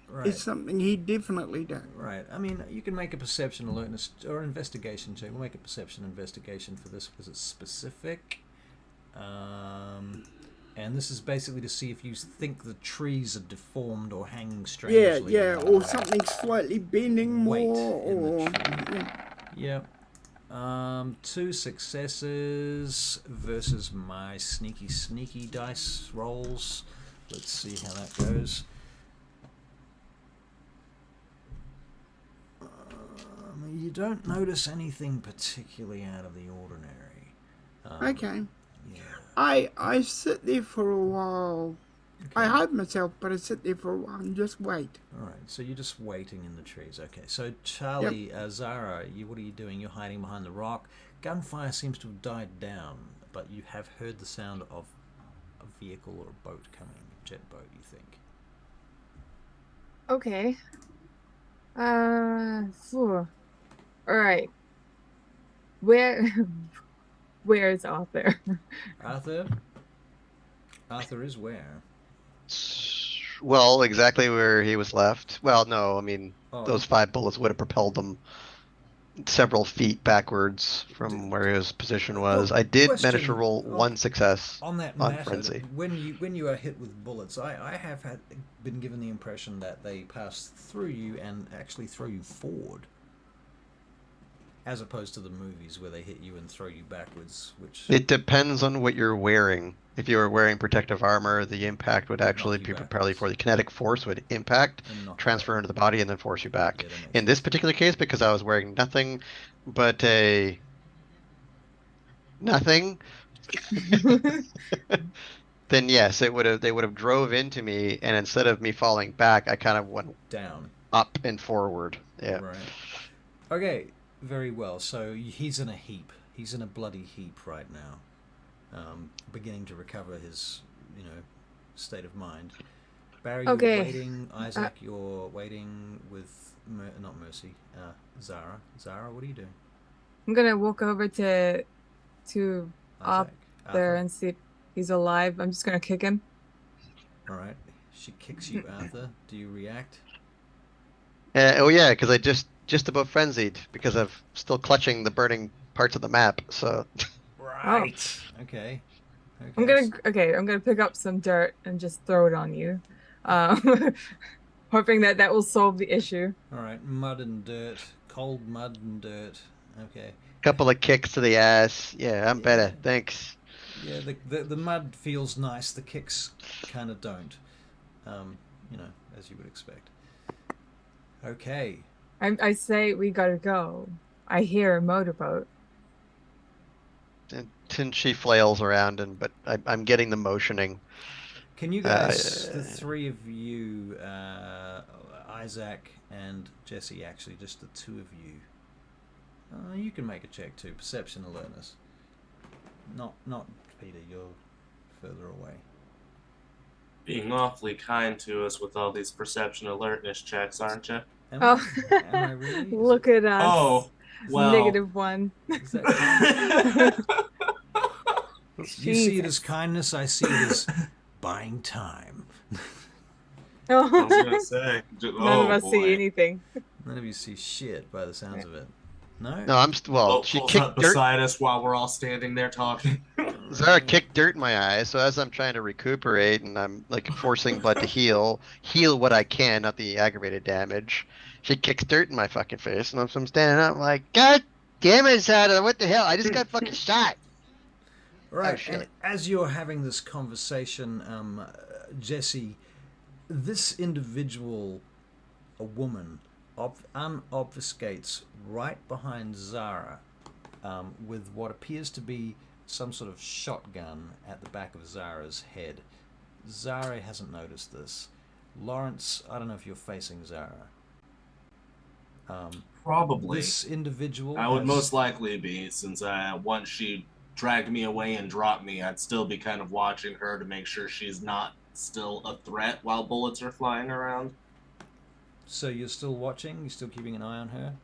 Right, something he'd definitely do. right. I mean, you can make a perception alertness or investigation check. We'll make a perception investigation for this because it's specific. And this is basically to see if you think the trees are deformed or hanging strangely. Yeah, or something slightly bending Weight more, in the or tree. yeah. Yep. 2 successes versus my sneaky dice rolls. Let's see how that goes. You don't notice anything particularly out of the ordinary. Okay. Yeah. I sit there for a while. I Okay. hide myself, but I sit there for a while and just wait. All right, so you're just waiting in the trees. Okay, so Charlie, Zara, what are you doing? You're hiding behind the rock. Gunfire seems to have died down, but you have heard the sound of a vehicle or a boat coming. Jet boat, you think? Okay. All right. Where is Arthur? Arthur? Arthur is where? Well, exactly where he was left. Well, no, I mean, Oh, those 5 bullets would have propelled them several feet backwards from where his position was. I did manage to Question roll one success on that on matter. frenzy. When you are hit with bullets, I have been given the impression that they pass through you and actually throw you forward, as opposed to the movies where they hit you and throw you backwards. Which It depends on what you're wearing. If you were wearing protective armor, the impact would Would actually knock you be propelling backwards. for the kinetic force would impact, and knock you transfer into the body, and then force you back. Yeah, that makes In this sense. particular case, because I was wearing nothing but a nothing, then yes, they would have drove into me, and instead of me falling back, I kind of went Down. up and forward. Yeah. Right. Okay. Very well. So he's in a heap. He's in a bloody heap right now, beginning to recover his, state of mind. Barry, Okay. you're waiting. Isaac, you're waiting with not Mercy. Zara. Zara, what are you doing? I'm gonna walk over to up Isaac. there Arthur? and see if he's alive. I'm just gonna kick him. All right. She kicks you, Arthur. Do you react? Oh yeah, because I just about frenzied because I'm still clutching the burning parts of the map. So Right. Okay. I'm gonna pick up some dirt and just throw it on you, hoping that will solve the issue. All right. Mud and dirt. Cold mud and dirt. Okay. couple of kicks to the ass. Yeah, I'm better. Yeah. Thanks. Yeah. The mud feels nice. The kicks kind of don't. As you would expect. Okay. I say we gotta go. I hear a motorboat. And she flails around, but I'm getting the motioning. Can you guys, the three of you, Isaac and Jesse, actually, just the two of you, you can make a check too. Perception alertness. Not Peter. You're further away. Being awfully kind to us with all these perception alertness checks, aren't you? Am I really? Look at us. Oh, well. -1. Is that you see it as Jesus. kindness. I see it as buying time. I was gonna say. None of us see anything. None of you see shit by the sounds of it. No. No, Boat she pulls kicked up dirt. beside us while we're all standing there talking. Zara kicked dirt in my eye, so as I'm trying to recuperate and I'm like forcing blood to heal what I can, not the aggravated damage, she kicks dirt in my fucking face, and I'm standing up, I'm like, God damn it, Zara, what the hell? I just got fucking shot. Right, Oh, shit. and as you're having this conversation, Jesse, this individual, a woman, unobfuscates right behind Zara with what appears to be some sort of shotgun at the back of Zara's head. Zara hasn't noticed this. Lawrence, I don't know if you're facing Zara. Probably. This individual I would has- most likely be, since once she dragged me away and dropped me, I'd still be kind of watching her to make sure she's not still a threat while bullets are flying around. So you're still watching? You're still keeping an eye on her?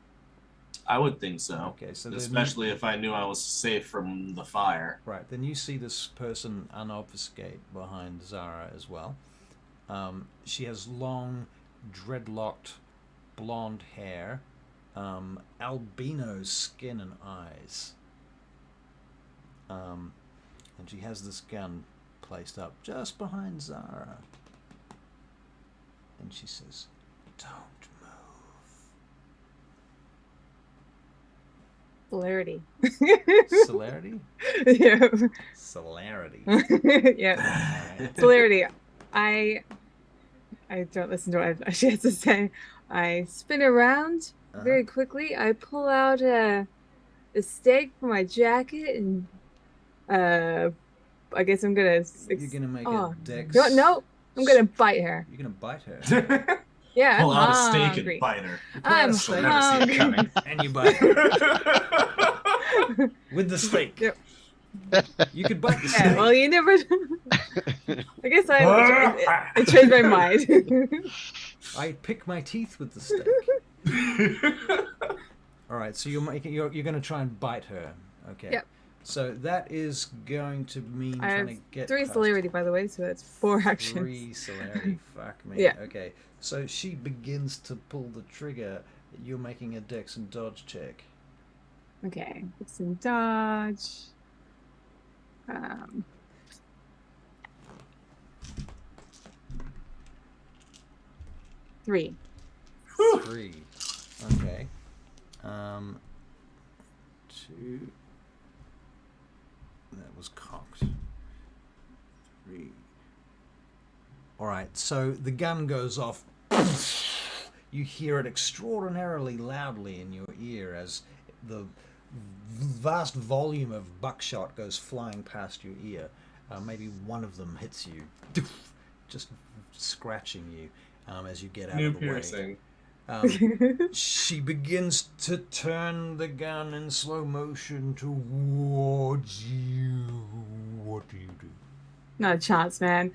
I would think so. Okay, so especially if I knew I was safe from the fire. Right, then you see this person unobfuscate behind Zara as well. She has long, dreadlocked, blonde hair, albino skin and eyes. And she has this gun placed up just behind Zara. And she says, "Don't Celerity. Celerity? Yeah. Celerity. Yeah. Alright. Celerity. I don't listen to what she has to say. I spin around very quickly. I pull out a stake from my jacket and I guess I'm gonna. You're gonna make a dex. No, I'm gonna bite her. You're gonna bite her. Yeah, Pull I'm out a steak hungry. and bite her. I'm She'll never see it hungry. coming. And you bite her with the steak. Yep. You could bite the Yeah, steak. well, you never. I guess I changed my mind. I pick my teeth with the steak. All right, so you're going to try and bite her. Okay. Yep. So that is going to mean I trying have to get 3 past celerity, by the way, so that's 4 actions. 3 celerity. Fuck me. Yeah. Okay. So she begins to pull the trigger. You're making a dex and dodge check. Okay, it's in dodge. 3. 3. Okay. 2. That was cocked. 3. All right. So the gun goes off. You hear it extraordinarily loudly in your ear as the vast volume of buckshot goes flying past your ear. Maybe one of them hits you, just scratching you as you get out New of the piercing. way. She begins to turn the gun in slow motion towards you. What do you do? Not a chance, man.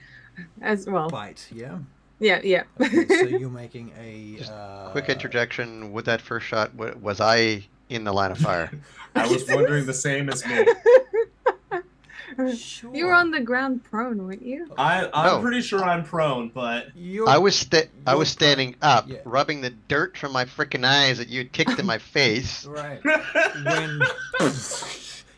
As well. Bite, yeah? Yeah. Okay, so you're making a... Quick interjection. With that first shot, was I in the line of fire? I was wondering the same as me. Sure. You were on the ground prone, weren't you? I'm No. pretty sure I'm prone, but I was you're standing up, yeah. rubbing the dirt from my freaking eyes that you had kicked in my face. Right. When...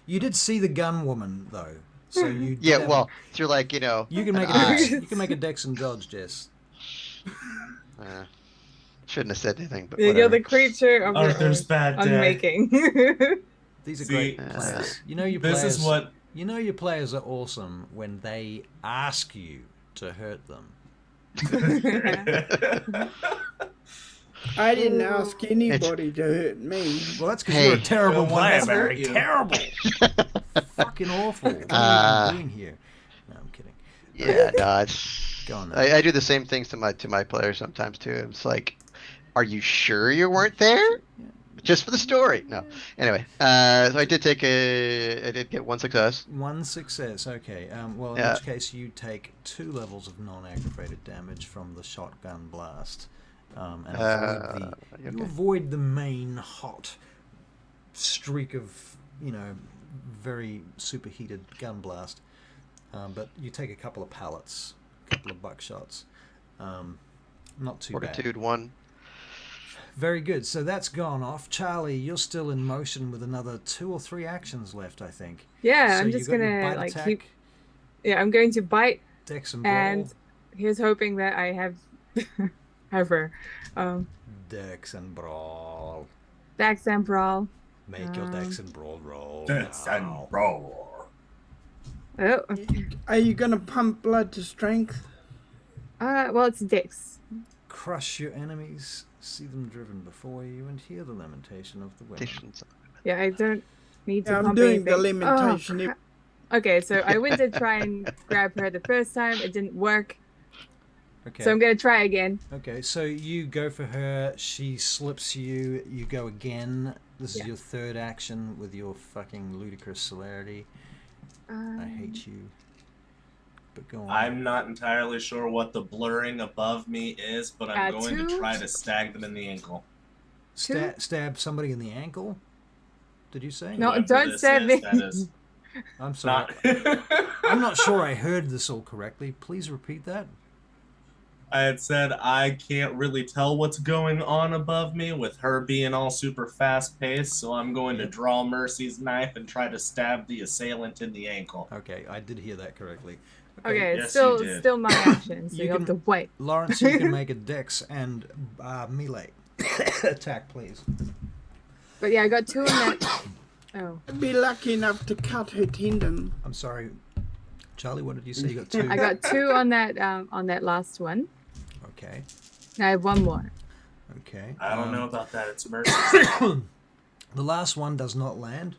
You did see the gun woman, though. So you... Yeah, did well, through like, you know, You can an make a eye. dex, you can make a dex and dodge, Jess. Shouldn't have said anything, but You're whatever. the creature of your Arthur's own bad day. unmaking. These are See, great players. You know your this players. is what You know your players are awesome when they ask you to hurt them. I didn't ask anybody to hurt me. Well, that's because Hey. you're a terrible No one player, has hurt Barry. you. Terrible. Fucking awful. What are you even doing here? No, I'm kidding. Yeah, no, it's. Go on then. I do the same things to my players sometimes too. It's like, are you sure you weren't there? Just for the story. No. Anyway, so I did get one success. One success. Okay. Well, in Yeah. which case you take 2 levels of non-aggravated damage from the shotgun blast, and you avoid the main hot streak of very superheated gun blast, but you take a couple of pallets, a couple of buckshots. Not too bad. Fortitude 1. Very good. So that's gone off. Charlie, you're still in motion with another 2 or 3 actions left, I think. Yeah, So I'm you just got your gonna bite like attack, keep. Yeah, I'm going to bite, dex and brawl. and here's hoping that I have ever Dex and brawl. Dax and brawl. Make your dex and brawl roll. Dex and now. brawl. Oh, Are you gonna pump blood to strength? well, it's Dex. Crush your enemies, see them driven before you, and hear the lamentation of the women. Yeah, I don't need to. Yeah, I'm pump doing the anything. lamentation. Oh, crap. Okay, so I went to try and grab her the first time. It didn't work. Okay. So I'm gonna try again. Okay, so you go for her, she slips you, you go again. This is your 3rd action with your fucking ludicrous celerity. I hate you. But go on. I'm not entirely sure what the blurring above me is, but I'm going to 2? try to stag them in the ankle. Stab somebody in the ankle? Did you say? No, Whatever don't this stab is, me. That is I'm sorry. not. I'm not sure I heard this all correctly. Please repeat that. I had said I can't really tell what's going on above me with her being all super fast paced, so I'm going to draw Mercy's knife and try to stab the assailant in the ankle. Okay, I did hear that correctly. Okay, Yes, it's you did. still my action, so You you have can- to wait. Lawrence, you can make a dex and melee attack, please. But yeah, I got 2 on that. Oh, Be lucky enough to cut her tendon. I'm sorry. Charlie, what did you say? You got 2? I got 2 on that last one. Okay. Now I have 1 more. Okay. I don't know about that. It's Mercy. The last one does not land.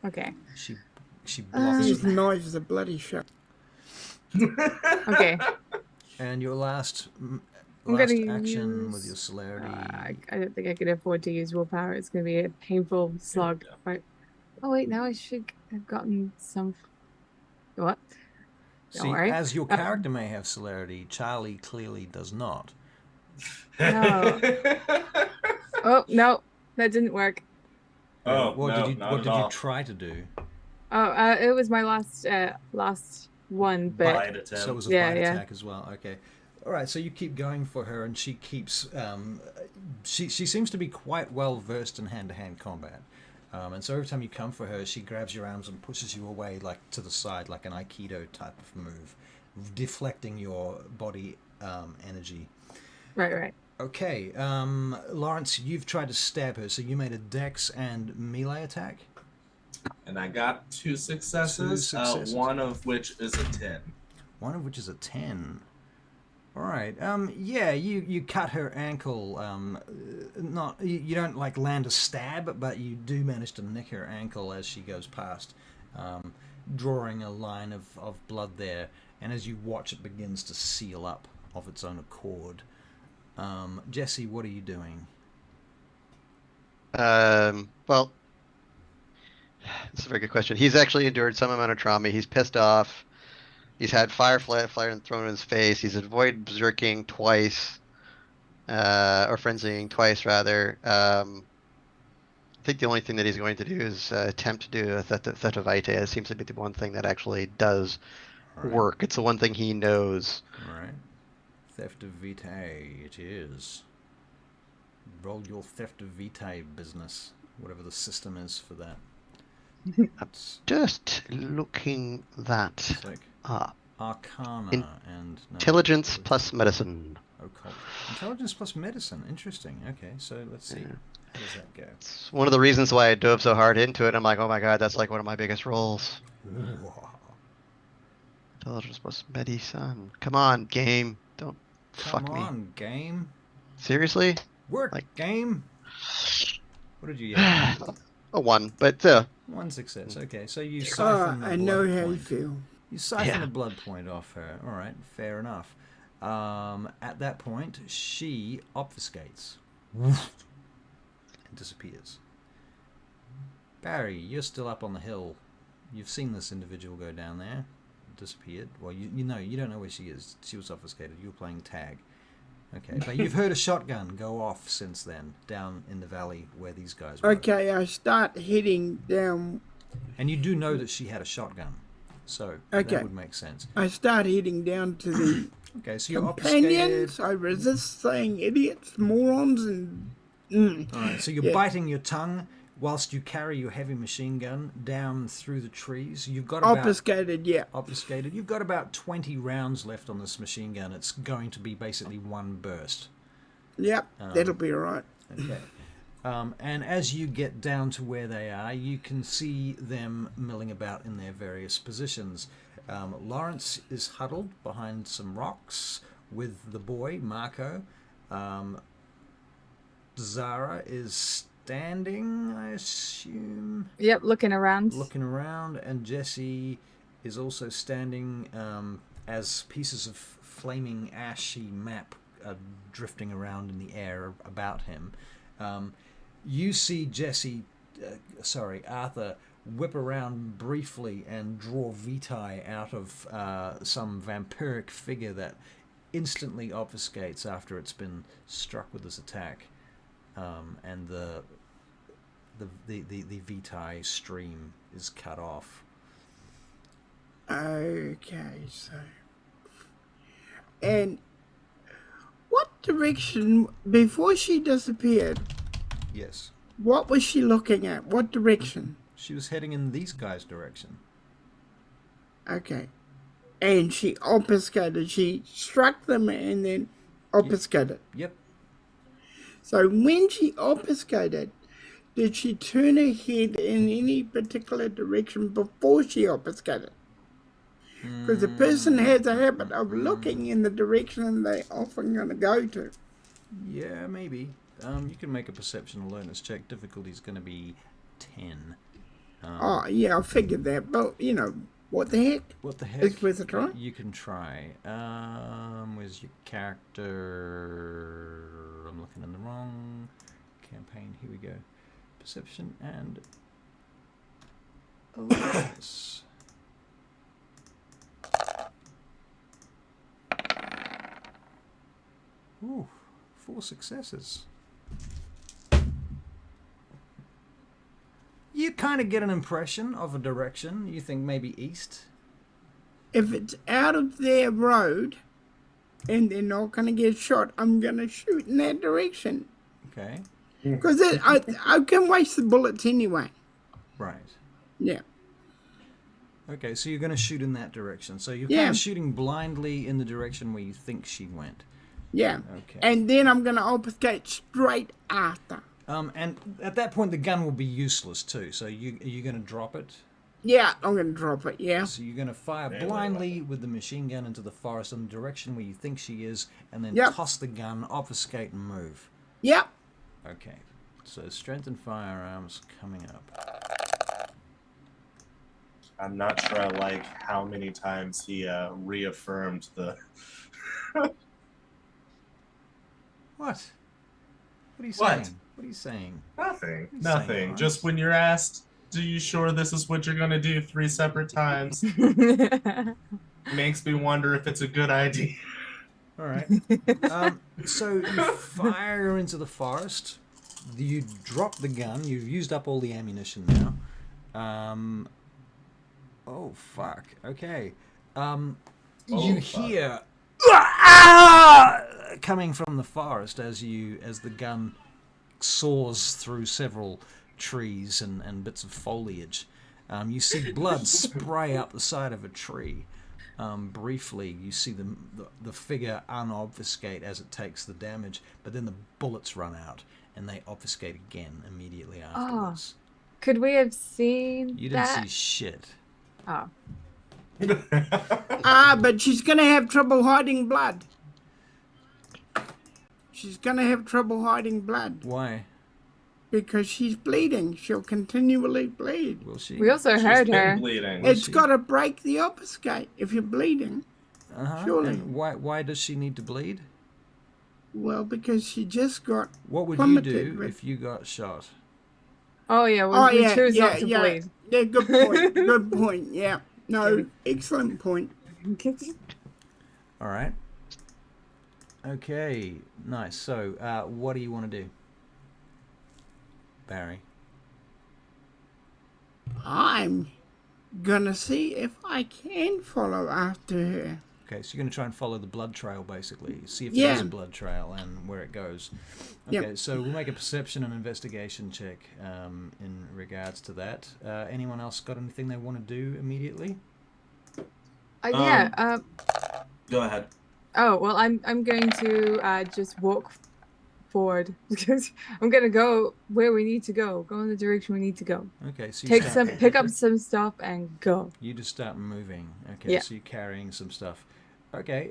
Okay. She blocks These it. knives are bloody sharp. Okay. And your last I'm action gonna with use- your celerity. I don't think I can afford to use willpower. It's going to be a painful slog. Right. Oh wait, now I should have gotten some. What? Don't See, worry. as your character may have celerity, Charlie clearly does not. No. Oh no, that didn't work. Oh, what no, did you not what at did all. you try to do? Oh, it was my last one, but Bite attempt. So it was a Yeah, bite yeah. attack as well. Okay. All right. So you keep going for her, and she keeps. She seems to be quite well versed in hand-to-hand combat. And so every time you come for her, she grabs your arms and pushes you away, like to the side, like an Aikido type of move, deflecting your body energy. Right. Okay, Lawrence, you've tried to stab her, so you made a dex and melee attack. And I got 2 successes, one of which is a 10. One of which is a 10. All right. Yeah, you cut her ankle. Not you don't like land a stab, but you do manage to nick her ankle as she goes past, drawing a line of blood there. And as you watch, it begins to seal up of its own accord. Jesse, what are you doing? Well, that's a very good question. He's actually endured some amount of trauma. He's pissed off. He's had fire thrown in his face. He's avoided berserking twice, or frenzying twice, rather. I think the only thing that he's going to do is attempt to do a Theta Vitae. It seems to be the one thing that actually does work. It's the one thing he knows. All right. Theft of Vitae, it is. Roll your Theft of Vitae business, whatever the system is for that. Just looking that It's like up. Arcana and... No, Intelligence plus medicine. Occult. Intelligence plus medicine. Interesting. Okay, so let's see. How does that go? It's one of the reasons why I dove so hard into it. I'm like, oh my god, that's like one of my biggest rolls. Ooh. Intelligence plus medicine. Come on, game. Don't fuck me. Come on, game. Seriously? Work, Like- game. What did you get? A 1, but 1 success. Okay, so you siphon the I know blood how you point. feel. You siphon Yeah. a blood point off her. All right, fair enough. At that point, she obfuscates and disappears. Barry, you're still up on the hill. You've seen this individual go down there. Disappeared. Well, you know, you don't know where she is. She was obfuscated. You were playing tag. Okay, but you've heard a shotgun go off since then, down in the valley where these guys were. Okay, I start heading down. And you do know that she had a shotgun. So Okay. that would make sense. I start heading down to the Okay, so you're obfuscated. companions. I resist saying idiots, morons, and All right, so you're Yeah. biting your tongue whilst you carry your heavy machine gun down through the trees. You've got about obfuscated. Yeah. obfuscated. You've got about 20 rounds left on this machine gun. It's going to be basically one burst. Yep. That'll be all right. Okay. And as you get down to where they are, you can see them milling about in their various positions. Lawrence is huddled behind some rocks with the boy, Marco. Zara is standing, I assume, Yep, looking around. looking around, and Jesse is also standing as pieces of flaming ashy map are drifting around in the air about him. You see Arthur whip around briefly and draw Vitae out of some vampiric figure that instantly obfuscates after it's been struck with this attack, and the Vitae stream is cut off. Okay, so. And what direction, before she disappeared, Yes. what was she looking at? What direction? She was heading in these guys' direction. Okay. And she obfuscated. She struck them and then obfuscated. Yep. So when she obfuscated, did she turn her head in any particular direction before she obfuscated? Because the person has a habit of looking in the direction they're often going to go to. Yeah, maybe. You can make a perception alertness check. Difficulty's going to be 10. Oh, yeah, I figured that. But, you know, what the heck? What the heck? It's worth a try. You can try. Where's your character? I'm looking in the wrong campaign. Here we go. Perception and alertness. Ooh, 4 successes. You kind of get an impression of a direction. You think maybe east. If it's out of their road and they're not going to get shot, I'm going to shoot in that direction. Okay. Because I can waste the bullets anyway. Right. Yeah. Okay, so you're going to shoot in that direction. So you're Yeah. kind of shooting blindly in the direction where you think she went. Yeah. Okay. And then I'm going to obfuscate straight after. And at that point, the gun will be useless too. So are you going to drop it? Yeah, I'm going to drop it, yeah. So you're going to fire blindly with the machine gun into the forest in the direction where you think she is, and then Yep. toss the gun, obfuscate, and move. Yep. Okay. So strength and firearms coming up. I'm not sure I like how many times he reaffirmed the. What? What are you What? saying? What are you saying? Nothing. He's Nothing. saying Lawrence. Just when you're asked, "Do you sure this is what you're gonna do 3 separate times?" Makes me wonder if it's a good idea. All right. So you fire into the forest. You drop the gun. You've used up all the ammunition now. Oh fuck. Okay. You hear coming from the forest as the gun soars through several trees and bits of foliage. You see blood spray up the side of a tree. Briefly, you see the figure unobfuscate as it takes the damage, but then the bullets run out and they obfuscate again immediately afterwards. Could we have seen You didn't that? see shit. Oh. But she's going to have trouble hiding blood. She's going to have trouble hiding blood Why? because she's bleeding. She'll continually bleed. Will she? We also She's heard been her. bleeding. It's she? got to break the obfuscate if you're bleeding. Surely. And why does she need to bleed? Well, because she just got What would you plummeted do with- if you got shot? Oh yeah, we choose not to bleed. Yeah, good point. Good point. Yeah. No, excellent point. All right. Okay, nice. So, what do you want to do, Barry? I'm gonna see if I can follow after her. Okay, so you're going to try and follow the blood trail, basically. See if Yeah. there's a blood trail and where it goes. Okay, Yep. so we'll make a perception and investigation check in regards to that. Anyone else got anything they want to do immediately? Yeah. Go ahead. Oh well, I'm going to just walk forward because I'm gonna go where we need to go. Go in the direction we need to go. Okay, so you Pick up some stuff and go. You just start moving. Okay, Yeah. so you're carrying some stuff. Okay,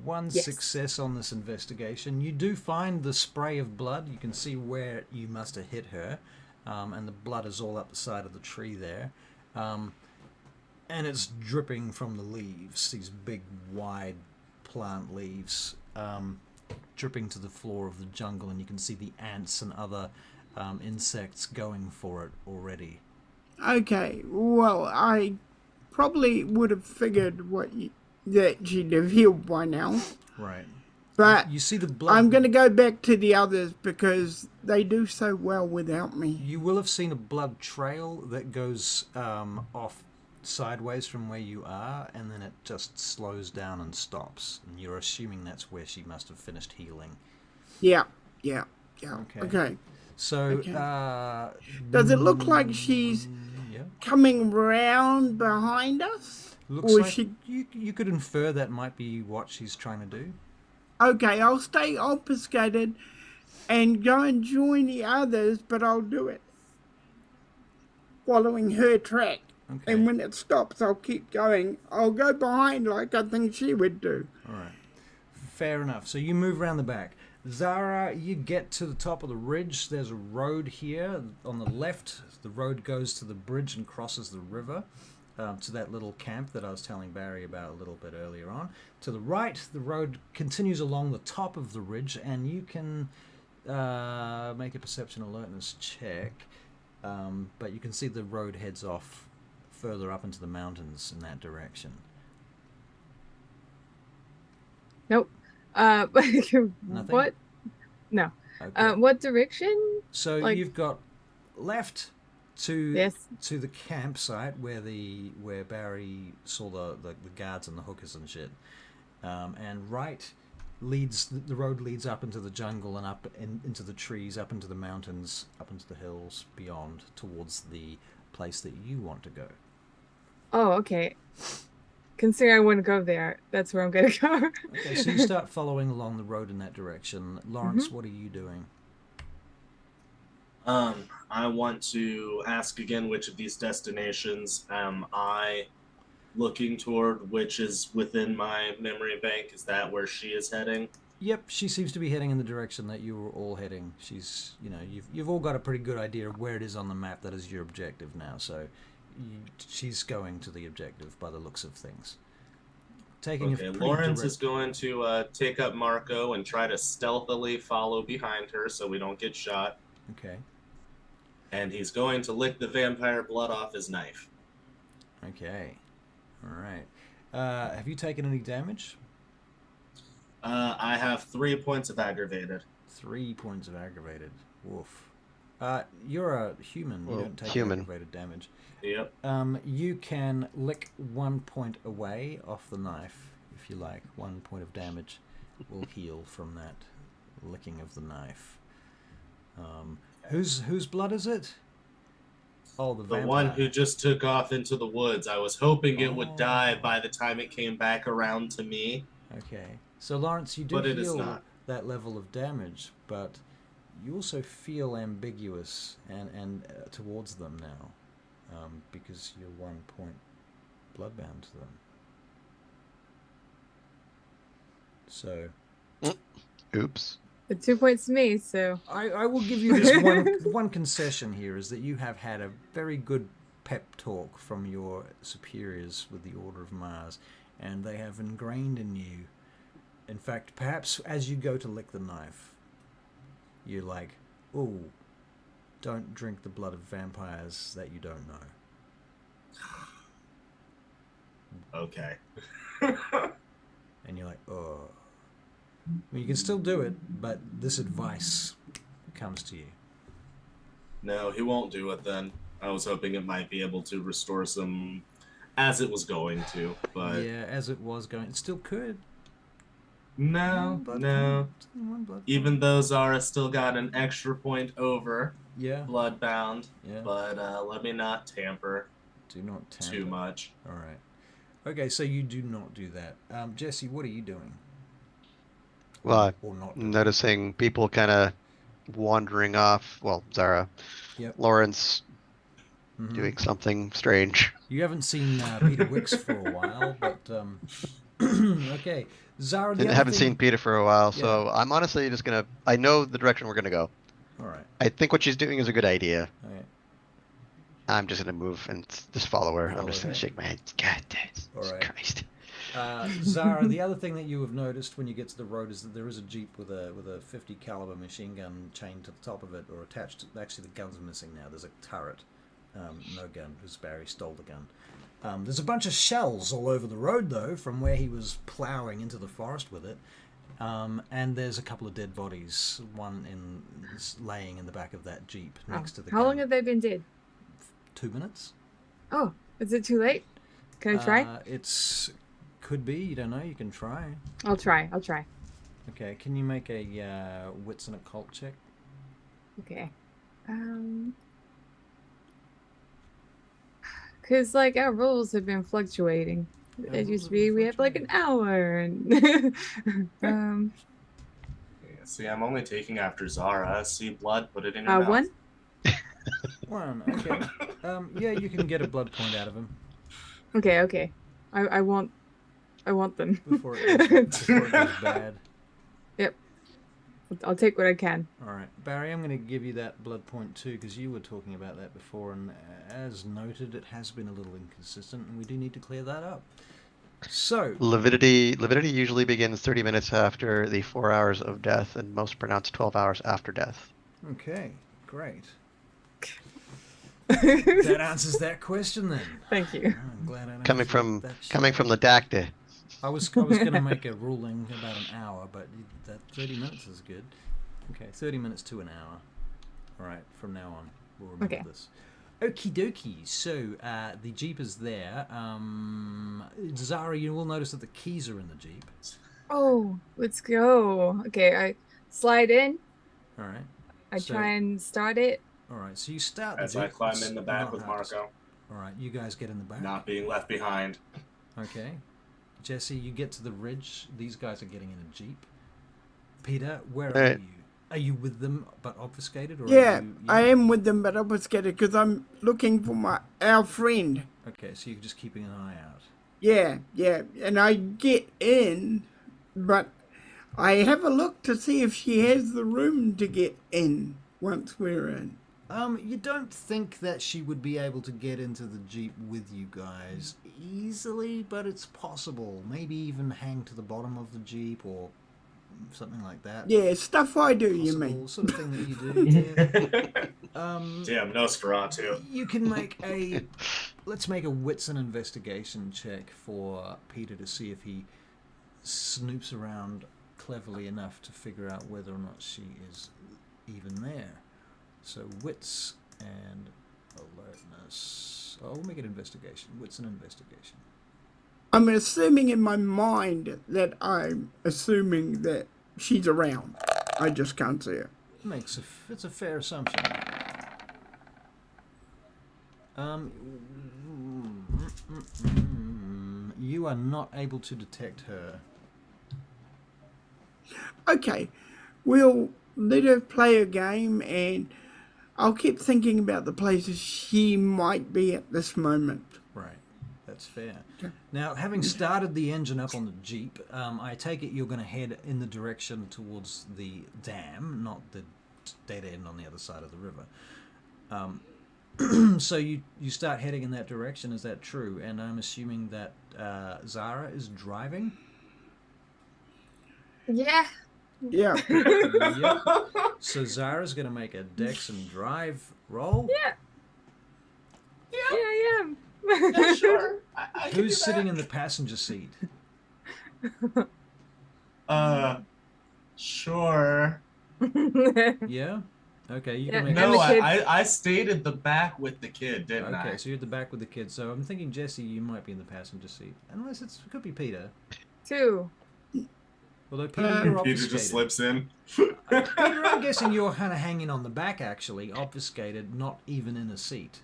one Yes. success on this investigation. You do find the spray of blood. You can see where you must have hit her, and the blood is all up the side of the tree there. And it's dripping from the leaves, these big, wide plant leaves, dripping to the floor of the jungle, and you can see the ants and other insects going for it already. Okay, well, I probably would have figured that she'd have healed by now. Right. But You see the blood. I'm going to go back to the others because they do so well without me. You will have seen a blood trail that goes off sideways from where you are, and then it just slows down and stops. And you're assuming that's where she must have finished healing. Yeah. Okay. Okay. So, Okay. Does it look like she's coming round behind us? looks or like she... you could infer that might be what she's trying to do. Okay, I'll stay obfuscated and go and join the others, but I'll do it following her track. Okay. And when it stops, I'll keep going. I'll go behind like I think she would do. All right. Fair enough. So you move around the back. Zara, you get to the top of the ridge. There's a road here on the left. The road goes to the bridge and crosses the river to that little camp that I was telling Barry about a little bit earlier on. To the right, the road continues along the top of the ridge, and you can make a perception alertness check. But you can see the road heads off further up into the mountains in that direction. Nope. Nothing? What? No. Okay. What direction? So like- you've got left to Yes. to the campsite where Barry saw the guards and the hookers and shit, and right the road leads up into the jungle and up into the trees, up into the mountains, up into the hills beyond, towards the place that you want to go. Oh, okay. Considering I want to go there, that's where I'm gonna go. Okay, so you start following along the road in that direction. Lawrence, what are you doing? I want to ask again which of these destinations am I looking toward, which is within my memory bank. Is that where she is heading? Yep, she seems to be heading in the direction that you were all heading. She's, you've all got a pretty good idea of where it is on the map that is your objective now. So she's going to the objective by the looks of things. Okay, Lawrence is going to take up Marco and try to stealthily follow behind her so we don't get shot. Okay. And he's going to lick the vampire blood off his knife. Okay. All right. Have you taken any damage? I have 3 points of aggravated. 3 points of aggravated. Woof. You're a human. You don't take aggravated damage. Yep. You can lick 1 point away off the knife, if you like. 1 point of damage will heal from that licking of the knife. Whose blood is it? Oh, the vampire. One who just took off into the woods. I was hoping it would die by the time it came back around to me. Okay. So, Lawrence, you do heal that level of damage, but you also feel ambiguous and towards them now, because you're 1 point bloodbound to them. So, Oops. The 2 points to me, so I will give you this one concession here, is that you have had a very good pep talk from your superiors with the Order of Mars, and they have ingrained in you. In fact, perhaps as you go to lick the knife, you're like, "Oh, don't drink the blood of vampires that you don't know." Okay. And you're like, "Oh." Well, you can still do it, but this advice comes to you. No, he won't do it then. I was hoping it might be able to restore some, as it was going to, but... Yeah, as it was going, it still could. No. Even though Zara still got an extra point over bloodbound, but let me not tamper. Do not tamper too much. All right. Okay, so you do not do that. Jesse, what are you doing? Well, Or not I'm noticing people kind of wandering off. Well, Zara, Lawrence doing something strange. You haven't seen Peter Wicks for a while, but okay. Zara, I haven't seen Peter for a while, so I'm honestly just gonna. I know the direction we're gonna go. All right. I think what she's doing is a good idea. All right. I'm just gonna move and just follow her. I'm just gonna shake my head. God, Jesus Christ. Zara, the other thing that you have noticed when you get to the road is that there is a Jeep with a 50 caliber machine gun chained to the top of it, or attached to, actually the gun's missing now. There's a turret, no gun, because Barry stole the gun. There's a bunch of shells all over the road though, from where he was ploughing into the forest with it. And there's a couple of dead bodies, one laying in the back of that Jeep next to the gun. How long have they been dead? 2 minutes. Oh, is it too late? Can I try? Could be. You don't know. You can try. I'll try. Okay. Can you make a wits and occult check? Okay. Because like our rules have been fluctuating. It used to be we have like an hour and See, I'm only taking after Zara. See blood, put it in your mouth. 1? 1. Okay. Yeah, you can get a blood point out of him. Okay. I want them. Before it goes bad. Yep. I'll take what I can. All right. Barry, I'm going to give you that blood point too, because you were talking about that before, and as noted, it has been a little inconsistent, and we do need to clear that up. So... Lividity usually begins 30 minutes after the 4 hours of death, and most pronounced 12 hours after death. Okay, great. That answers that question then. Thank you. I'm glad I coming from the doctor. I was going to make a ruling about an hour, but that 30 minutes is good. Okay, 30 minutes to an hour. All right, from now on, we'll remember this. Okie dokie. So the Jeep is there. Zara, you will notice that the keys are in the Jeep. Oh, let's go. Okay, I slide in. All right. I So, try and start it. all right. So you start the As I jeep. climb It's in the back not with hard to- Marco, All right. You guys get in the back. not being left behind. Okay. Jesse, you get to the ridge. These guys are getting in a jeep. Peter, where are Alright. you? Are you with them but obfuscated, or Yeah, are you? I am with them, but obfuscated because I'm looking for our friend. Okay, so you're just keeping an eye out. Yeah, and I get in, but I have a look to see if she has the room to get in once we're in. You don't think that she would be able to get into the jeep with you guys easily, but it's possible. Maybe even hang to the bottom of the jeep or something like that. Yeah, stuff I do, you Possible mean? sort of thing that you do. Yeah. Damn, Nosferatu. You can make a. Let's make a wits and investigation check for Peter to see if he snoops around cleverly enough to figure out whether or not she is even there. So wits and alertness. Oh, we'll make it investigation. Wits and investigation. I'm assuming in my mind that I'm assuming that she's around. I just can't see her. It's a fair assumption. You are not able to detect her. Okay, we'll let her play a game and I'll keep thinking about the places she might be at this moment. Right, that's fair. Now, having started the engine up on the Jeep, I take it you're going to head in the direction towards the dam, not the dead end on the other side of the river. So you start heading in that direction, is that true? And I'm assuming that Zara is driving? Yeah. Yeah. Yep. So Zara's going to make a Dex and Drive roll. Yeah, I am. Yeah, sure. I can do Who's that. sitting in the passenger seat? Sure. Yeah? Okay, you Yeah, can make No, the kid- I stayed at the back with the kid, didn't I? Okay, so you're at the back with the kids. So I'm thinking, Jesse, you might be in the passenger seat. Unless it could be Peter. 2. Although Peter, you're Peter obfuscated. just slips in. Peter, I'm guessing you're kind of hanging on the back, actually, obfuscated, not even in a seat.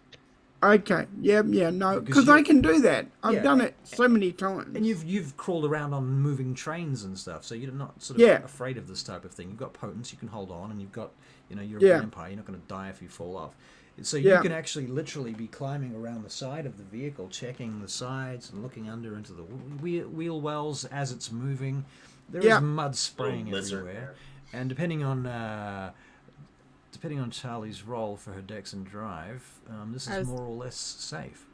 Okay. Yeah, no. Because Because I can do that. I've Yeah, done it so many times. And you've crawled around on moving trains and stuff, so you're not sort of Yeah. afraid of this type of thing. You've got potence, you can hold on, and you've got, you're Yeah. a vampire, you're not going to die if you fall off. So you Yeah. can actually literally be climbing around the side of the vehicle, checking the sides and looking under into the wheel wells as it's moving. There is Yeah. mud spraying Little lizard everywhere, and depending on Charlie's role for her Dex and Drive, this is more or less safe.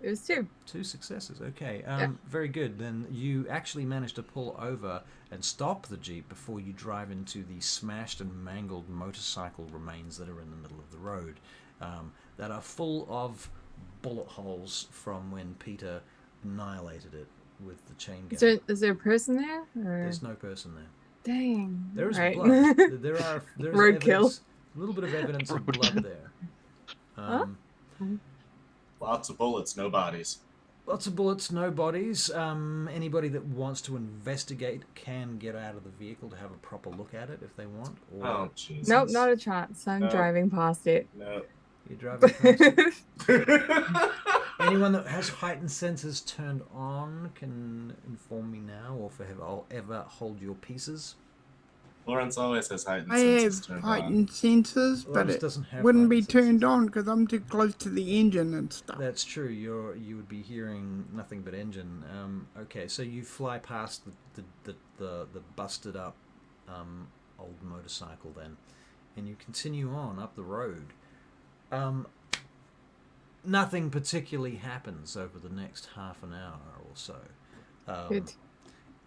It was 2. 2 successes. Okay. Yeah. Very good. Then you actually managed to pull over and stop the Jeep before you drive into the smashed and mangled motorcycle remains that are in the middle of the road, that are full of bullet holes from when Peter annihilated it with the chain gun. Is there a person there? Or... There's no person there. Dang. There is Right. blood. There's Roadkill. evidence, a little bit of evidence of blood there. Lots of bullets, no bodies. Lots of bullets, no bodies. Anybody that wants to investigate can get out of the vehicle to have a proper look at it if they want. Or Oh, Jesus. Nope, not a chance. I'm No. driving past it. No. you're driving past it. Anyone that has heightened senses turned on can inform me now, or I'll ever hold your pieces. Lawrence always has heightened I senses have turned heightened senses, but Lawrence it doesn't have wouldn't be heightened senses. turned on because I'm too close to the engine and stuff. That's true. You would be hearing nothing but engine. Okay, so you fly past the busted up old motorcycle then, and you continue on up the road. Nothing particularly happens over the next half an hour or so. Good.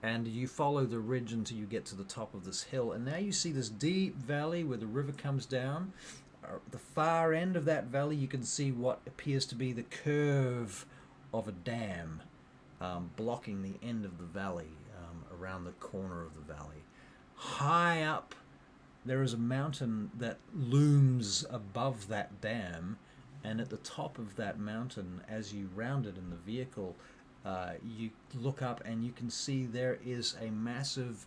And you follow the ridge until you get to the top of this hill, and now you see this deep valley where the river comes down. At the far end of that valley, you can see what appears to be the curve of a dam, blocking the end of the valley, around the corner of the valley. High up, there is a mountain that looms above that dam, and at the top of that mountain, as you round it in the vehicle, you look up and you can see there is a massive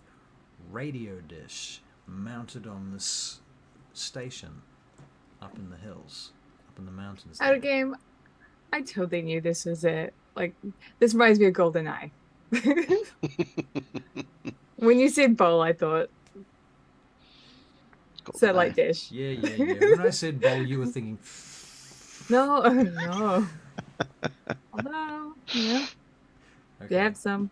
radio dish mounted on this station up in the hills, up in the mountains. Out of game. I totally knew this was it. Like, this reminds me of GoldenEye. When you said bowl, I thought satellite dish. Yeah. When I said bowl, you were thinking. No, no. Although, yeah, Okay. you have some.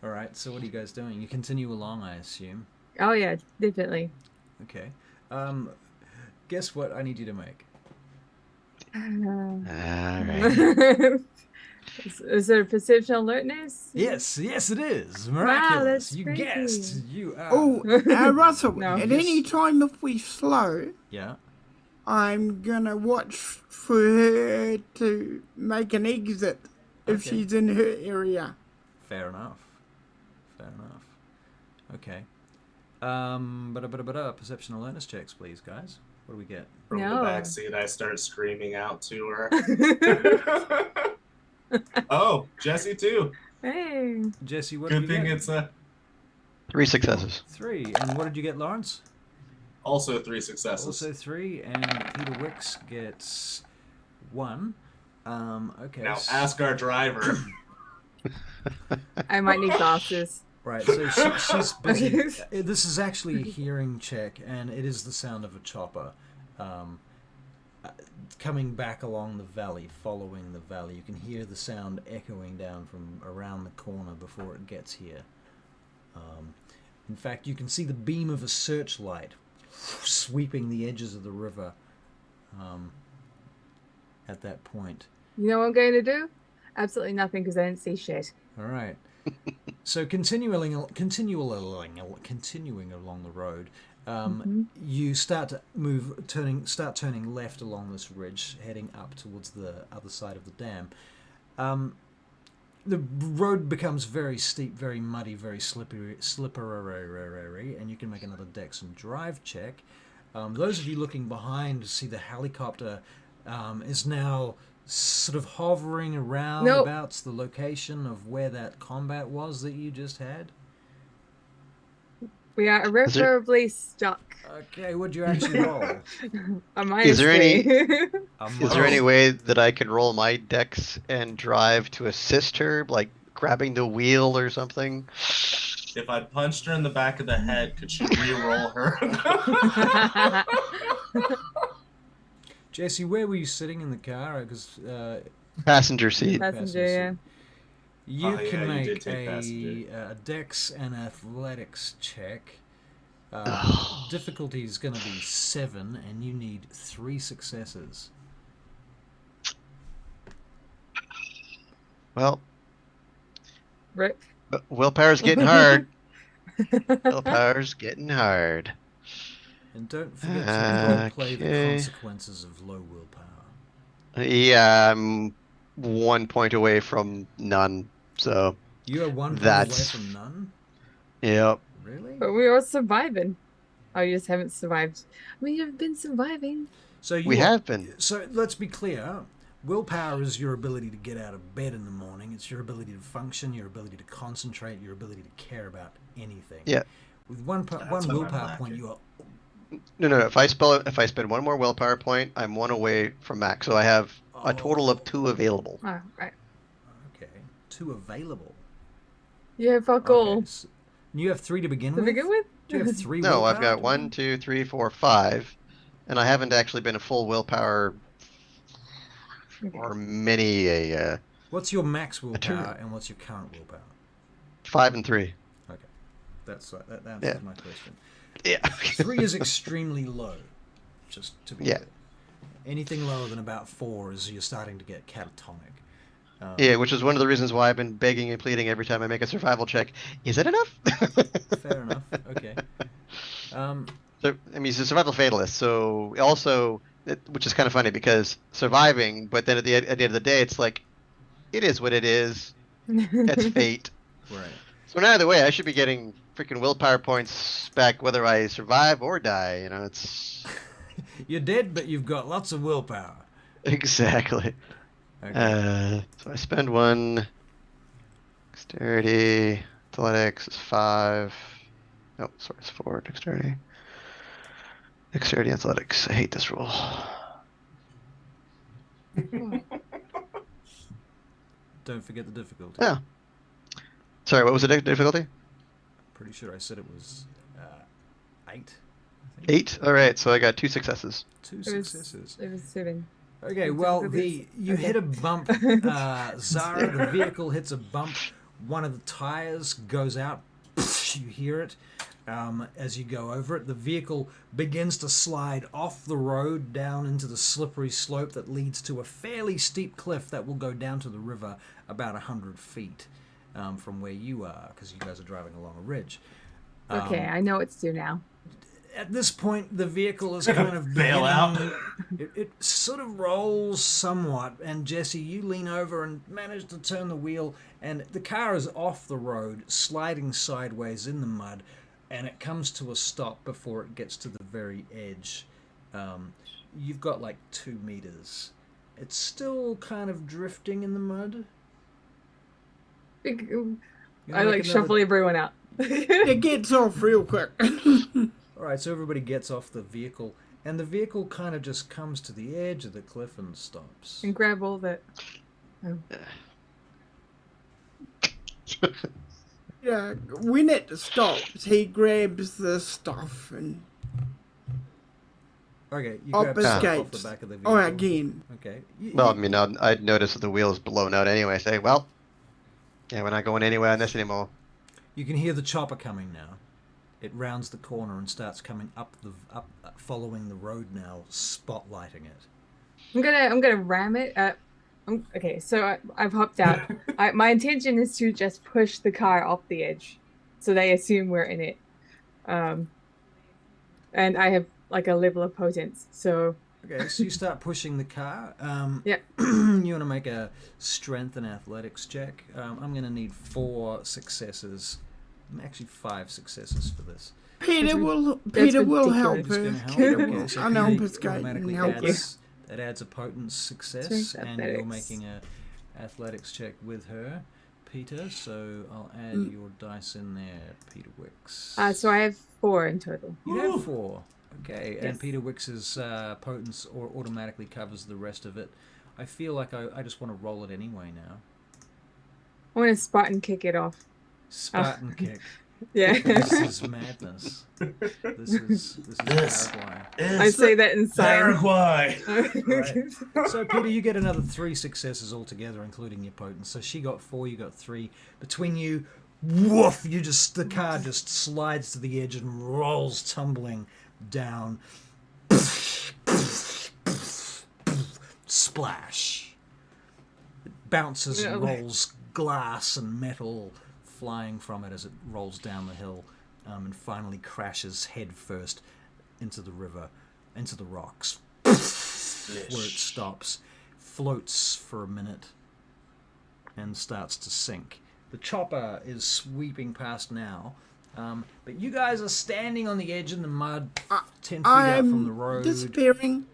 All right. So what are you guys doing? You continue along, I assume. Oh yeah, definitely. Okay. Guess what I need you to make? All right. Is it a perception alertness? Yes, it is. Miraculous. that's You crazy. guessed. You are. Oh, Russell, No. at Yes. any time if we slow, Yeah. I'm gonna watch for her to make an exit if Okay. she's in her area. Fair enough. Okay. Perception alertness checks, please, guys. What do we get? From No. the backseat, I start screaming out to her. Oh, Jesse too. Hey. Jesse, what Good did you thing get? it's 3 successes. 3. And what did you get, Lawrence? also 3 successes. Also 3. And Peter Wicks gets 1. Okay. Now ask our driver. I might need glasses. Right, so she's busy. This is actually a hearing check, and it is the sound of a chopper coming back along the valley, following the valley. You can hear the sound echoing down from around the corner before it gets here. In fact, you can see the beam of a searchlight sweeping the edges of the river at that point. You know what I'm going to do? Absolutely nothing because I didn't see shit. All right. So continuing along the road, you start to start turning left along this ridge, heading up towards the other side of the dam. The road becomes very steep, very muddy, very slippery, and you can make another Dex and Drive check. Those of you looking behind see the helicopter is now sort of hovering around Nope. about the location of where that combat was that you just had. We are irreparably stuck. Okay, what'd you actually roll? A minus Is there any- 3. Is there any way that I can roll my dex and drive to assist her, like grabbing the wheel or something? If I punched her in the back of the head, could she re-roll her? Jesse, where were you sitting in the car? Because Passenger seat. Passenger, yeah. You Oh, yeah, can you make did take passenger. a Dex and Athletics check. Oh. Difficulty is going to be 7, and you need 3 successes. Well, Rip. willpower's getting hard. Willpower's getting hard. And don't forget to play the Okay. consequences of low willpower. Yeah, I'm 1 point away from none. So, You are 1 point That's- away from none? yep. Really? But we are surviving. Oh, you just haven't survived. We have been surviving. So We are- have been. So let's be clear. Willpower is your ability to get out of bed in the morning. It's your ability to function, your ability to concentrate, your ability to care about anything. Yeah. With one That's one what I'm willpower point, lacking. you are No. If I spend 1 more willpower point, I'm 1 away from max. So I have a total of 2 available. Oh, right. okay. 2 available. Yeah, fuck all. Okay, so you have 3 to begin To with. begin with? Do you have 3? No, I've willpower got 1, 2, 3, 4, 5, and I haven't actually been a full willpower for many a What's your max turn. willpower and what's your current willpower? 5 and 3. Okay, that answers Yeah. my question. Yeah. 3 is extremely low, just to be Yeah. clear. Anything lower than about 4 is you're starting to get catatonic. Yeah, which is one of the reasons why I've been begging and pleading every time I make a survival check. Is it enough? Fair enough. Okay. So, I mean, he's a survival fatalist, so also, which is kind of funny because surviving, but then at the end of the day, it's like, it is what it is. That's fate. Right. So in either way, I should be getting freaking willpower points back whether I survive or die. You know, it's You're dead, but you've got lots of willpower. exactly. Okay. So I spend 1. Dexterity. Athletics is 5. Oh, sorry, it's 4. Dexterity. Dexterity, athletics. I hate this rule. Don't forget the difficulty. Yeah. Sorry, what was the difficulty? Pretty sure I said it was 8. I think. 8. All right, so I got 2 successes. 2 successes. It was 7. Okay, well, you hit a bump, Zara. The vehicle hits a bump. One of the tires goes out. You hear it as you go over it. The vehicle begins to slide off the road down into the slippery slope that leads to a fairly steep cliff that will go down to the river about 100 feet from where you are, because you guys are driving along a ridge. Okay, I know what to do now. At this point, the vehicle is kind of Bail out. It sort of rolls somewhat, and Jesse, you lean over and manage to turn the wheel, and the car is off the road, sliding sideways in the mud, and it comes to a stop before it gets to the very edge. You've got like 2 meters. It's still kind of drifting in the mud. I like shuffle everyone out. It gets off real quick. Alright, so everybody gets off the vehicle, and the vehicle kind of just comes to the edge of the cliff and stops. And grab all that. Oh. Yeah, when it stops, he grabs the stuff and Okay, you grab stuff off the obfuscates. back of the vehicle. Oh, again. Okay. Well, I mean, I'd noticed that the wheel's blown out anyway. I say, well, yeah, we're not going anywhere on this anymore. You can hear the chopper coming now. It rounds the corner and starts coming up following the road now, spotlighting it. I'm gonna ram it. Okay, so I've hopped out. My intention is to just push the car off the edge, so they assume we're in it. And I have like a level of potence, so. Okay, so you start pushing the car. Yeah. You want to make a strength and athletics check. I'm going to need 4 successes. Actually, 5 successes for this. Peter will ridiculous. help Peter's her. gonna help. Peter Okay, will so unobfuscate Peter and automatically help her. that adds a potent success, Strength and you're athletics. making a athletics check with her, Peter. So I'll add your dice in there, Peter Wicks. So I have 4 in total. You have 4. Okay, and Yes. Peter Wicks's potence automatically covers the rest of it. I feel like I just want to roll it anyway now. I want to Spartan kick it off. Spartan kick. Yeah. This is madness. This is Paraguay. I say that in sign. Paraguay. So Peter, you get another 3 successes altogether, including your potence. So she got 4, you got 3. Between you, woof! The car just slides to the edge and rolls tumbling down. Splash. It bounces and rolls glass and metal flying from it as it rolls down the hill, and finally crashes head first into the river, into the rocks, where it stops, floats for a minute, and starts to sink. The chopper is sweeping past now, but you guys are standing on the edge in the mud, 10 feet out from the road. Disappearing.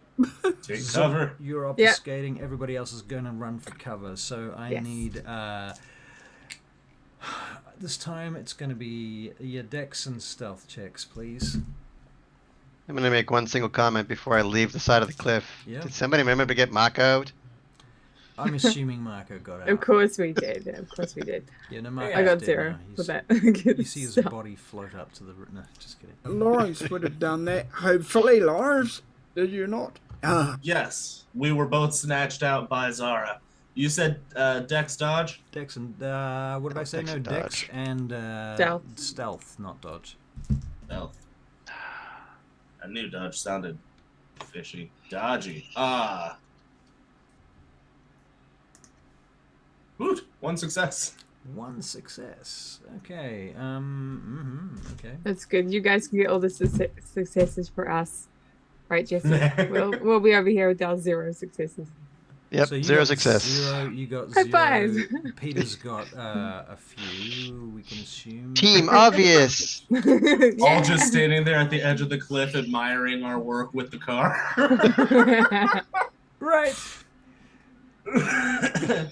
Take cover. You're obfuscating. Everybody else is going to run for cover. So I need... this time it's going to be your dex and stealth checks, please. I'm going to make one single comment before I leave the side of the cliff. Yeah. Did somebody remember to get Mark out? I'm assuming Marco got out. Of course we did. Of course we did. Yeah, no, Marco's I got dead 0 now. for that. You see his Stop. body float up to the... No, just kidding. Lawrence would have done that. Hopefully, Lars. Did you not? Yes, we were both snatched out by Zara. You said Dex dodge? Dex and... what did I say? Dex No, and Dex dodge. and... Stealth, not dodge. No. I knew dodge sounded fishy. Dodgy. Ah. Woot! 1 success. 1 success. Okay. Okay. That's good. You guys can get all the successes for us. Right, Jesse? we'll be over here with our 0 successes. Yep, So you 0 got success. 0, you got High 0. five. Peter's got a few, we can assume. Team obvious. All just standing there at the edge of the cliff admiring our work with the car. Right. I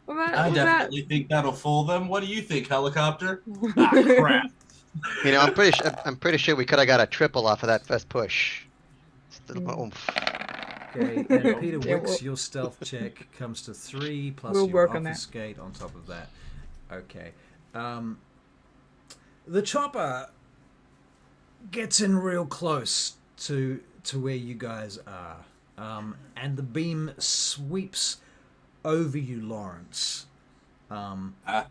What about definitely think that'll fool them. What do you think, helicopter? Ah, crap. You know, I'm pretty sure we could have got a triple off of that first push. Still oomph. Okay, and Peter Yeah, Wicks, we'll- your stealth check comes to 3 plus We'll your work on that. obfuscate on top of that. Okay. The chopper gets in real close to where you guys are, and the beam sweeps over you, Lawrence. Ah.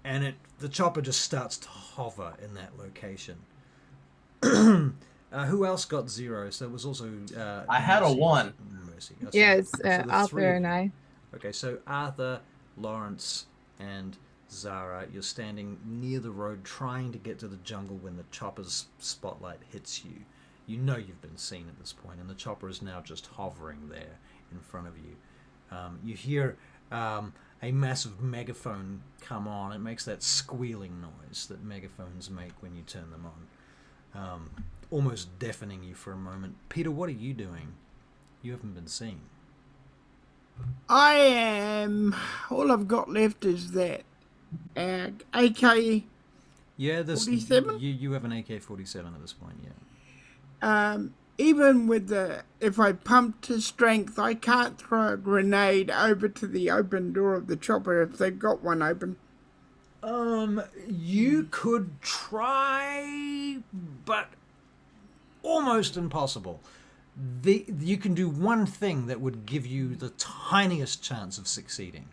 And the chopper just starts to hover in that location. Who else got 0? So it was also I had a Mercy. 1. Mercy. Oh, so- Yeah, it's so the 3 Arthur of and you. I. Okay, so Arthur, Lawrence, and Zara, you're standing near the road trying to get to the jungle when the chopper's spotlight hits you. You know you've been seen at this point, and the chopper is now just hovering there in front of you. You hear a massive megaphone come on. It makes that squealing noise that megaphones make when you turn them on, almost deafening you for a moment. Peter, what are you doing? You haven't been seen. I am. All I've got left is that AK. Yeah, this 47? you have an AK-47 at this point, yeah. Even with if I pump to strength, I can't throw a grenade over to the open door of the chopper if they've got one open. You could try, but almost impossible. You can do one thing that would give you the tiniest chance of succeeding.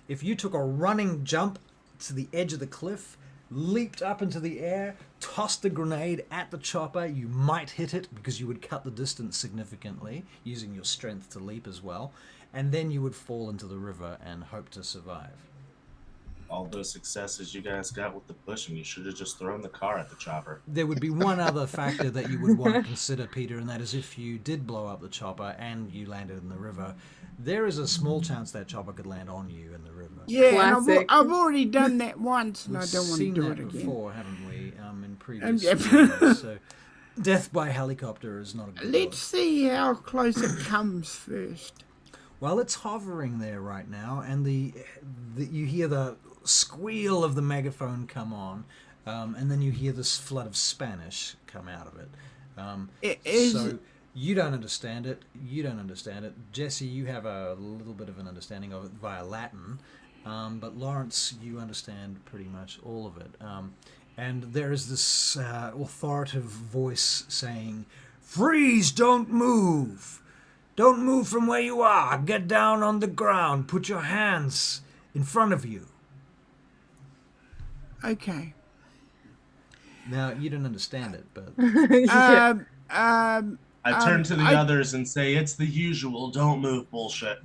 If you took a running jump to the edge of the cliff, leaped up into the air, tossed the grenade at the chopper, you might hit it because you would cut the distance significantly, using your strength to leap as well, and then you would fall into the river and hope to survive. All those successes you guys got with the pushing, you should have just thrown the car at the chopper. There would be one other factor that you would want to consider, Peter, and that is if you did blow up the chopper and you landed in the river, there is a small chance that chopper could land on you in the river. Yeah, and Classic. I've already done that once, and We've I don't want to seen do that it again. before, haven't we, in previous Yep. scenarios, so death by helicopter is not a good Let's see how close it comes first. Well, it's hovering there right now, and you hear the squeal of the megaphone come on, and then you hear this flood of Spanish come out of it. It is. So you don't understand it. You don't understand it. Jesse, you have a little bit of an understanding of it via Latin, but Lawrence, you understand pretty much all of it. And there is this authoritative voice saying, "Freeze! Don't move! Don't move from where you are! Get down on the ground! Put your hands in front of you!" Okay. Now, you don't understand it, but... Yeah. I turn to the I- others and say, it's the usual, don't move bullshit.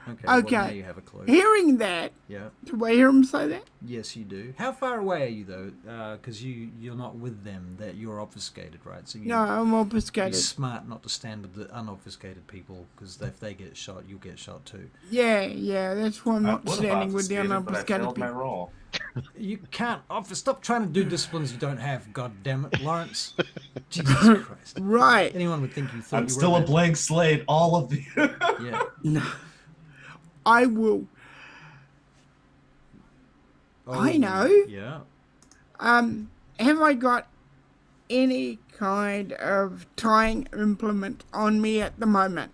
Okay, well, Okay. now you have a clue. Hearing that, Yeah. do I hear him say that? Yes, you do. How far away are you, though? Because you're not with them. That you're obfuscated, right? So No, I'm you're obfuscated. smart not to stand with the unobfuscated people, because if they get shot, you'll get shot too. Yeah, that's why I'm I not would've standing with the obfuscated, but I unobfuscated failed my people. roll. You can't. Stop trying to do disciplines you don't have. God damn it, Lawrence. Jesus Christ. Right. Anyone would think you thought I'm you still were a blank slate, all of you. Yeah. No. I will. I know. Yeah. Have I got any kind of tying implement on me at the moment?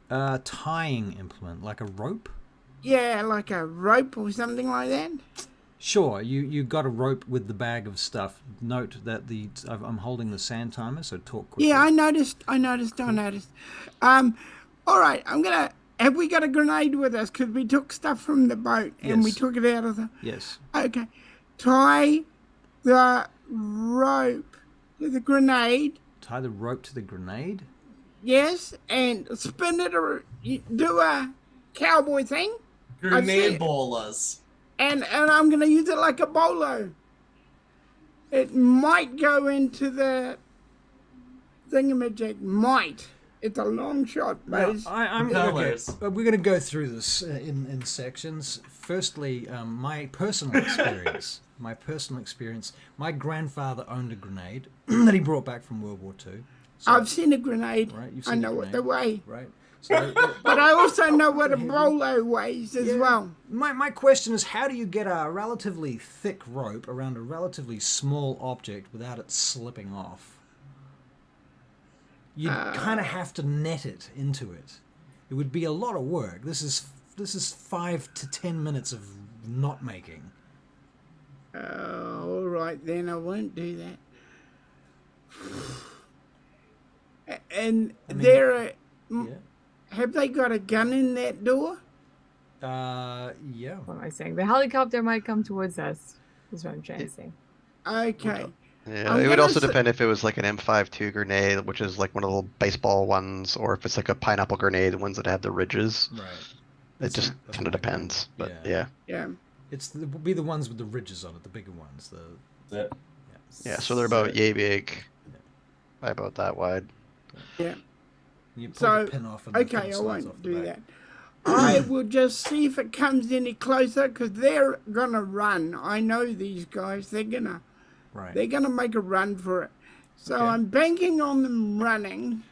Tying implement, like a rope. Yeah, like a rope or something like that? Sure, you got a rope with the bag of stuff. Note that I'm holding the sand timer, so talk quickly. Yeah, I noticed. All right, have we got a grenade with us? Because we took stuff from the boat and we Yes. took it out of the... Yes. Okay. Tie the rope to the grenade, Tie the rope to the grenade. yes, and spin it or do a cowboy thing. Grenade bolas. And I'm going to use it like a bolo. It might go into the thingamajig. Might. It's a long shot, but it's... I'm Colors. okay. We're going to go through this in sections. Firstly, my personal experience. My grandfather owned a grenade that he brought back from World War II. So, I've seen a grenade. right, you've I seen a know what grenade. the way. Right. So, But I also know what a bolo weighs as well. my question is, how do you get a relatively thick rope around a relatively small object without it slipping off? You'd kind of have to net it into it. It would be a lot of work. This is 5 to 10 minutes of knot making. All right, then I won't do that. And Yeah. have they got a gun in that door? Yeah. What am I saying? The helicopter might come towards us. Is what I'm trying to say. Okay. Yeah, I'm it would gonna also s- depend if it was like an M52 grenade, which is like one of the little baseball ones, or if it's like a pineapple grenade, the ones that have the ridges. Right. It just That's kind of what I mean. depends. But Yeah. yeah. Yeah. It will be the ones with the ridges on it, the bigger ones. Yeah, so they're about yay big, by about that wide. Yeah. You pull So, the pin off and the okay, pin I slides off won't the do back. that. I will just see if it comes any closer, because they're gonna run. I know these guys. They're gonna make a run for it. So Okay. I'm banking on them running.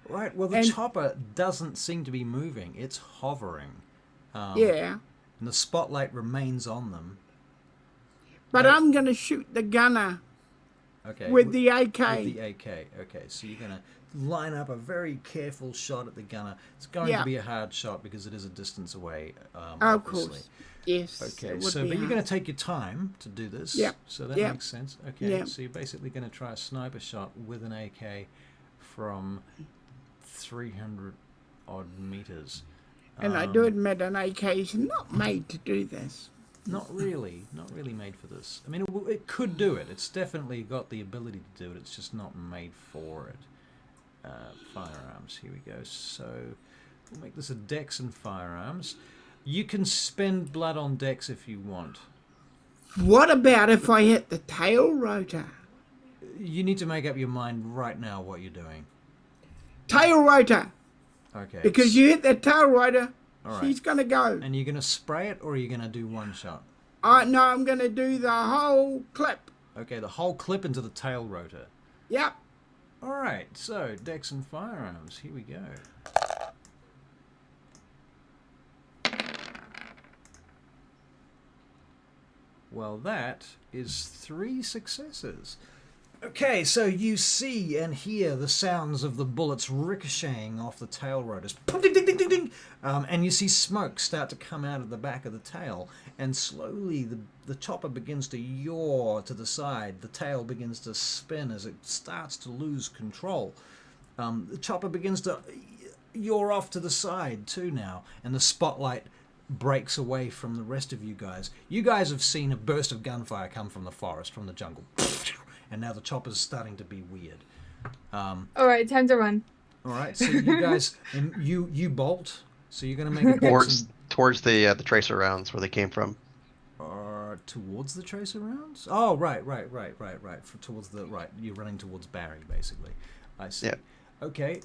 Right. Well, the And- chopper doesn't seem to be moving. It's hovering. Yeah. And the spotlight remains on them. But Right. I'm gonna shoot the gunner Okay. with the AK. With the AK. Okay. So you're going to line up a very careful shot at the gunner. It's going Yeah. to be a hard shot because it is a distance away. Of Obviously. course. Yes. Okay, it would so be but you're going hard. to take your time to do this. Yep. So that Yep. makes sense. Okay, Yep. so you're basically going to try a sniper shot with an AK from 300 odd meters. And I do admit an AK is not made to do this. Not really made for this. I mean, it could do it. It's definitely got the ability to do it. It's just not made for it. Firearms. Here we go. So we'll make this a Dex and firearms. You can spend blood on Dex if you want. What about if I hit the tail rotor? You need to make up your mind right now what you're doing. Tail rotor. Okay. Because you hit the tail rotor, All right. she's gonna go. And you're going to spray it, or are you going to do one shot? No, I'm gonna do the whole clip. Okay, the whole clip into the tail rotor. Yep. All right, so Dex and firearms. Here we go. Well, that is 3 successes. Okay, so you see and hear the sounds of the bullets ricocheting off the tail rotors. Ding, ding, ding, ding, ding. And you see smoke start to come out of the back of the tail. And slowly the chopper begins to yaw to the side. The tail begins to spin as it starts to lose control. The chopper begins to yaw off to the side too now. And the spotlight breaks away from the rest of you guys. You guys have seen a burst of gunfire come from the forest, from the jungle. And now the chopper's starting to be weird. All right, time to run. All right, so you guys, and you bolt. So you're going to make a Towards the tracer rounds where they came from. towards the tracer rounds. Oh, right. Towards the right. You're running towards Barry, basically. I see. Yeah. Okay.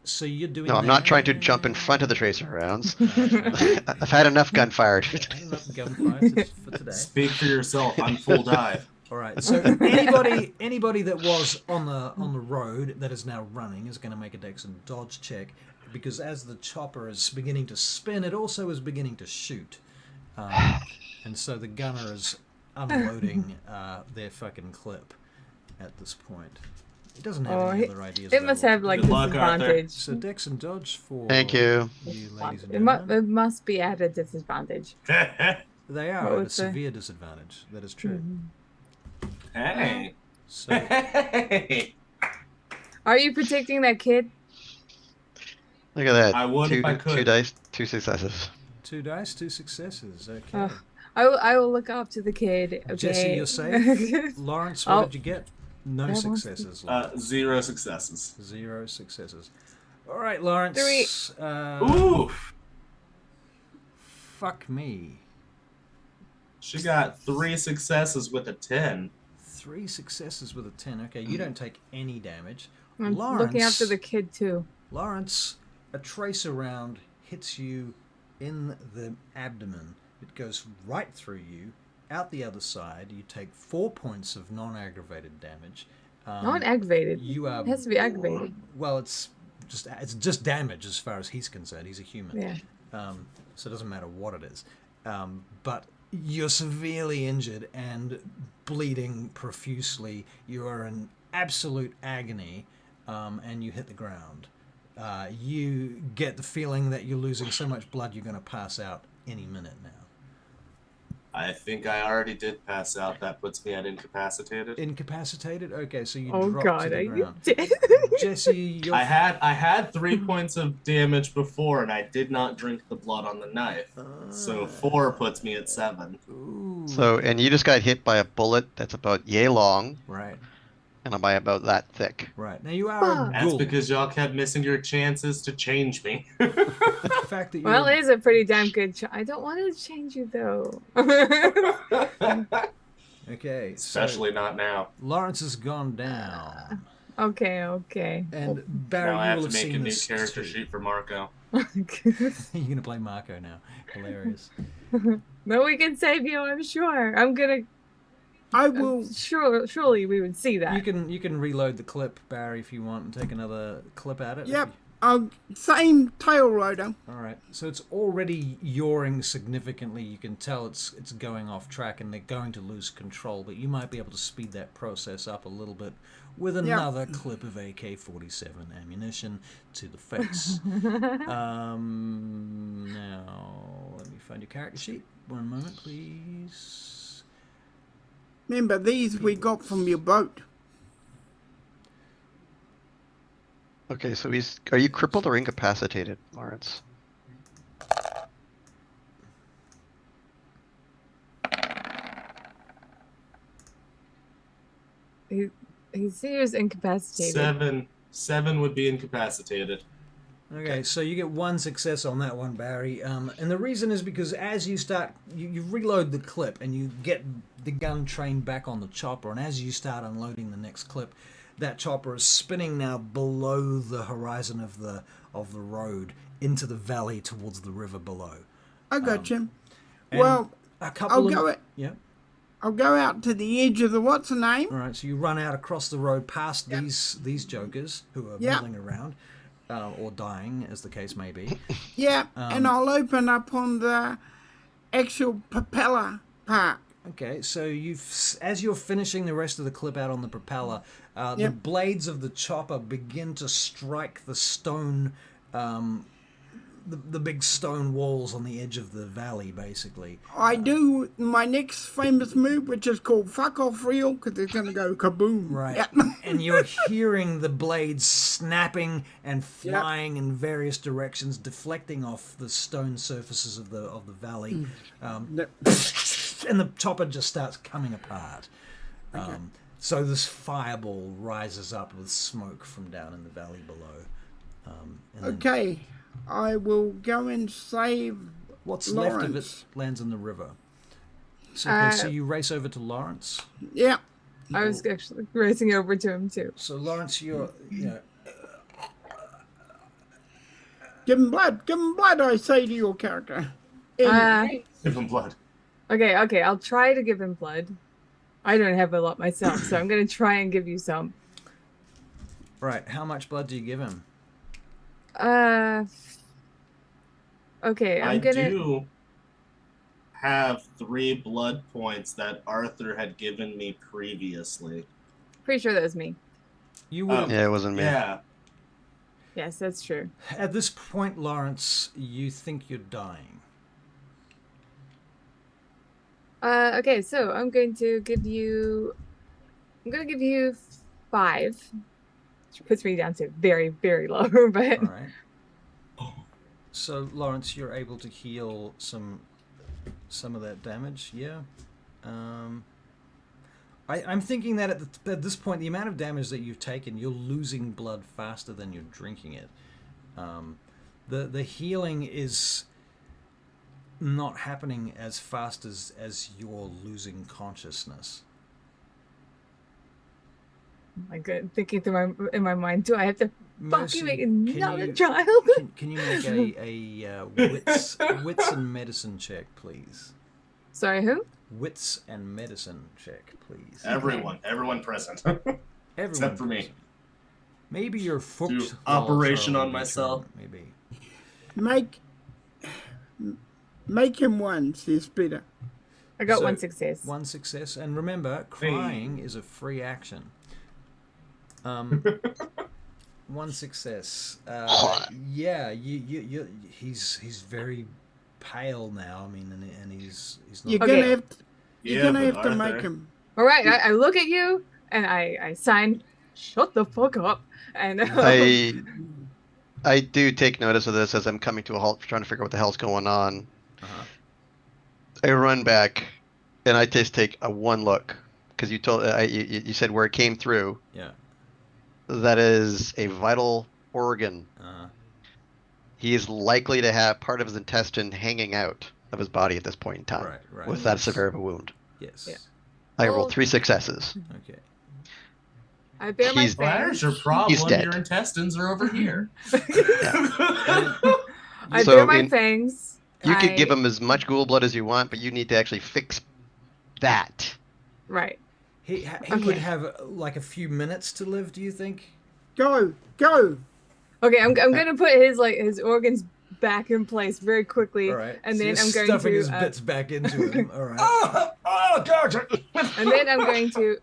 So you're doing. No, I'm not trying to jump in front of the tracer rounds. I've had enough gunfire. Enough gunfire for today. Speak for yourself. I'm full dive. All right. So anybody that was on the road that is now running is going to make a Dex and dodge check, because as the chopper is beginning to spin, it also is beginning to shoot, and so the gunner is unloading their fucking clip at this point. He doesn't have any other ideas. It must have like Good luck, disadvantage. So Dex and dodge for Thank you. ladies and It gentlemen. must be at a disadvantage. They are What at a was the- severe disadvantage. That is true. Hey. So Hey. Are you protecting that kid? Look at that. I would if I could. 2 dice, 2 successes. 2 dice, 2 successes. Okay. Ugh. I will look up to the kid. Okay. Jesse, you're safe. Lawrence, what Oh. did you get? No That was- successes. Lawrence. 0 successes. 0 successes. All right, Lawrence. 3. Ooh. Fuck me. She got 3 successes with a 10. 3 successes with a 10. Okay, you don't take any damage. I'm Lawrence, looking after the kid too. Lawrence, a tracer round hits you in the abdomen. It goes right through you, out the other side. You take 4 points of non-aggravated damage. Not aggravated. You are. It has to be aggravated. Well, it's it's just damage as far as he's concerned. He's a human. Yeah. So it doesn't matter what it is. But you're severely injured and bleeding profusely. You are in absolute agony, and you hit the ground. You get the feeling that you're losing so much blood you're going to pass out any minute now. I think I already did pass out. That puts me at incapacitated. Incapacitated? Okay, so you Oh drop God, to the are you ground. dead? Jesse, you're... I had 3 points of damage before, and I did not drink the blood on the knife. So 4 puts me at 7. Ooh. So, and you just got hit by a bullet that's about yay long Right, and by about that thick. right. Now you are Fuck. a That's ghoul. because y'all kept missing your chances to change me. The fact that you're Well, it is a pretty damn good. I don't want to change you though. okay. Especially not now. Lawrence has gone down, Okay. and Barry, Now I you have will to have make seen a new this character too. sheet for Marco. You're gonna play Marco now. Hilarious. No, we can save you. I'm sure. I'm gonna. I will. Surely we would see that. You can reload the clip, Barry, if you want, and take another clip at it. Yep. Same tail rotor. All right. So it's already yawing significantly. You can tell it's going off track, and they're going to lose control. But you might be able to speed that process up a little bit with another clip of AK-47 ammunition to the face. Now let me find your character sheet. One moment, please. Remember, these we got from your boat. Okay, so are you crippled or incapacitated, Lawrence? He seems incapacitated. 7 would be incapacitated. Okay, so you get 1 success on that one, Barry. And the reason is because as you start, you reload the clip and you get the gun trained back on the chopper, and as you start unloading the next clip, that chopper is spinning now below the horizon of the road into the valley towards the river below. I got you. And Well, a couple I'll go out to the edge of the what's the name? All right, so you run out across the road past these jokers who are milling around, or dying, as the case may be. Yeah, and I'll open up on the actual propeller part. Okay, so as you're finishing the rest of the clip out on the propeller, the blades of the chopper begin to strike the stone, the big stone walls on the edge of the valley, basically. I do my next famous move, which is called fuck off reel, because it's going to go kaboom. Right. Yeah. And you're hearing the blades snapping and flying in various directions, deflecting off the stone surfaces of the valley. And the chopper just starts coming apart. So this fireball rises up with smoke from down in the valley below. Okay, I will go and save What's Lawrence. left of it lands in the river. So, so you race over to Lawrence. Yeah. I was actually racing over to him too. So Lawrence, you're Give him blood, I say to your character. Give him blood. Okay, I'll try to give him blood. I don't have a lot myself, so I'm gonna try and give you some. right. How much blood do you give him? Okay, I do have 3 blood points that Arthur had given me previously. Pretty sure that was me. You would. Yeah, it wasn't me. Yeah. Yes, that's true. At this point, Lawrence, you think you're dying. Okay, so I'm going to give you 5. Which puts me down to very, very low, but All right. So Lawrence, you're able to heal some of that damage. Yeah. I'm thinking that at this point, the amount of damage that you've taken, you're losing blood faster than you're drinking it. The healing is not happening as fast as you're losing consciousness. my god, thinking through in my mind, do I have to Mercy, fucking make another you- child? Can you make a wits and medicine check, please? Sorry, who? Wits and medicine check, please. Everyone present. Everyone Except for me. present. Maybe your foot. Do while operation throwing on would be myself. trying, maybe. Make him one, says Peter. I got So, one success. One success, and remember, crying is a free action. One success. Yeah, he's very pale now. I mean, and he's not. You're Okay. gonna have to, Yeah, you're gonna but have to make Arthur- him. All right, I look at you and I sign. Shut the fuck up. And I do take notice of this as I'm coming to a halt, trying to figure out what the hell's going on. Uh-huh. I run back, and I just take a one look because you told you said where it came through. Yeah. That is a vital organ. He is likely to have part of his intestine hanging out of his body at this point in time. Right. With that severe of a wound. Yes. Yeah. I Well- rolled 3 successes. Okay. I bear my He's- Well, fangs. there's your problem. He's dead. Your intestines are over here. I So bear my in- fangs. You could give him as much ghoul blood as you want, but you need to actually fix that. Right. He Okay. would have like a few minutes to live. Do you think? Go. Okay, I'm gonna put his organs back in place very quickly, All right. and So then you're I'm going stuffing to his bits back into him. All right. Oh, God. and then I'm going to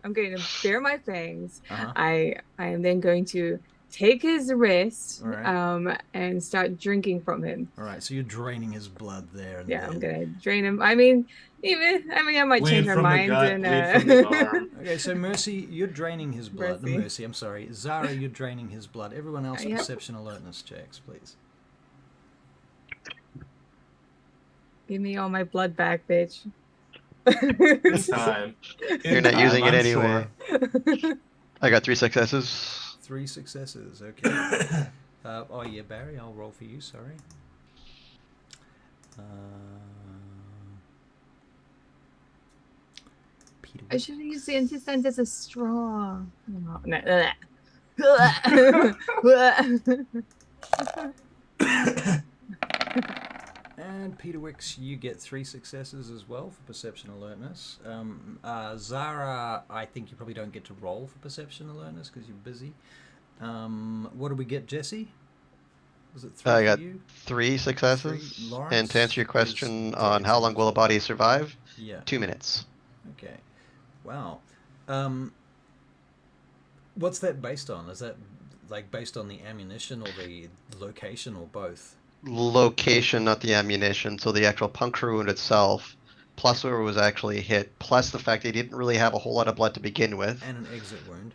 bare my fangs. Uh-huh. I am then going to take his wrist All right. and start drinking from him. All right. So you're draining his blood there. And Yeah, then. I'm gonna drain him. I might Bleed change my from the mind gut, and bleed from the arm. Okay, so Mercy, you're draining his blood. Mercy. Mercy, I'm sorry. Zara, you're draining his blood. Everyone else, Yep. perception alertness checks, please. give me all my blood back, bitch. This time. You're not using it I'm anyway. sure. I got 3 successes. 3 successes. Okay. Oh yeah, Barry, I'll roll for you. Sorry. Peter. I should have used the intestines as a straw. No. And Peter Wicks, you get 3 successes as well for perception alertness. Zara, I think you probably don't get to roll for perception alertness because you're busy. What do we get, Jesse? Was it 3 I for got you? 3 successes. 3. Lawrence And to answer your is question dead, on how long will a body survive, Yeah. 2 minutes. Okay. Wow. What's that based on? Is that like based on the ammunition or the location or both? Location, not the ammunition, so the actual puncture wound itself, plus where it was actually hit, plus the fact that he didn't really have a whole lot of blood to begin with. And an exit wound.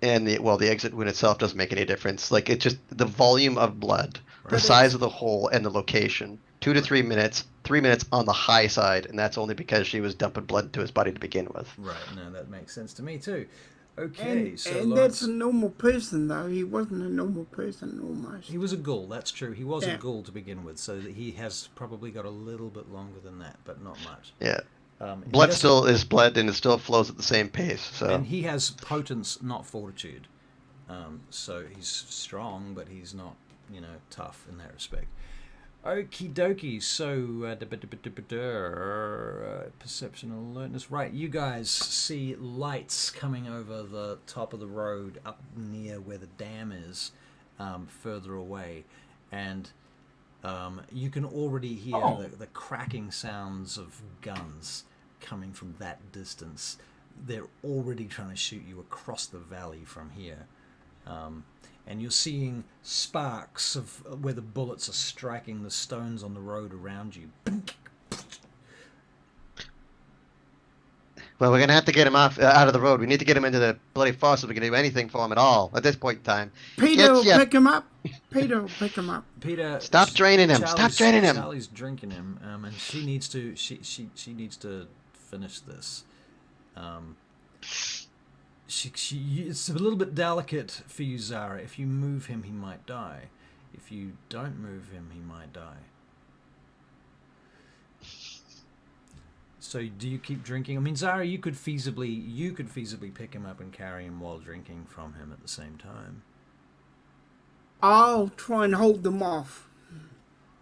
And the exit wound itself doesn't make any difference. Like, it's just the volume of blood, the Right. size of the hole, and the location. 2 to 3 minutes, 3 minutes on the high side, and that's only because she was dumping blood into his body to begin with. Right. No, that makes sense to me too. Okay. And, So and Lawrence, that's a normal person, though. He wasn't a normal person, almost. he was a ghoul. That's true. He was a Yeah. ghoul to begin with, so that he has probably got a little bit longer than that, but not much. Yeah. He Blood does- still is blood, and it still flows at the same pace, so... And he has potence, not fortitude. So he's strong, but he's not, tough in that respect. Okie dokie. So, perception alertness. Right, you guys see lights coming over the top of the road up near where the dam is, further away. And you can already hear the cracking sounds of guns coming from that distance. They're already trying to shoot you across the valley from here. And you're seeing sparks of where the bullets are striking the stones on the road around you. Well, we're going to have to get him off out of the road. We need to get him into the bloody forest so we can do anything for him at all at this point in time. Peter will Yep. pick him up. Peter will pick him up. Peter, Stop draining him. Stop draining him. Charlie's drinking him, and she needs to. She needs to finish this. It's a little bit delicate for you, Zara. If you move him, he might die. If you don't move him, he might die. So do you keep drinking? I mean, Zara, you could feasibly pick him up and carry him while drinking from him at the same time. I'll try and hold them off.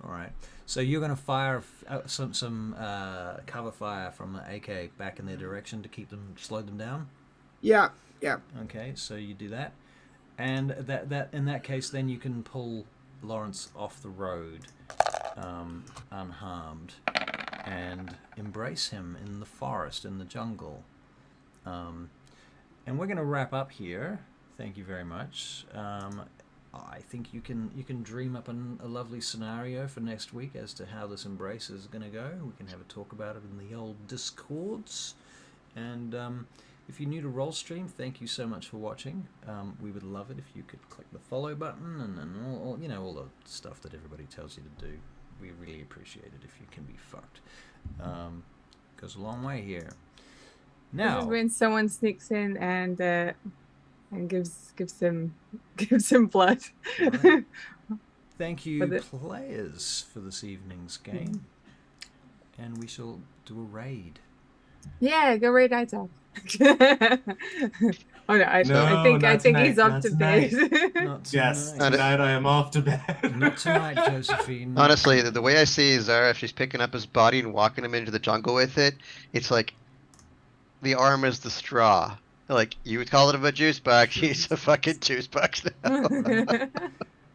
All right. So you're going to fire some cover fire from the AK back in their direction to slow them down. Yeah. Okay, so you do that. And that in that case, then you can pull Lawrence off the road, unharmed, and embrace him in the forest, in the jungle. And we're going to wrap up here. Thank you very much. I think you can dream up a lovely scenario for next week as to how this embrace is going to go. We can have a talk about it in the old Discords. And if you're new to Rollstream, thank you so much for watching. We would love it if you could click the follow button and all, you know, all the stuff that everybody tells you to do. We really appreciate it if you can be fucked. Goes a long way here. Now, This is when someone sneaks in and gives some blood. Right. Thank you, For the- players, for this evening's game. And we shall do a raid. Yeah, go raid Italk. Oh no, I think not he's tonight, up not to tonight. bed. Not Yes, tonight. tonight I am off to bed. Not tonight, Josephine. Honestly, the way I see Zara, if she's picking up his body and walking him into the jungle with it, it's like the arm is the straw. Like, you would call it a juice box, he's a fucking juice box now.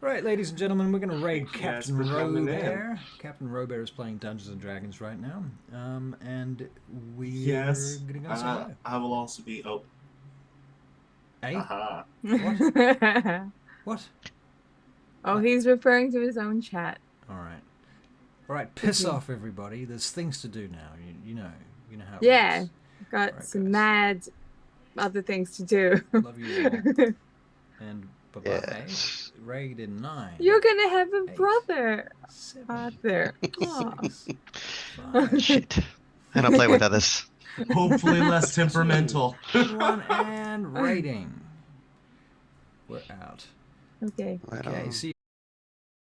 Right, ladies and gentlemen, we're going to raid Yes, Captain for coming in. Robert. Captain Robert is playing Dungeons and Dragons right now, and we're Yes, going to go say hello. I will also be. Oh, Hey, aha. what? Oh, he's referring to his own chat. All right. Piss off, everybody. There's things to do now. You know how. It Yeah, works. got Right, some guys. mad other things to do. Love you all, and bye bye. Yes. Raid in 9. You're gonna have a 8, brother, 7, Arthur. Aw. 6, 5, Shit. I don't play with others. Hopefully less temperamental. 1, and raiding. We're out. Okay. I Okay, don't- see you